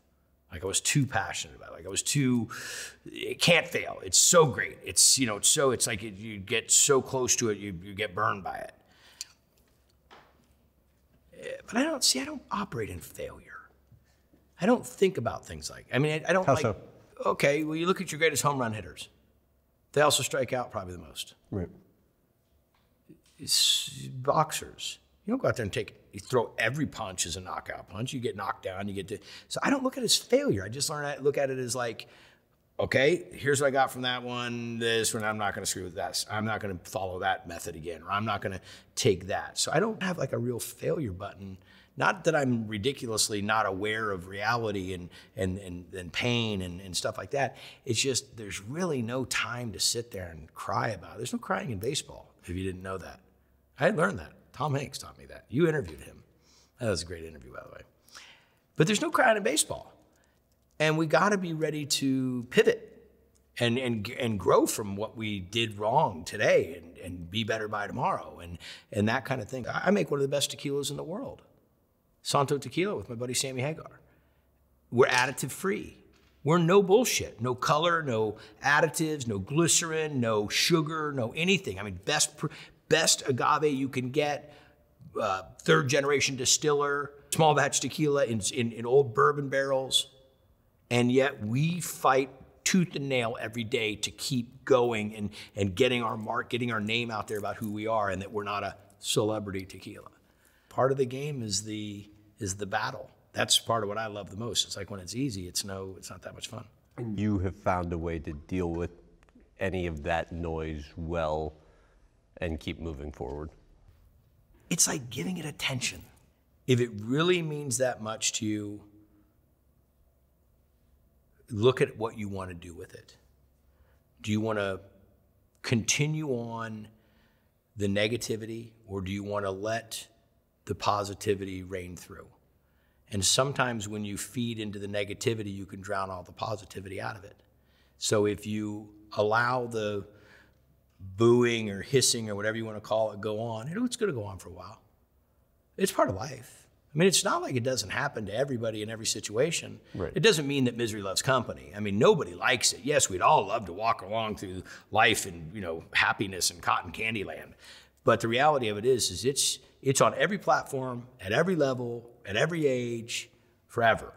Like I was too passionate about it. Like I was too, it can't fail. It's so great. It's, you know, it's like you get so close to it, you get burned by it. But I don't operate in failure. I don't think about things like, I mean, I don't How like, so? Okay, well, you look at your greatest home run hitters. They also strike out probably the most. Right. It's boxers. You don't go out there and you throw every punch as a knockout punch. You get knocked down, so I don't look at it as failure. I just look at it as like, okay, here's what I got from that one, this one, I'm not gonna screw with that. I'm not gonna follow that method again, or I'm not gonna take that. So I don't have like a real failure button. Not that I'm ridiculously not aware of reality and pain and stuff like that. It's just there's really no time to sit there and cry about it. There's no crying in baseball, if you didn't know that. I learned that. Tom Hanks taught me that. You interviewed him. That was a great interview, by the way. But there's no crying in baseball. And we gotta be ready to pivot and grow from what we did wrong today and be better by tomorrow and that kind of thing. I make one of the best tequilas in the world. Santo Tequila with my buddy Sammy Hagar. We're additive free. We're no bullshit. No color, no additives, no glycerin, no sugar, no anything. I mean, best agave you can get, third generation distiller, small batch tequila in old bourbon barrels. And yet we fight tooth and nail every day to keep going and getting our mark, getting our name out there about who we are and that we're not a celebrity tequila. Part of the game is the battle. That's part of what I love the most. It's like when it's easy, it's not that much fun. And you have found a way to deal with any of that noise well and keep moving forward. It's like giving it attention. If it really means that much to you, look at what you want to do with it. Do you want to continue on the negativity, or do you want to let the positivity reign through? And sometimes when you feed into the negativity, you can drown all the positivity out of it. So if you allow the booing or hissing or whatever you want to call it go on, it's going to go on for a while. It's part of life. I mean, it's not like it doesn't happen to everybody in every situation. Right. It doesn't mean that misery loves company. I mean, nobody likes it. Yes, we'd all love to walk along through life in, happiness and cotton candy land. But the reality of it is it's on every platform, at every level, at every age, forever.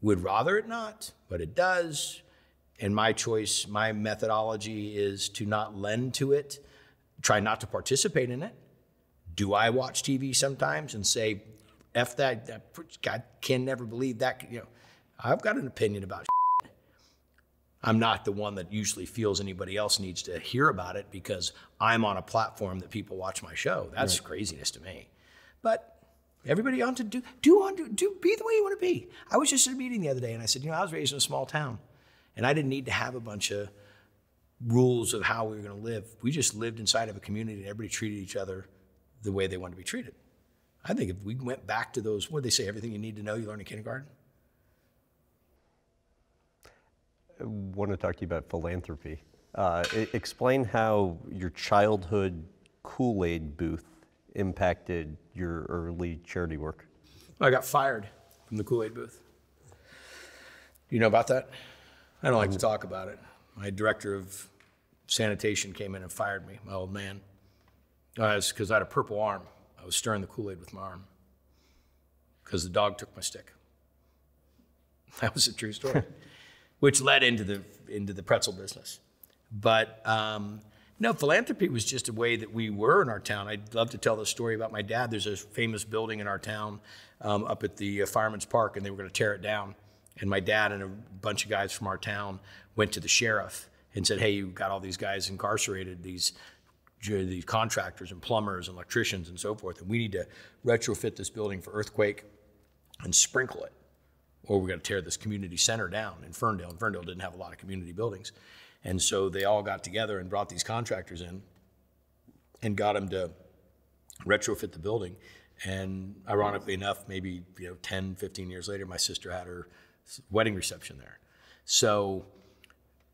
Would rather it not, but it does. And my choice, my methodology is to not lend to it, try not to participate in it. Do I watch TV sometimes and say, F that, God can never believe that, I've got an opinion about shit. I'm not the one that usually feels anybody else needs to hear about it because I'm on a platform that people watch my show. That's craziness to me. But everybody ought to be the way you want to be. I was just at a meeting the other day and I said, I was raised in a small town and I didn't need to have a bunch of rules of how we were going to live. We just lived inside of a community and everybody treated each other the way they wanted to be treated. I think if we went back to those, what do they say, everything you need to know you learn in kindergarten? I want to talk to you about philanthropy. Explain how your childhood Kool-Aid booth impacted your early charity work. I got fired from the Kool-Aid booth. Do you know about that? I don't like to talk about it. My director of sanitation came in and fired me, my old man. It's because I had a purple arm. I was stirring the Kool-Aid with my arm because the dog took my stick. That was a true story, which led into the pretzel business. But No, philanthropy was just a way that we were in our town. I'd love to tell the story about my dad. There's a famous building in our town up at the Fireman's Park, and they were going to tear it down. And my dad and a bunch of guys from our town went to the sheriff and said, hey, you've got all these guys incarcerated, these contractors and plumbers and electricians and so forth, and we need to retrofit this building for earthquake and sprinkle it, or we're going to tear this community center down in Ferndale. And Ferndale didn't have a lot of community buildings. And so they all got together and brought these contractors in and got them to retrofit the building. And ironically enough, maybe 10, 15 years later, my sister had her wedding reception there. So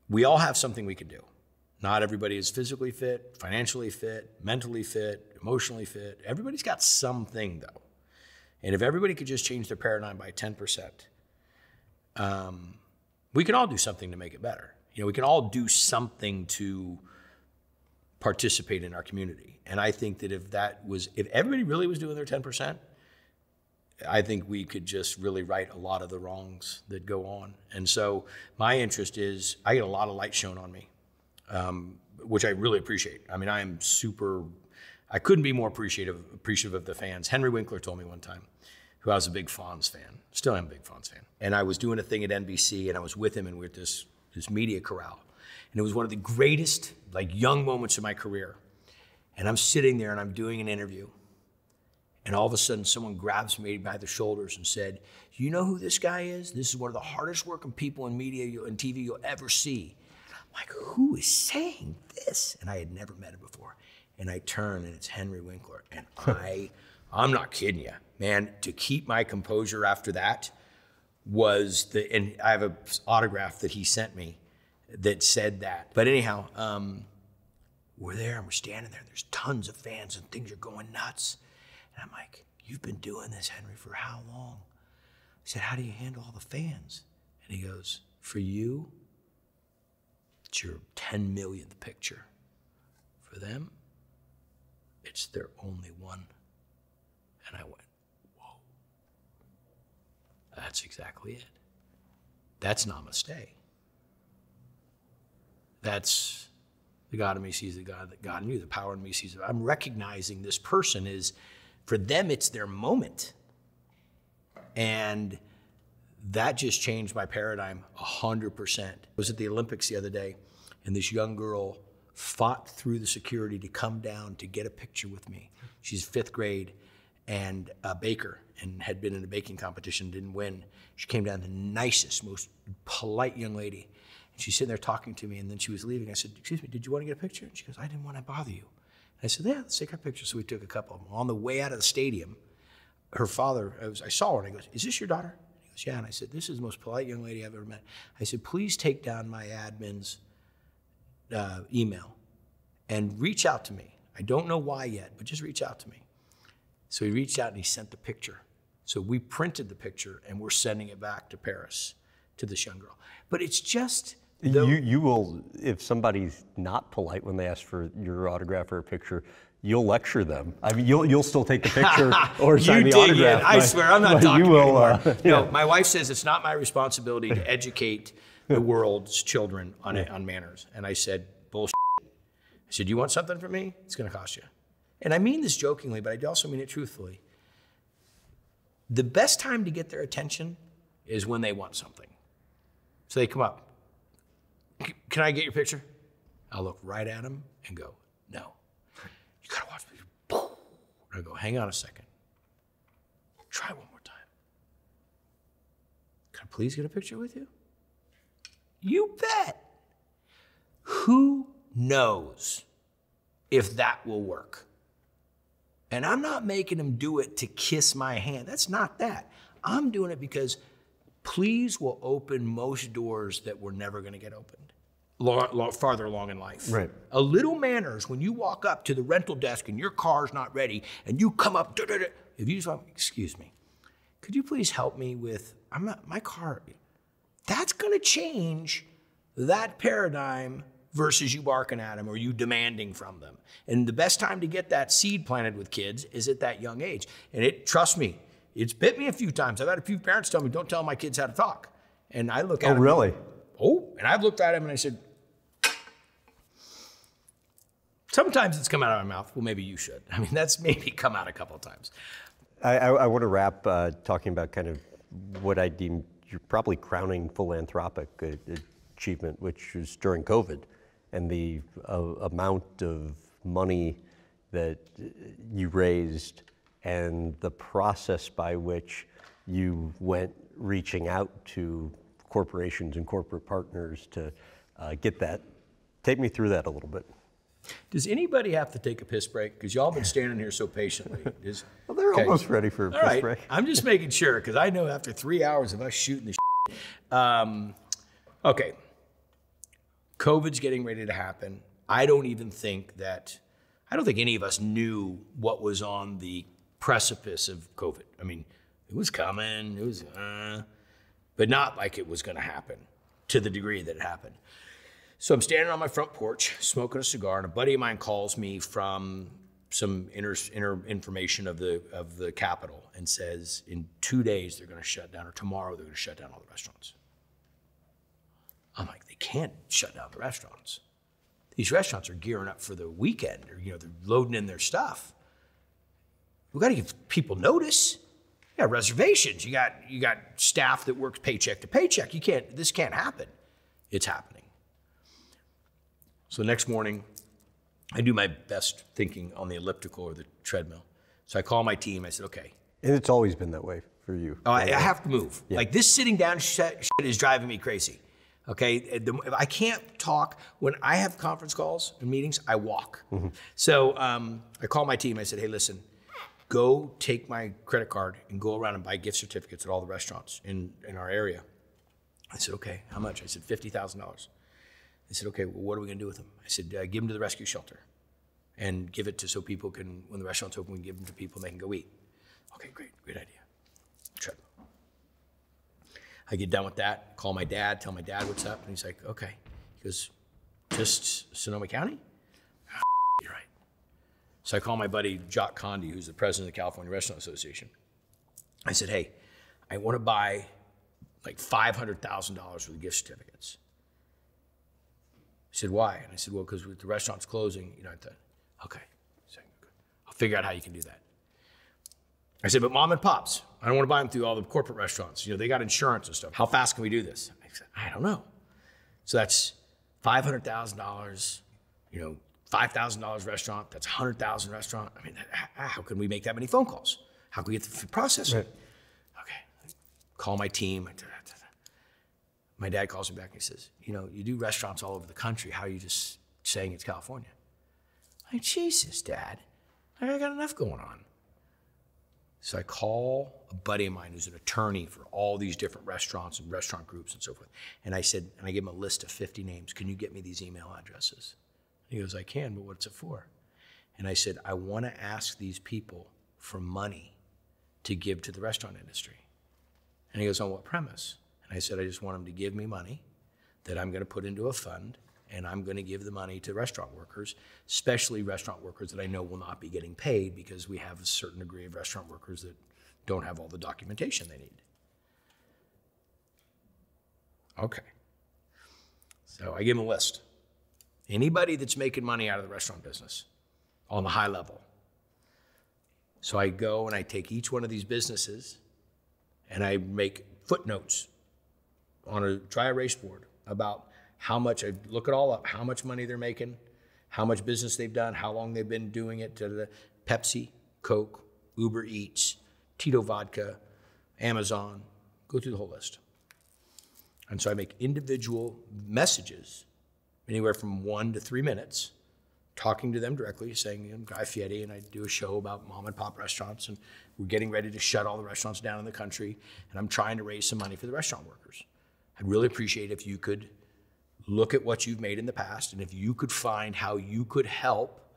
we all have something we can do. Not everybody is physically fit, financially fit, mentally fit, emotionally fit. Everybody's got something, though. And if everybody could just change their paradigm by 10%, we can all do something to make it better. We can all do something to participate in our community. And I think that if everybody really was doing their 10%, I think we could just really right a lot of the wrongs that go on. And so my interest is, I get a lot of light shown on me, which I really appreciate. I mean, I couldn't be more appreciative of the fans. Henry Winkler told me one time, who I was a big Fonz fan, still am a big Fonz fan. And I was doing a thing at NBC, and I was with him, and we were at this media corral. And it was one of the greatest, young moments of my career. And I'm sitting there, and I'm doing an interview. And all of a sudden, someone grabs me by the shoulders and said, you know who this guy is? This is one of the hardest working people in media and TV you'll ever see. I'm like, who is saying this? And I had never met him before. And I turn, and it's Henry Winkler. And I'm not kidding you, man, to keep my composure after that and I have an autograph that he sent me that said that. But anyhow, we're there, and we're standing there, and there's tons of fans, and things are going nuts. And I'm like, you've been doing this, Henry, for how long? I said, how do you handle all the fans? And he goes, for you, it's your 10 millionth picture. For them, it's their only one. And I went, whoa. That's exactly it. That's namaste. That's the God in me sees the God that God in you, the power in me sees it. I'm recognizing this person is, for them, it's their moment. And that just changed my paradigm 100%. I was at the Olympics the other day, and this young girl fought through the security to come down to get a picture with me. She's 5th grade and a baker, and had been in a baking competition, didn't win. She came down, the nicest, most polite young lady. And she's sitting there talking to me, and then she was leaving. I said, excuse me, did you want to get a picture? And she goes, I didn't want to bother you. I said, yeah, let's take our picture. So we took a couple of them. On the way out of the stadium, her father, I saw her, and I goes, is this your daughter? He goes, yeah. And I said, this is the most polite young lady I've ever met. I said, please take down my admin's email and reach out to me. I don't know why yet, but just reach out to me. So he reached out, and he sent the picture. So we printed the picture, and we're sending it back to Paris to this young girl. But it's just... You will, if somebody's not polite when they ask for your autograph or a picture, you'll lecture them. I mean, you'll still take the picture or sign the autograph. I swear, I'm not talking anymore. Yeah. No, my wife says it's not my responsibility to educate the world's children on manners. And I said, bullshit. I said, you want something from me? It's going to cost you. And I mean this jokingly, but I also mean it truthfully. The best time to get their attention is when they want something. So they come up. Can I get your picture? I'll look right at them and go, no. You gotta watch me. Boom. I go, hang on a second. Try one more time. Can I please get a picture with you? You bet. Who knows if that will work? And I'm not making them do it to kiss my hand. That's not that. I'm doing it because please will open most doors that were never going to get opened farther along in life. Right. A little manners when you walk up to the rental desk and your car's not ready and you come up, if you just want, excuse me, could you please help me with, my car, that's going to change that paradigm versus you barking at them or you demanding from them. And the best time to get that seed planted with kids is at that young age. And trust me, it's bit me a few times. I've had a few parents tell me, don't tell my kids how to talk. And I look at them. Oh, really? And I've looked at him and I said, Sometimes it's come out of my mouth. Well, maybe you should. I mean, that's maybe come out a couple of times. I want to wrap talking about kind of what I deem you're probably crowning philanthropic achievement, which was during COVID, and the amount of money that you raised and the process by which you went reaching out to corporations and corporate partners to get that. Take me through that a little bit. Does anybody have to take a piss break? Because y'all been standing here so patiently. Well, they're almost ready for a piss break. I'm just making sure, because I know after 3 hours of us shooting the shit. Okay. COVID's getting ready to happen. I don't think any of us knew what was on the precipice of COVID. I mean, it was coming, but not like it was going to happen to the degree that it happened. So I'm standing on my front porch, smoking a cigar, and a buddy of mine calls me from some inner information of the Capitol and says, in 2 days they're going to shut down, or tomorrow they're going to shut down all the restaurants. I'm like, they can't shut down the restaurants. These restaurants are gearing up for the weekend, or they're loading in their stuff. We got to give people notice. You got reservations. You got staff that works paycheck to paycheck. This can't happen. It's happening. So the next morning, I do my best thinking on the elliptical or the treadmill. So I call my team. I said, okay. And it's always been that way for you. Oh, I have to move. Yeah. Like this sitting down shit is driving me crazy. Okay, I can't talk. When I have conference calls and meetings, I walk. Mm-hmm. So I call my team. I said, hey, listen, go take my credit card and go around and buy gift certificates at all the restaurants in our area. I said, okay, how much? I said, $50,000. They said, okay, well, what are we going to do with them? I said, give them to the rescue shelter and give it so people can, when the restaurant's open, we can give them to people and they can go eat. Okay, great idea. Treadmill. I get done with that, call my dad, tell my dad what's up, and he's like, okay. He goes, just Sonoma County? Oh, you're right. So I call my buddy Jock Condi, who's the president of the California Restaurant Association. I said, hey, I want to buy like $500,000 worth of gift certificates. He said, why? And I said, well, because with the restaurants closing, okay. So, I'll figure out how you can do that. I said, but mom and pops, I don't want to buy them through all the corporate restaurants. They got insurance and stuff. How fast can we do this? I said, I don't know. So that's $500,000, $5,000 restaurant, that's $100,000 restaurant. I mean, how can we make that many phone calls? How can we get the process? Right. Okay, call my team. My dad calls me back and he says, you do restaurants all over the country. How are you just saying it's California? I'm like, Jesus, Dad, I got enough going on. So I call a buddy of mine who's an attorney for all these different restaurants and restaurant groups and so forth. And I said, and I gave him a list of 50 names. Can you get me these email addresses? He goes, I can, but what's it for? And I said, I want to ask these people for money to give to the restaurant industry. And he goes, on what premise? And I said, I just want them to give me money that I'm going to put into a fund, and I'm going to give the money to restaurant workers, especially restaurant workers that I know will not be getting paid because we have a certain degree of restaurant workers that don't have all the documentation they need. Okay. So I give them a list. Anybody that's making money out of the restaurant business on the high level. So I go and I take each one of these businesses and I make footnotes on a dry erase board about how much, I look it all up, how much money they're making, how much business they've done, how long they've been doing it, to Pepsi, Coke, Uber Eats, Tito Vodka, Amazon, go through the whole list. And so I make individual messages, anywhere from 1 to 3 minutes, talking to them directly, saying, I'm Guy Fieri, and I do a show about mom and pop restaurants, and we're getting ready to shut all the restaurants down in the country, and I'm trying to raise some money for the restaurant workers. I'd really appreciate if you could look at what you've made in the past, and if you could find how you could help,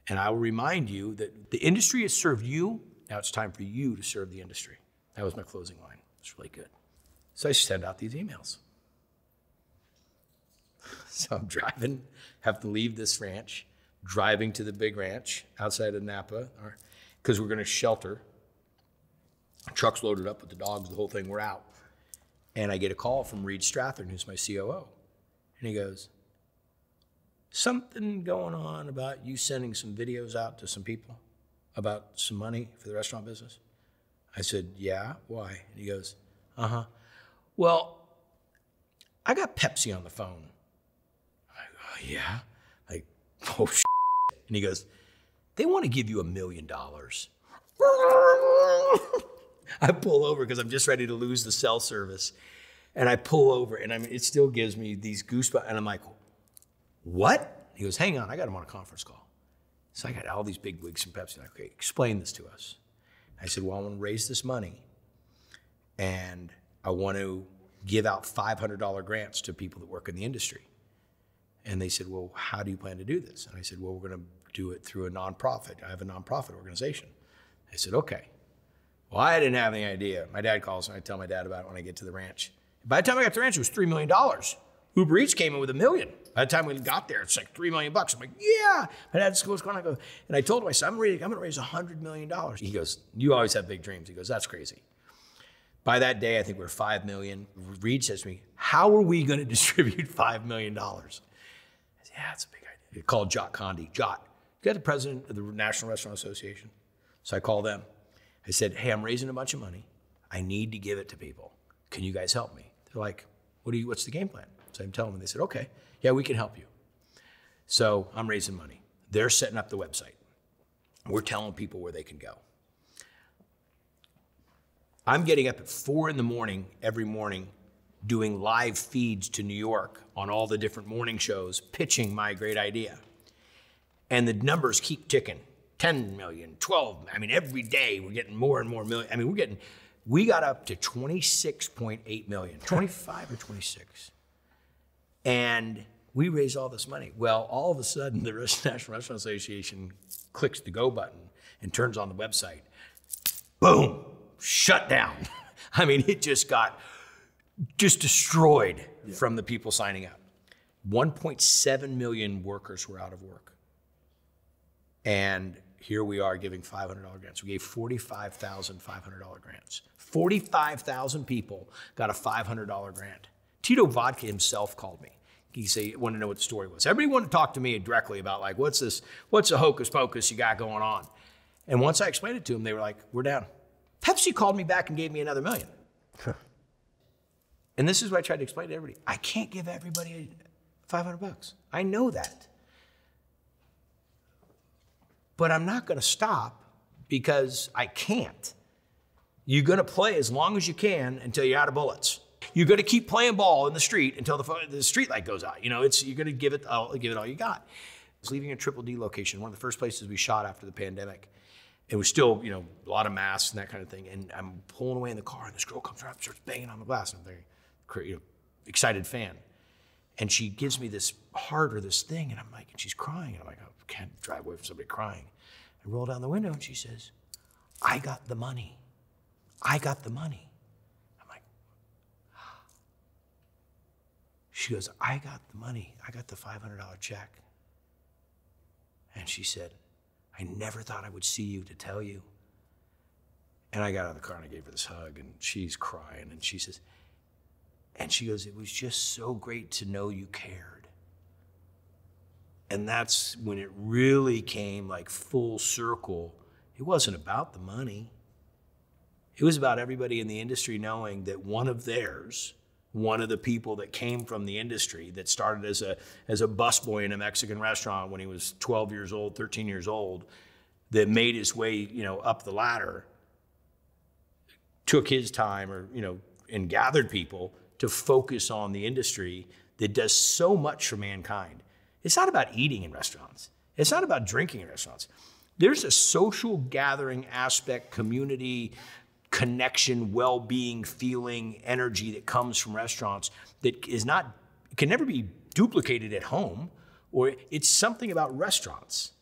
and I will remind you that the industry has served you, now it's time for you to serve the industry. That was my closing line. It's really good. So I send out these emails. So I'm driving, have to leave this ranch, driving to the big ranch outside of Napa, because we're going to shelter. Truck's loaded up with the dogs, the whole thing, we're out. And I get a call from Reed Strathern, who's my COO. And he goes, something going on about you sending some videos out to some people about some money for the restaurant business? I said, yeah, why? And he goes, well, I got Pepsi on the phone. I go, oh, yeah? Like, oh, shit. And he goes, they want to give you $1 million. I pull over because I'm just ready to lose the cell service. And I pull over, and I mean, it still gives me these goosebumps. And I'm like, what? He goes, hang on, I got him on a conference call. So I got all these big wigs from Pepsi. Like, okay, explain this to us. I said, well, I want to raise this money, and I want to give out $500 grants to people that work in the industry. And they said, well, how do you plan to do this? And I said, well, we're going to do it through a nonprofit. I have a nonprofit organization. I said, okay. Well, I didn't have any idea. My dad calls, and I tell my dad about it when I get to the ranch. By the time I got to the ranch, it was $3 million. Uber Eats came in with $1 million. By the time we got there, it's like $3 million. I'm like, yeah. My dad just goes, going on. I go, and I told him, I said, I'm going to raise $100 million. He goes, you always have big dreams. He goes, that's crazy. By that day, I think we were $5 million. Reed says to me, how are we going to distribute $5 million? I said, yeah, that's a big idea. He called Jot Condi. Jot, you got the president of the National Restaurant Association? So I called them. I said, hey, I'm raising a bunch of money. I need to give it to people. Can you guys help me? They're like, what's the game plan? So I'm telling them, they said, okay, yeah, we can help you. So I'm raising money. They're setting up the website. We're telling people where they can go. I'm getting up at 4 a.m. every morning doing live feeds to New York on all the different morning shows, pitching my great idea. And the numbers keep ticking. 10 million, 12, I mean, every day we're getting more and more million. I mean, we got up to 26.8 million, 25 or 26. And we raised all this money. Well, all of a sudden, the National Restaurant Association clicks the go button and turns on the website. Boom, shut down. I mean, it just got destroyed from the people signing up. 1.7 million workers were out of work. And here we are giving $500 grants. We gave 45,500 grants. 45,000 people got a $500 grant. Tito Vodka himself called me. He wanted to know what the story was. Everybody wanted to talk to me directly about, like, what's this? What's the hocus pocus you got going on? And once I explained it to them, they were like, we're down. Pepsi called me back and gave me another $1 million. And this is what I tried to explain to everybody. I can't give everybody $500. I know that. But I'm not going to stop because I can't. You're going to play as long as you can until you're out of bullets. You're going to keep playing ball in the street until the street light goes out. You know, you're going to give it all you got. I was leaving a Triple D location, one of the first places we shot after the pandemic. It was still, you know, a lot of masks and that kind of thing. And I'm pulling away in the car, and this girl comes around and starts banging on the glass. And I'm very, you know, excited fan. And she gives me this heart or this thing, and I'm like, and she's crying. And I'm like, I can't drive away from somebody crying. I roll down the window, and she says, I got the money. I got the money. I'm like, she goes, I got the money. I got the $500 check. And she said, I never thought I would see you to tell you. And I got out of the car, and I gave her this hug, and she's crying, and she says, and she goes, it was just so great to know you cared. And that's when it really came like full circle. It wasn't about the money. It was about everybody in the industry knowing that one of theirs, one of the people that came from the industry, that started as a busboy in a Mexican restaurant when he was 12 years old, 13 years old, that made his way, you know, up the ladder, took his time, or, you know, and gathered people to focus on the industry that does so much for mankind. It's not about eating in restaurants. It's not about drinking in restaurants. There's a social gathering aspect, community, connection, well-being, feeling, energy that comes from restaurants that can never be duplicated at home, or it's something about restaurants.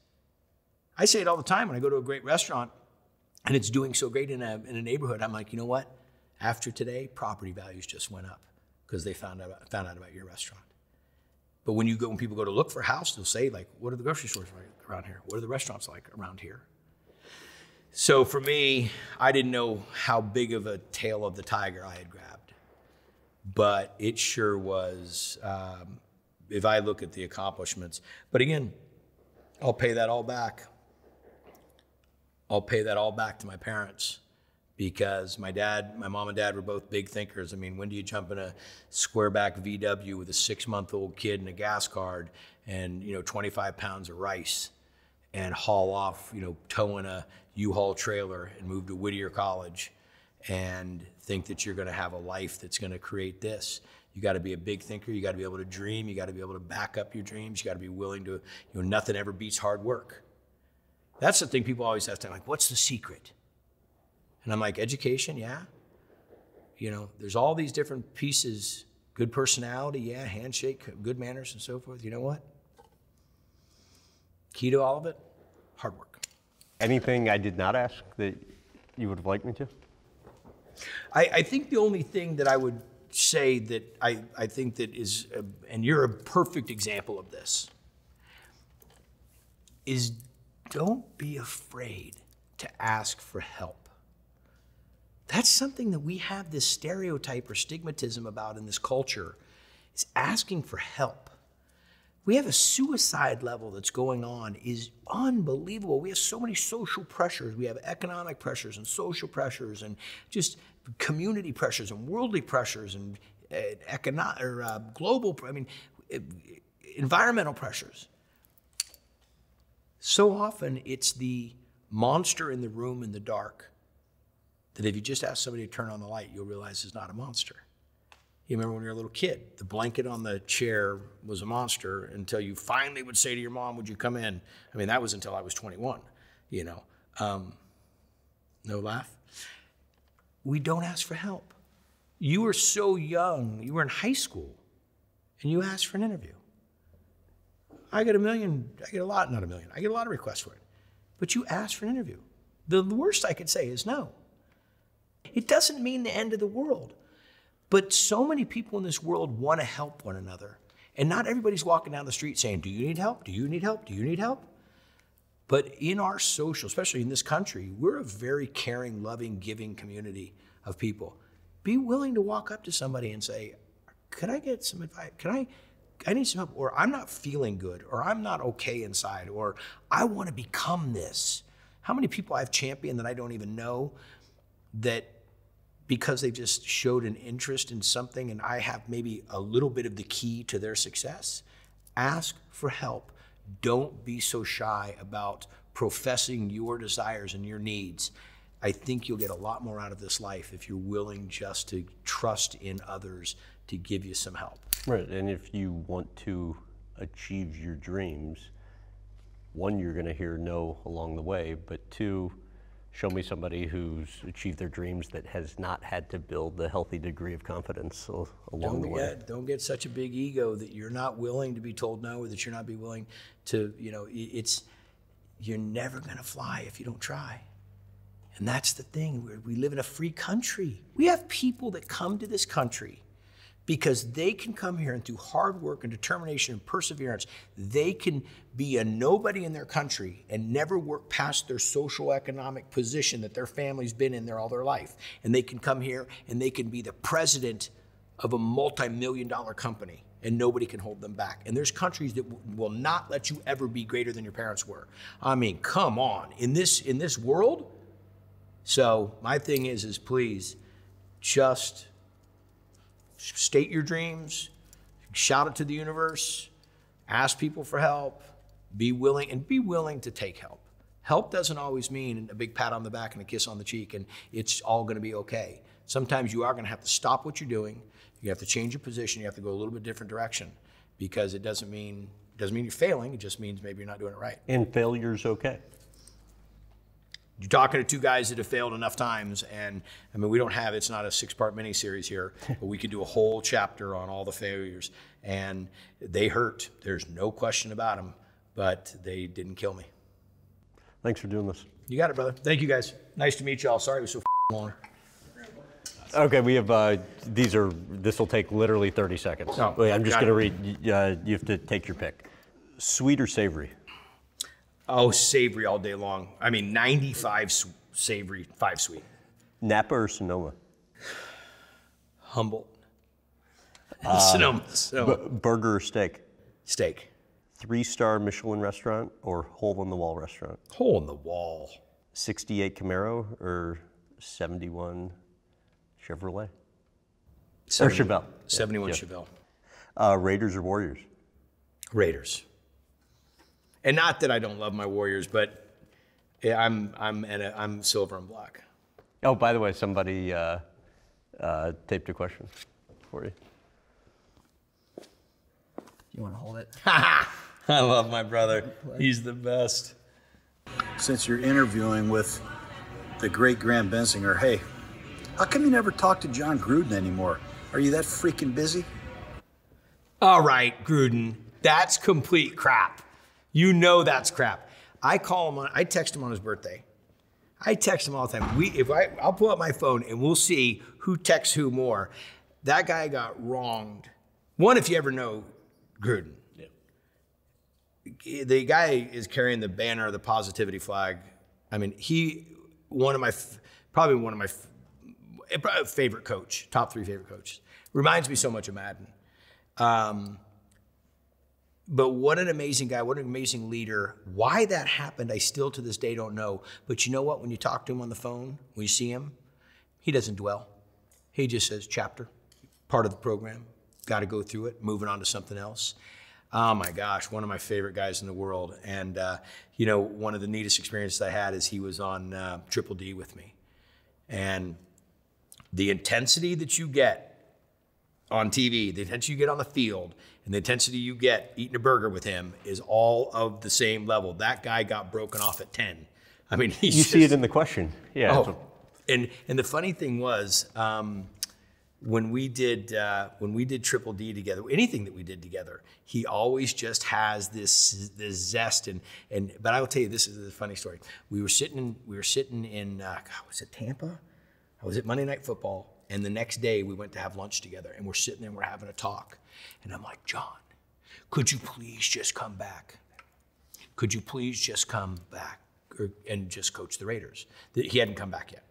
I say it all the time when I go to a great restaurant and it's doing so great in a neighborhood. I'm like, you know what? After today, property values just went up because they found out about your restaurant. But when people go to look for a house, they'll say, like, what are the grocery stores like around here? What are the restaurants like around here? So for me, I didn't know how big of a tail of the tiger I had grabbed, but it sure was, if I look at the accomplishments. But again, I'll pay that all back. I'll pay that all back to my parents, because my mom and dad were both big thinkers. I mean, when do you jump in a squareback VW with a 6-month-old kid and a gas card and, 25 pounds of rice and haul off, towing a U-Haul trailer and move to Whittier College and think that you're going to have a life that's going to create this? You got to be a big thinker. You got to be able to dream. You got to be able to back up your dreams. You got to be willing to, nothing ever beats hard work. That's the thing people always ask me, like, what's the secret? And I'm like, education, yeah. There's all these different pieces. Good personality, yeah. Handshake, good manners, and so forth. You know what? Key to all of it, hard work. Anything I did not ask that you would have liked me to? I think the only thing that I would say that I think that is, and you're a perfect example of this, is don't be afraid to ask for help. That's something that we have this stereotype or stigmatism about in this culture, is asking for help. We have a suicide level that's going on is unbelievable. We have so many social pressures. We have economic pressures and social pressures and just community pressures and worldly pressures and global, environmental pressures. So often it's the monster in the room in the dark that if you just ask somebody to turn on the light, you'll realize it's not a monster. You remember when you were a little kid, the blanket on the chair was a monster until you finally would say to your mom, would you come in? That was until I was 21, No laugh. We don't ask for help. You were so young, you were in high school, and you asked for an interview. I get a lot of requests for it. But you asked for an interview. The worst I could say is no. It doesn't mean the end of the world. But so many people in this world want to help one another. And not everybody's walking down the street saying, do you need help? Do you need help? Do you need help? But in our social, especially in this country, we're a very caring, loving, giving community of people. Be willing to walk up to somebody and say, could I get some advice? I need some help, or I'm not feeling good, or I'm not okay inside, or I want to become this. How many people I've championed that I don't even know, that because they just showed an interest in something and I have maybe a little bit of the key to their success? Ask for help. Don't be so shy about professing your desires and your needs. I think you'll get a lot more out of this life if you're willing just to trust in others to give you some help. Right, and if you want to achieve your dreams, one, you're going to hear no along the way, but two, show me somebody who's achieved their dreams that has not had to build a healthy degree of confidence along the way. Don't get such a big ego that you're not willing to be told no, or that you're not be willing to, you're never going to fly if you don't try. And that's the thing. We live in a free country. We have people that come to this country because they can come here and through hard work and determination and perseverance, they can be a nobody in their country and never work past their social economic position that their family's been in there all their life. And they can come here and they can be the president of a multi-million-dollar company and nobody can hold them back. And there's countries that will not let you ever be greater than your parents were. Come on, in this world? So my thing is please just state your dreams, shout it to the universe, ask people for help, be willing to take help. Help doesn't always mean a big pat on the back and a kiss on the cheek and it's all gonna be okay. Sometimes you are gonna have to stop what you're doing, you have to change your position, you have to go a little bit different direction, because it doesn't mean you're failing, it just means maybe you're not doing it right. And failure's okay. You're talking to two guys that have failed enough times, and we don't have, it's not a 6-part miniseries here, but we could do a whole chapter on all the failures, and they hurt. There's no question about them, but they didn't kill me. Thanks for doing this. You got it, brother. Thank you, guys. Nice to meet y'all. Sorry it was so long. Okay, we have, this will take literally 30 seconds. Oh, I'm just gonna read, you have to take your pick. Sweet or savory? Oh, savory all day long. 95 savory, 5 sweet. Napa or Sonoma? Humboldt. Sonoma. Burger or steak? Steak. 3-star Michelin restaurant or hole-in-the-wall restaurant? Hole in the wall. 68 Camaro or 71 Chevrolet? Or 71 Chevelle. 71 Yeah. Chevelle. Raiders or Warriors? Raiders. And not that I don't love my Warriors, but yeah, I'm silver and black. Oh, by the way, somebody taped a question for you. You want to hold it? I love my brother. He's the best. Since you're interviewing with the great Graham Bensinger, hey, how come you never talk to Jon Gruden anymore? Are you that freaking busy? All right, Gruden, that's complete crap. You know that's crap. I text him on his birthday. I text him all the time. I'll pull up my phone and we'll see who texts who more. That guy got wronged. One, if you ever know Gruden. Yeah. The guy is carrying the banner of the positivity flag. I mean, probably one of my favorite coach, top 3 favorite coaches. Reminds me so much of Madden. But what an amazing guy, what an amazing leader. Why that happened, I still to this day don't know. But you know what? When you talk to him on the phone, when you see him, he doesn't dwell. He just says, chapter, part of the program, got to go through it, moving on to something else. Oh my gosh, one of my favorite guys in the world. And one of the neatest experiences I had is he was on Triple D with me. And the intensity that you get on TV, the intensity you get on the field, and the intensity you get eating a burger with him is all of the same level. That guy got broken off at 10. I mean, You see it in the question. Yeah. Oh, and the funny thing was, when we did Triple D together, anything that we did together, he always just has this zest but I will tell you, this is a funny story. We were sitting in was it Tampa? I was at Monday Night Football. And the next day we went to have lunch together and we're sitting there and we're having a talk. And I'm like, John, could you please just come back? Could you please just come back and just coach the Raiders? He hadn't come back yet.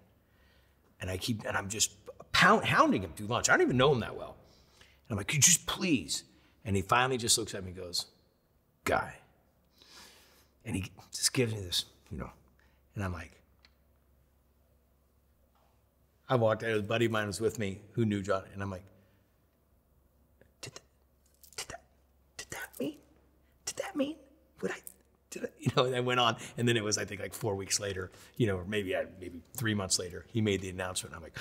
And I'm just hounding him through lunch. I don't even know him that well. And I'm like, could you just please? And he finally just looks at me and goes, Guy. And he just gives me this, and I'm like, I walked out, a buddy of mine was with me who knew John, and I'm like, did that mean and I went on, and then it was, I think, like 4 weeks later, or maybe 3 months later, he made the announcement, and I'm like,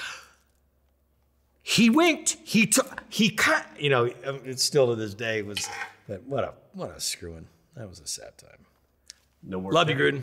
he winked, he cut, it's still to this day what a screwing. That was a sad time. No more. Love you, Gruden.